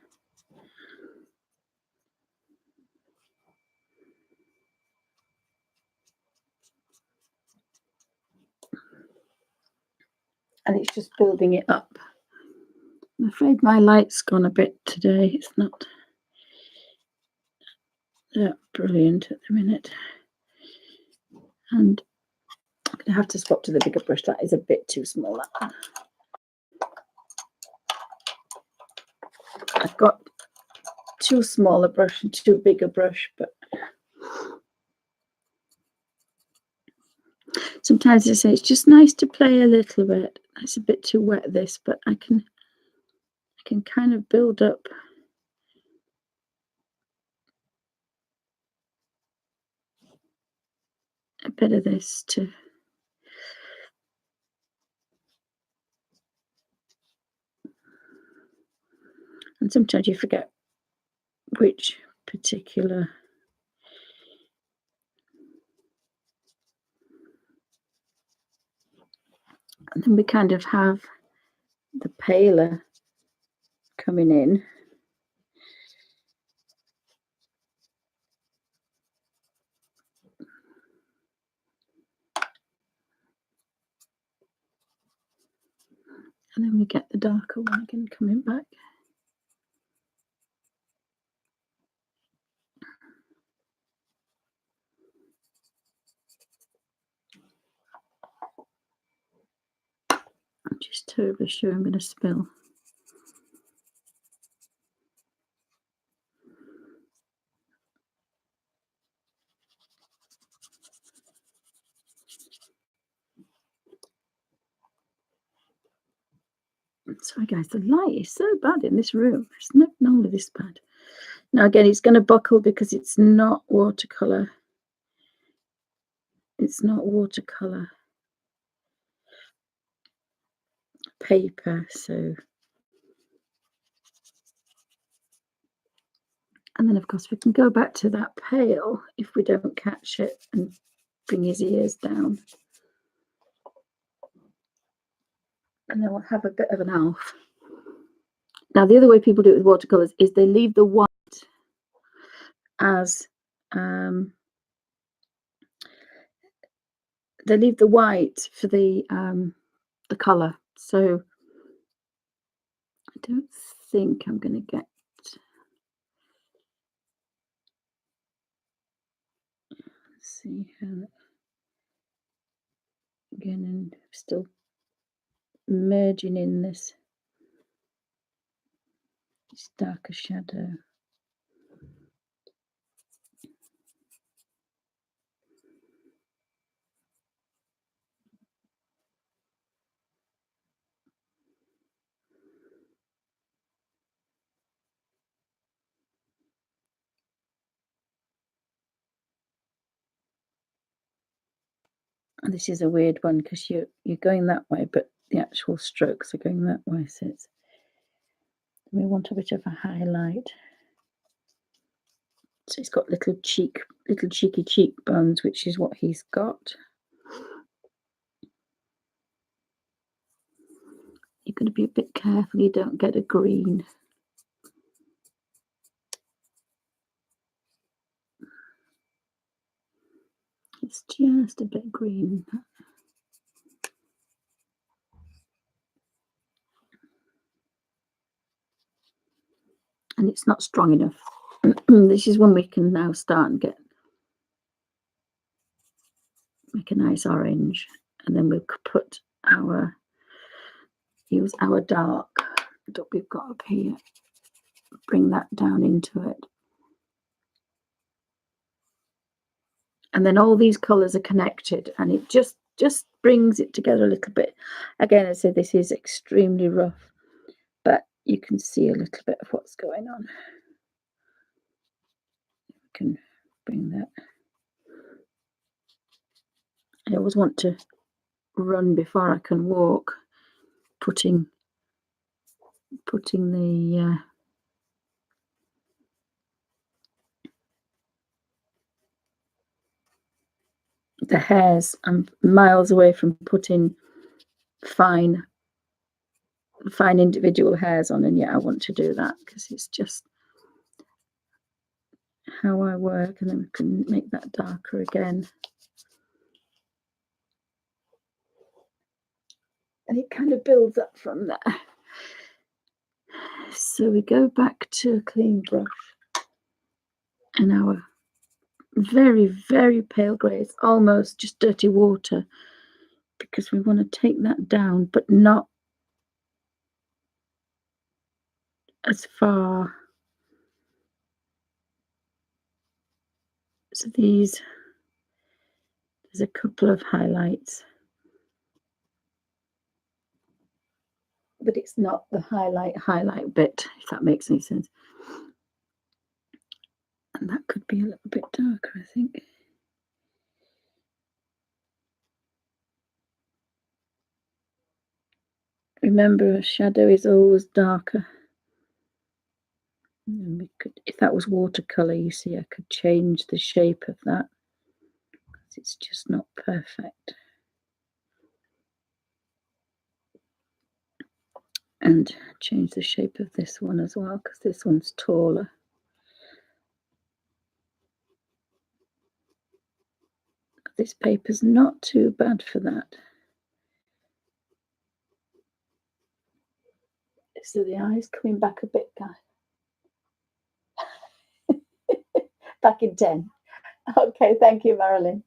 And it's just building it up. I'm afraid my light's gone a bit today. It's not that brilliant at the minute. And I'm going to have to swap to the bigger brush. That is a bit too small, that one. I've got too small a brush and too big a brush, but sometimes I say it's just nice to play a little bit. It's a bit too wet, this, but I can kind of build up a bit of this too. And sometimes you forget which particular. And then we kind of have the paler coming in. And then we get the darker one again coming back. I'm just terribly sure I'm going to spill. Sorry guys, the light is so bad in this room. It's not normally this bad. Now again, it's going to buckle because it's not watercolor. It's not watercolor paper, so. And then of course we can go back to that pale if we don't catch it and bring his ears down. And then we'll have a bit of an Alf. Now the other way people do it with watercolors is they leave the white as they leave the white for the color. So I don't think I'm going to get. Let's see how. Again, and still merging in this darker shadow. This is a weird one because you're going that way, but the actual strokes are going that way. So we want a bit of a highlight. So he's got little cheeky cheekbones, which is what he's got. You're going to be a bit careful you don't get a green. It's just a bit green. And it's not strong enough. This is when we can now start and make a nice orange, and then we'll use our dark that we've got up here, bring that down into it, and then all these colors are connected, and it just brings it together a little bit. Again, I said this is extremely rough, but you can see a little bit of what's going on. I can bring that. I always want to run before I can walk, putting the hairs. I'm miles away from putting fine individual hairs on, and yet I want to do that because it's just how I work. And then we can make that darker again, and it kind of builds up from there. So we go back to a clean brush and our very, very pale grey. It's almost just dirty water because we want to take that down, but not as far. So there's a couple of highlights, but it's not the highlight bit, if that makes any sense. And that could be a little bit darker, I think. Remember, a shadow is always darker. And we could, if that was watercolor, you see, I could change the shape of that because it's just not perfect. And change the shape of this one as well because this one's taller. This paper's not too bad for that. So the eye's coming back a bit, guys. Back in 10. Okay, thank you, Marilyn.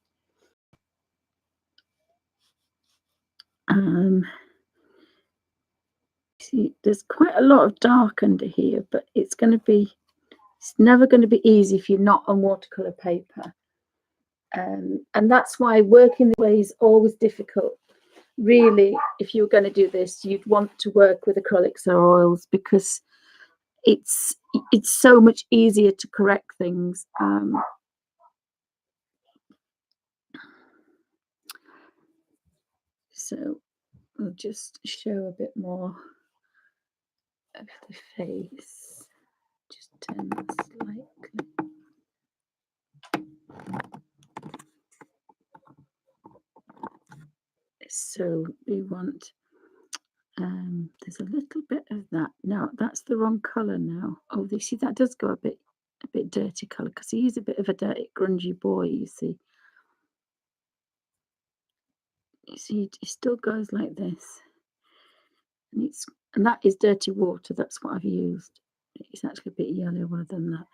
See, there's quite a lot of dark under here, but it's never going to be easy if you're not on watercolor paper. And that's why working the way is always difficult. Really, if you were going to do this, you'd want to work with acrylics or oils because it's so much easier to correct things. So we'll just show a bit more of the face. Just turn this slightly. So we want, there's a little bit of that. No, that's the wrong colour now. Oh, you see, that does go a bit dirty colour because he is a bit of a dirty, grungy boy, you see. You see, it still goes like this. And that is dirty water. That's what I've used. It's actually a bit yellower than that.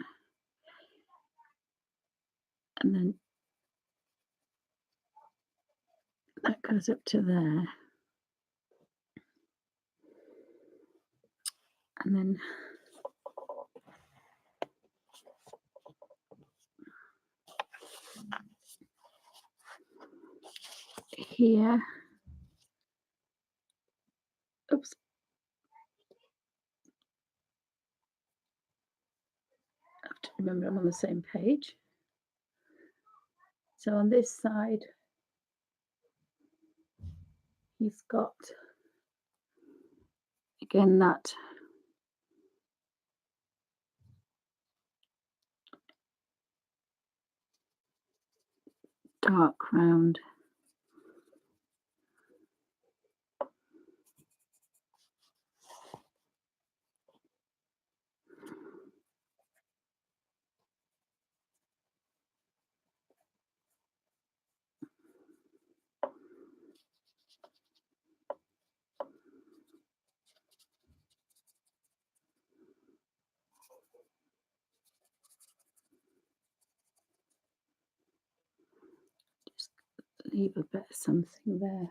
And then that goes up to there. And then here. Oops. I have to remember I'm on the same page. So on this side, he's got, again, that dark round. Just leave a bit of something there.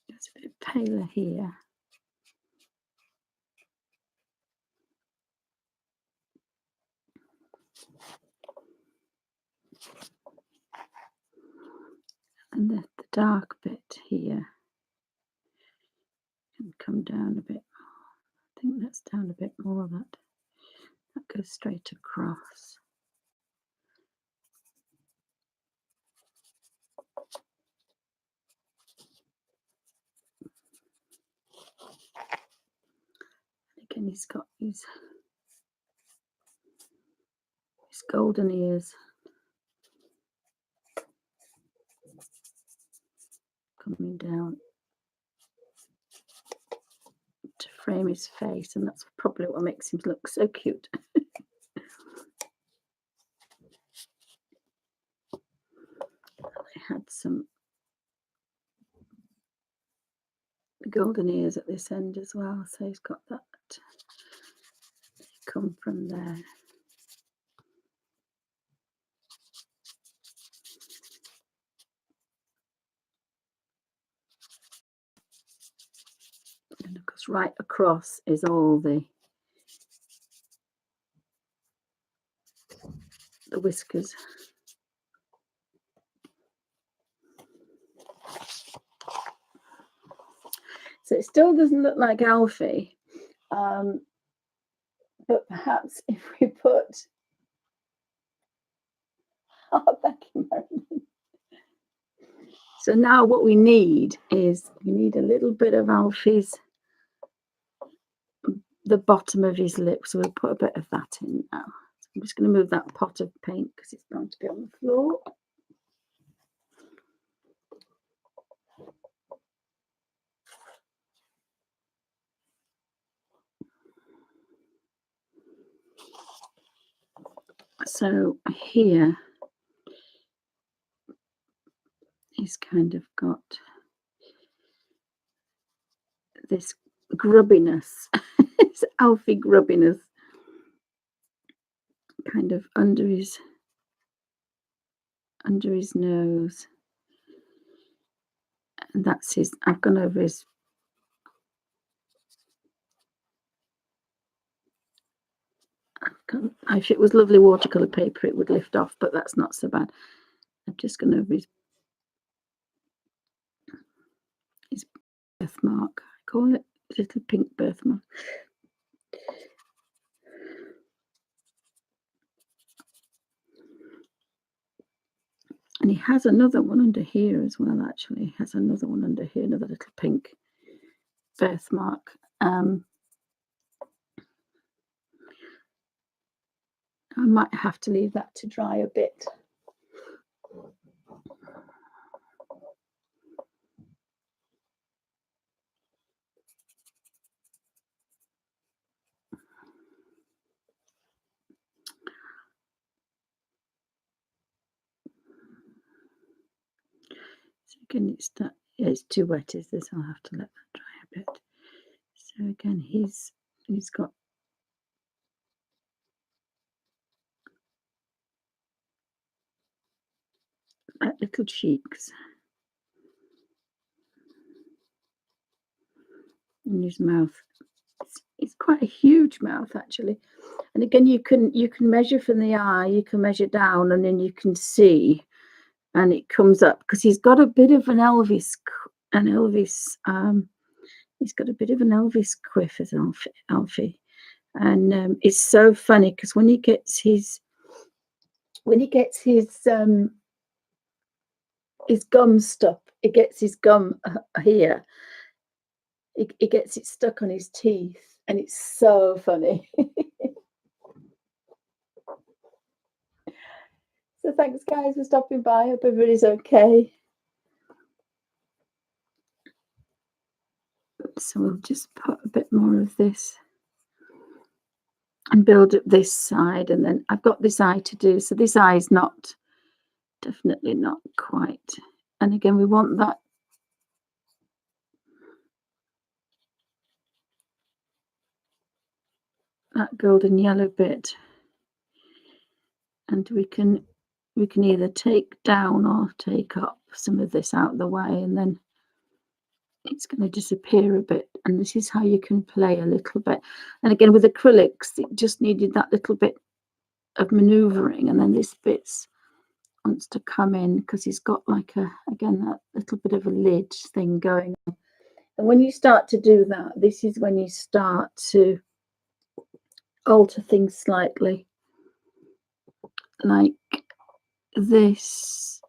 It's a bit paler here. And the dark bit here can come down a bit more. I think that's down a bit more. That goes straight across. Again, he's got his golden ears coming down to frame his face, and that's probably what makes him look so cute. I had some golden ears at this end as well, so he's got that come from there. And of course, right across is all the whiskers. So it still doesn't look like Alfie, but perhaps if we put, oh, thank you, Marilyn. So now what we need is we need a little bit of Alfie's, the bottom of his lip. So we'll put a bit of that in now. So I'm just going to move that pot of paint because it's going to be on the floor. So here he's kind of got this grubbiness, it's Alfie grubbiness, kind of under his nose, and that's his. I've gone over his. If it was lovely watercolor paper, it would lift off, but that's not so bad. I've just gone over his birthmark. I call it little pink birthmark. And he has another one under here as well, actually. He has another one under here, another little pink birthmark. I might have to leave that to dry a bit. So again, it's too wet, is this? I'll have to let that dry a bit. So again, he's got little cheeks in his mouth. It's quite a huge mouth, actually. And again, you can measure from the eye, you can measure down, and then you can see, and it comes up because he's got a bit of an Elvis He's got a bit of an Elvis quiff as Alfie. And it's so funny because when he gets his gum stuck, it gets his gum here. It gets it stuck on his teeth, and it's so funny. So thanks, guys, for stopping by. Hope everybody's okay. So we'll just put a bit more of this and build up this side, and then I've got this eye to do. So this eye is definitely not quite. And again, we want that golden yellow bit, and we can either take down or take up some of this out of the way, and then it's going to disappear a bit. And this is how you can play a little bit. And again, with acrylics, it just needed that little bit of maneuvering, and then this bit wants to come in because he's got like again that little bit of a lid thing going on. And when you start to do that, this is when you start to alter things slightly, like this.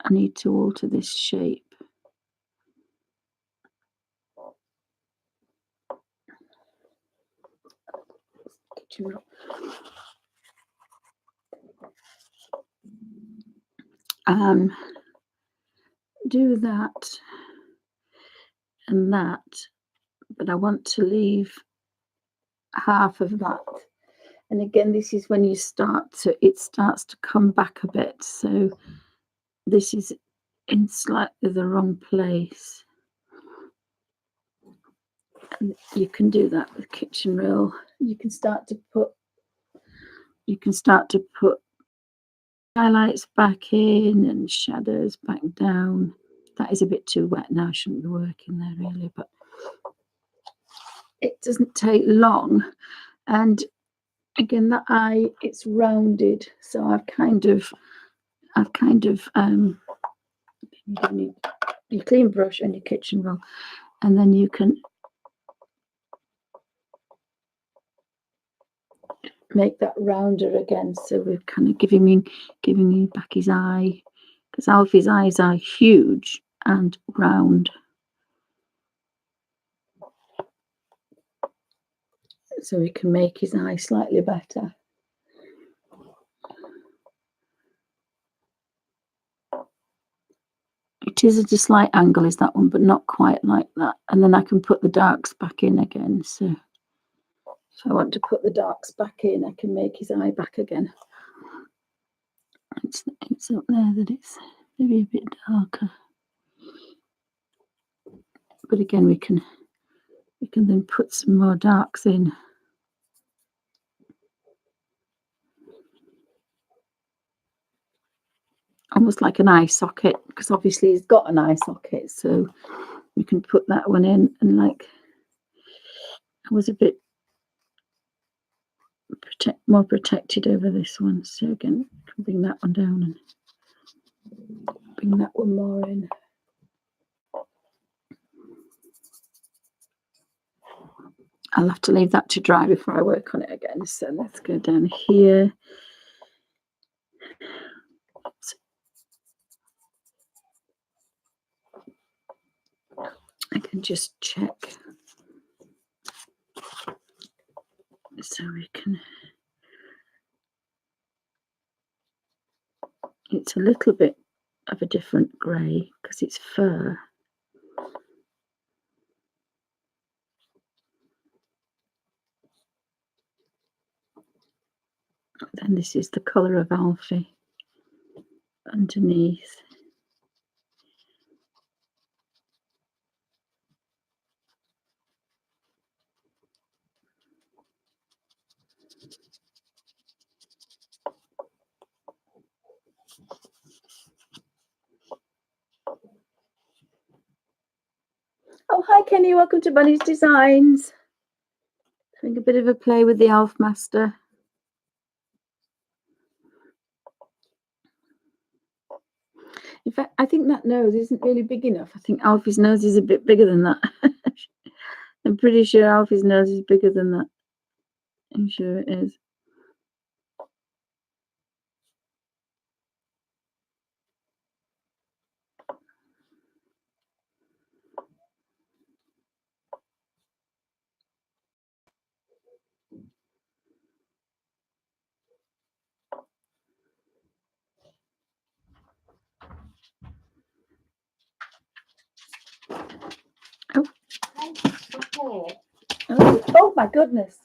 I need to alter this shape. Do that and that, but I want to leave half of that. And again, this is when you it starts to come back a bit. So this is in slightly the wrong place. And you can do that with kitchen roll. You can start to put highlights back in and shadows back down. That is a bit too wet now, shouldn't be working there really, but it doesn't take long. And again, that eye, it's rounded, so I've kind of you need your clean brush and your kitchen roll, and then you can make that rounder again. So we're kind of giving me back his eye, because Alfie's eyes are huge and round. So we can make his eye slightly better. It is at a slight angle, is that one, but not quite like that. And then I can put the darks back in again. So if I want to put the darks back in, I can make his eye back again. It's up there that it's maybe a bit darker. But again, we can then put some more darks in. Almost like an eye socket, because obviously he's got an eye socket, so we can put that one in. And like, I was a bit more protected over this one, so again, I can bring that one down and bring that one more in. I'll have to leave that to dry before I work on it again. So let's go down here. I can just check. So we can, it's a little bit of a different grey because it's fur. Then this is the colour of Alfie underneath. Oh, hi Kenny, welcome to Bunny's Designs. Having a bit of a play with the Elf Master. In fact, I think that nose isn't really big enough. I think Alfie's nose is a bit bigger than that. I'm pretty sure Alfie's nose is bigger than that. I'm sure it is. Oh. Oh my goodness.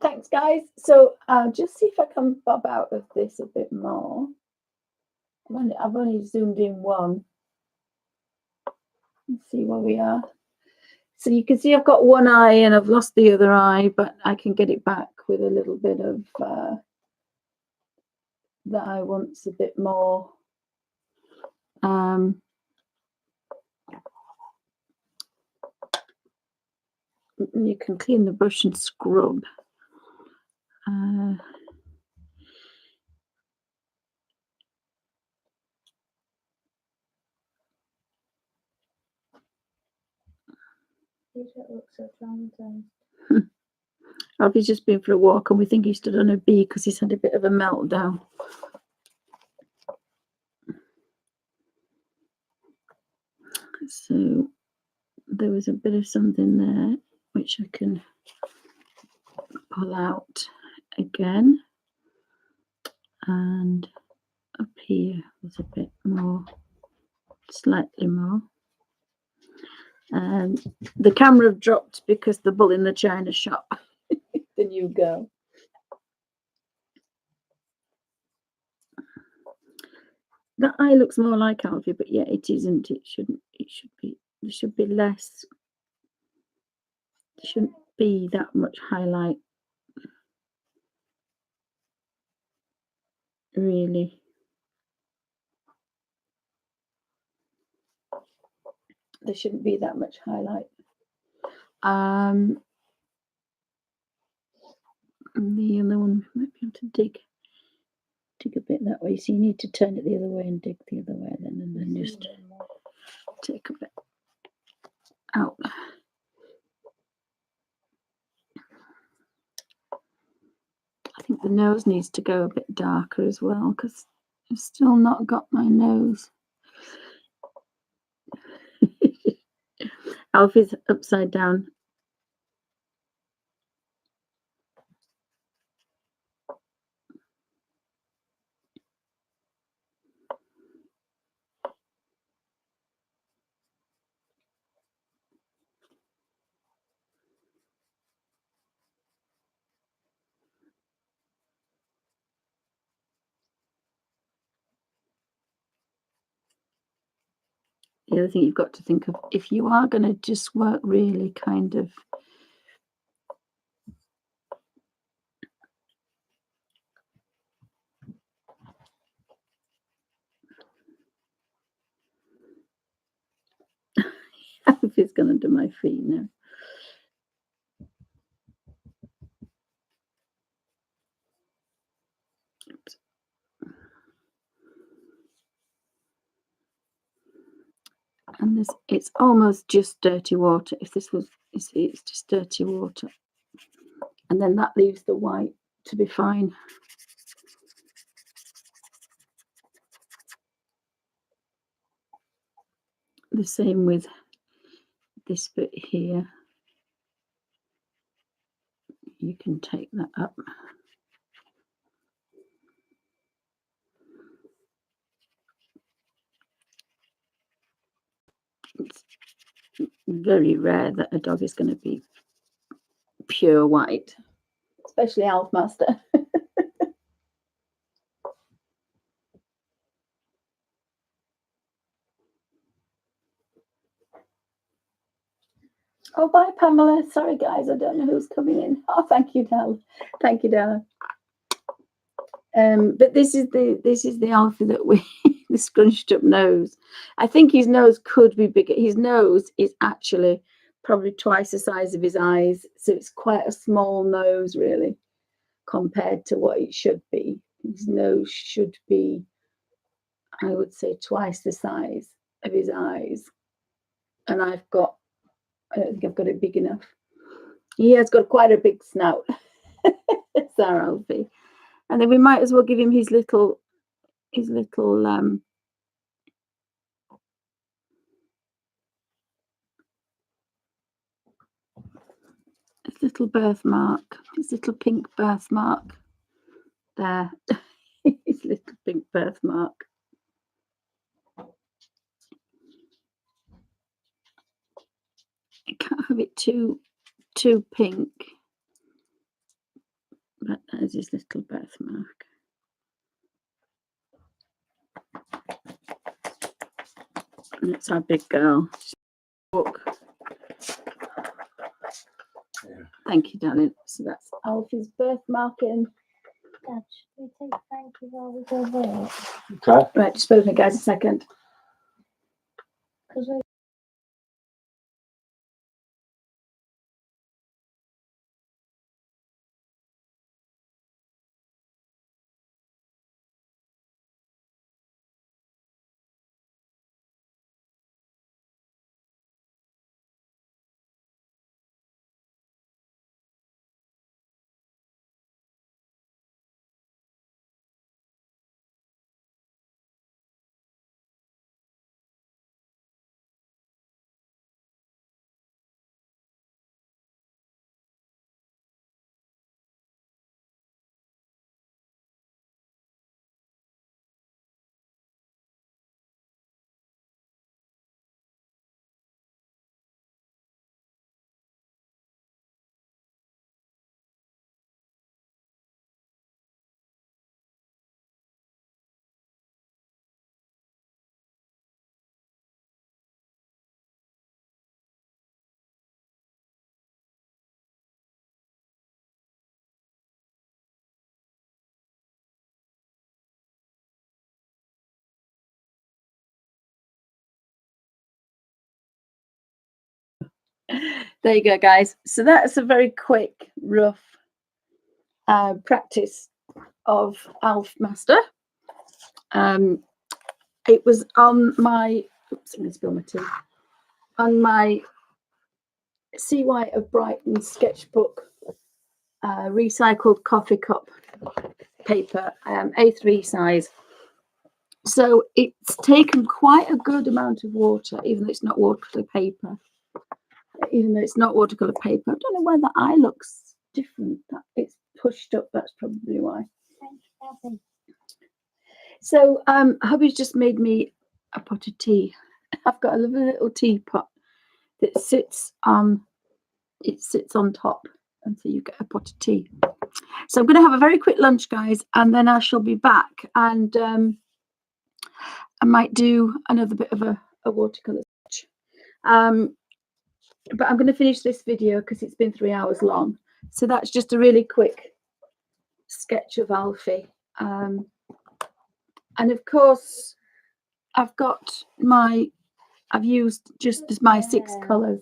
Thanks, guys. So I'll just see if I can bob out of this a bit more. I've only zoomed in one. Let's see where we are. So you can see I've got one eye and I've lost the other eye, but I can get it back with a little bit of the eye wants a bit more. You can clean the brush and scrub. Looks so traumatized. Alfie's just been for a walk and we think he stood on a bee because he's had a bit of a meltdown. So there was a bit of something there which I can pull out again, and up here was a bit more, slightly more. And the camera dropped because the bull in the china shop, the new girl. That eye looks more like Alfie, but yeah, it isn't. It shouldn't. It should be. There should be less. There shouldn't be that much highlight. Really. There shouldn't be that much highlight. The other one might be able to dig a bit that way. So you need to turn it the other way and dig the other way then, and then just take a bit out. I think the nose needs to go a bit darker as well because I've still not got my nose. Alfie's upside down. The other thing you've got to think of, if you are going to just work really kind of Alfie's going to do my feet now. Oops. And this, it's almost just dirty water. If this was, it's just dirty water. And then that leaves the white to be fine. The same with this bit here. You can take that up. It's very rare that a dog is going to be pure white, especially Alf Master. Oh, bye, Pamela. Sorry, guys, I don't know who's coming in. Oh, thank you, Della. Thank you, Della. But this is the Alfie that we the scrunched up nose. I think his nose could be bigger. His nose is actually probably twice the size of his eyes, so it's quite a small nose, really, compared to what it should be. His nose should be, I would say, twice the size of his eyes, and I don't think I've got it big enough. He has got quite a big snout. It's our Alfie. And then we might as well give him his little birthmark, his little pink birthmark there. His little pink birthmark. I can't have it too pink. But there's his little birthmark. And it's our big girl. Book. Yeah. Thank you, darling. So that's Alfie's birthmarking. Dad, should we take thank you while we go there? Okay. Right, just bear with me, guys, a second. Because we There you go, guys. So that's a very quick, rough practice of Alf Master. It was on my, oops, I'm going to spill my tea, on my C. White of Brighton sketchbook recycled coffee cup paper, A3 size. So it's taken quite a good amount of water, even though it's not watercolor paper. Even though it's not watercolor paper, I don't know why the eye looks different. It's pushed up. That's probably why. thank you, Alfie. So hubby's just made me a pot of tea. I've got a lovely little teapot that sits on top, and so you get a pot of tea. So I'm going to have a very quick lunch, guys, and then I shall be back, and I might do another bit of a watercolor sketch. But I'm going to finish this video because it's been 3 hours long. So that's just a really quick sketch of Alfie. And of course, I've used just as my 6 colours,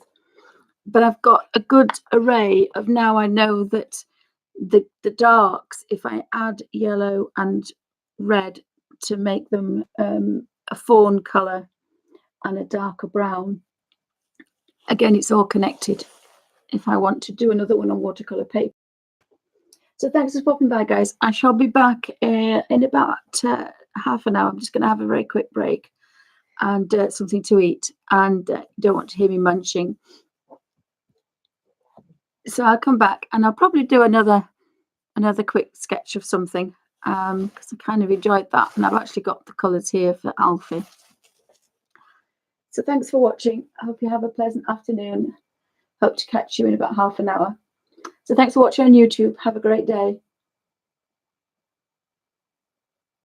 but I've got a good array of, now I know that the darks, if I add yellow and red to make them a fawn colour and a darker brown, again, it's all connected if I want to do another one on watercolour paper. So thanks for popping by, guys. I shall be back in about half an hour. I'm just going to have a very quick break and something to eat, and don't want to hear me munching. So I'll come back and I'll probably do another quick sketch of something because I kind of enjoyed that, and I've actually got the colours here for Alfie. So thanks for watching. I hope you have a pleasant afternoon. Hope to catch you in about half an hour. So thanks for watching on YouTube. Have a great day.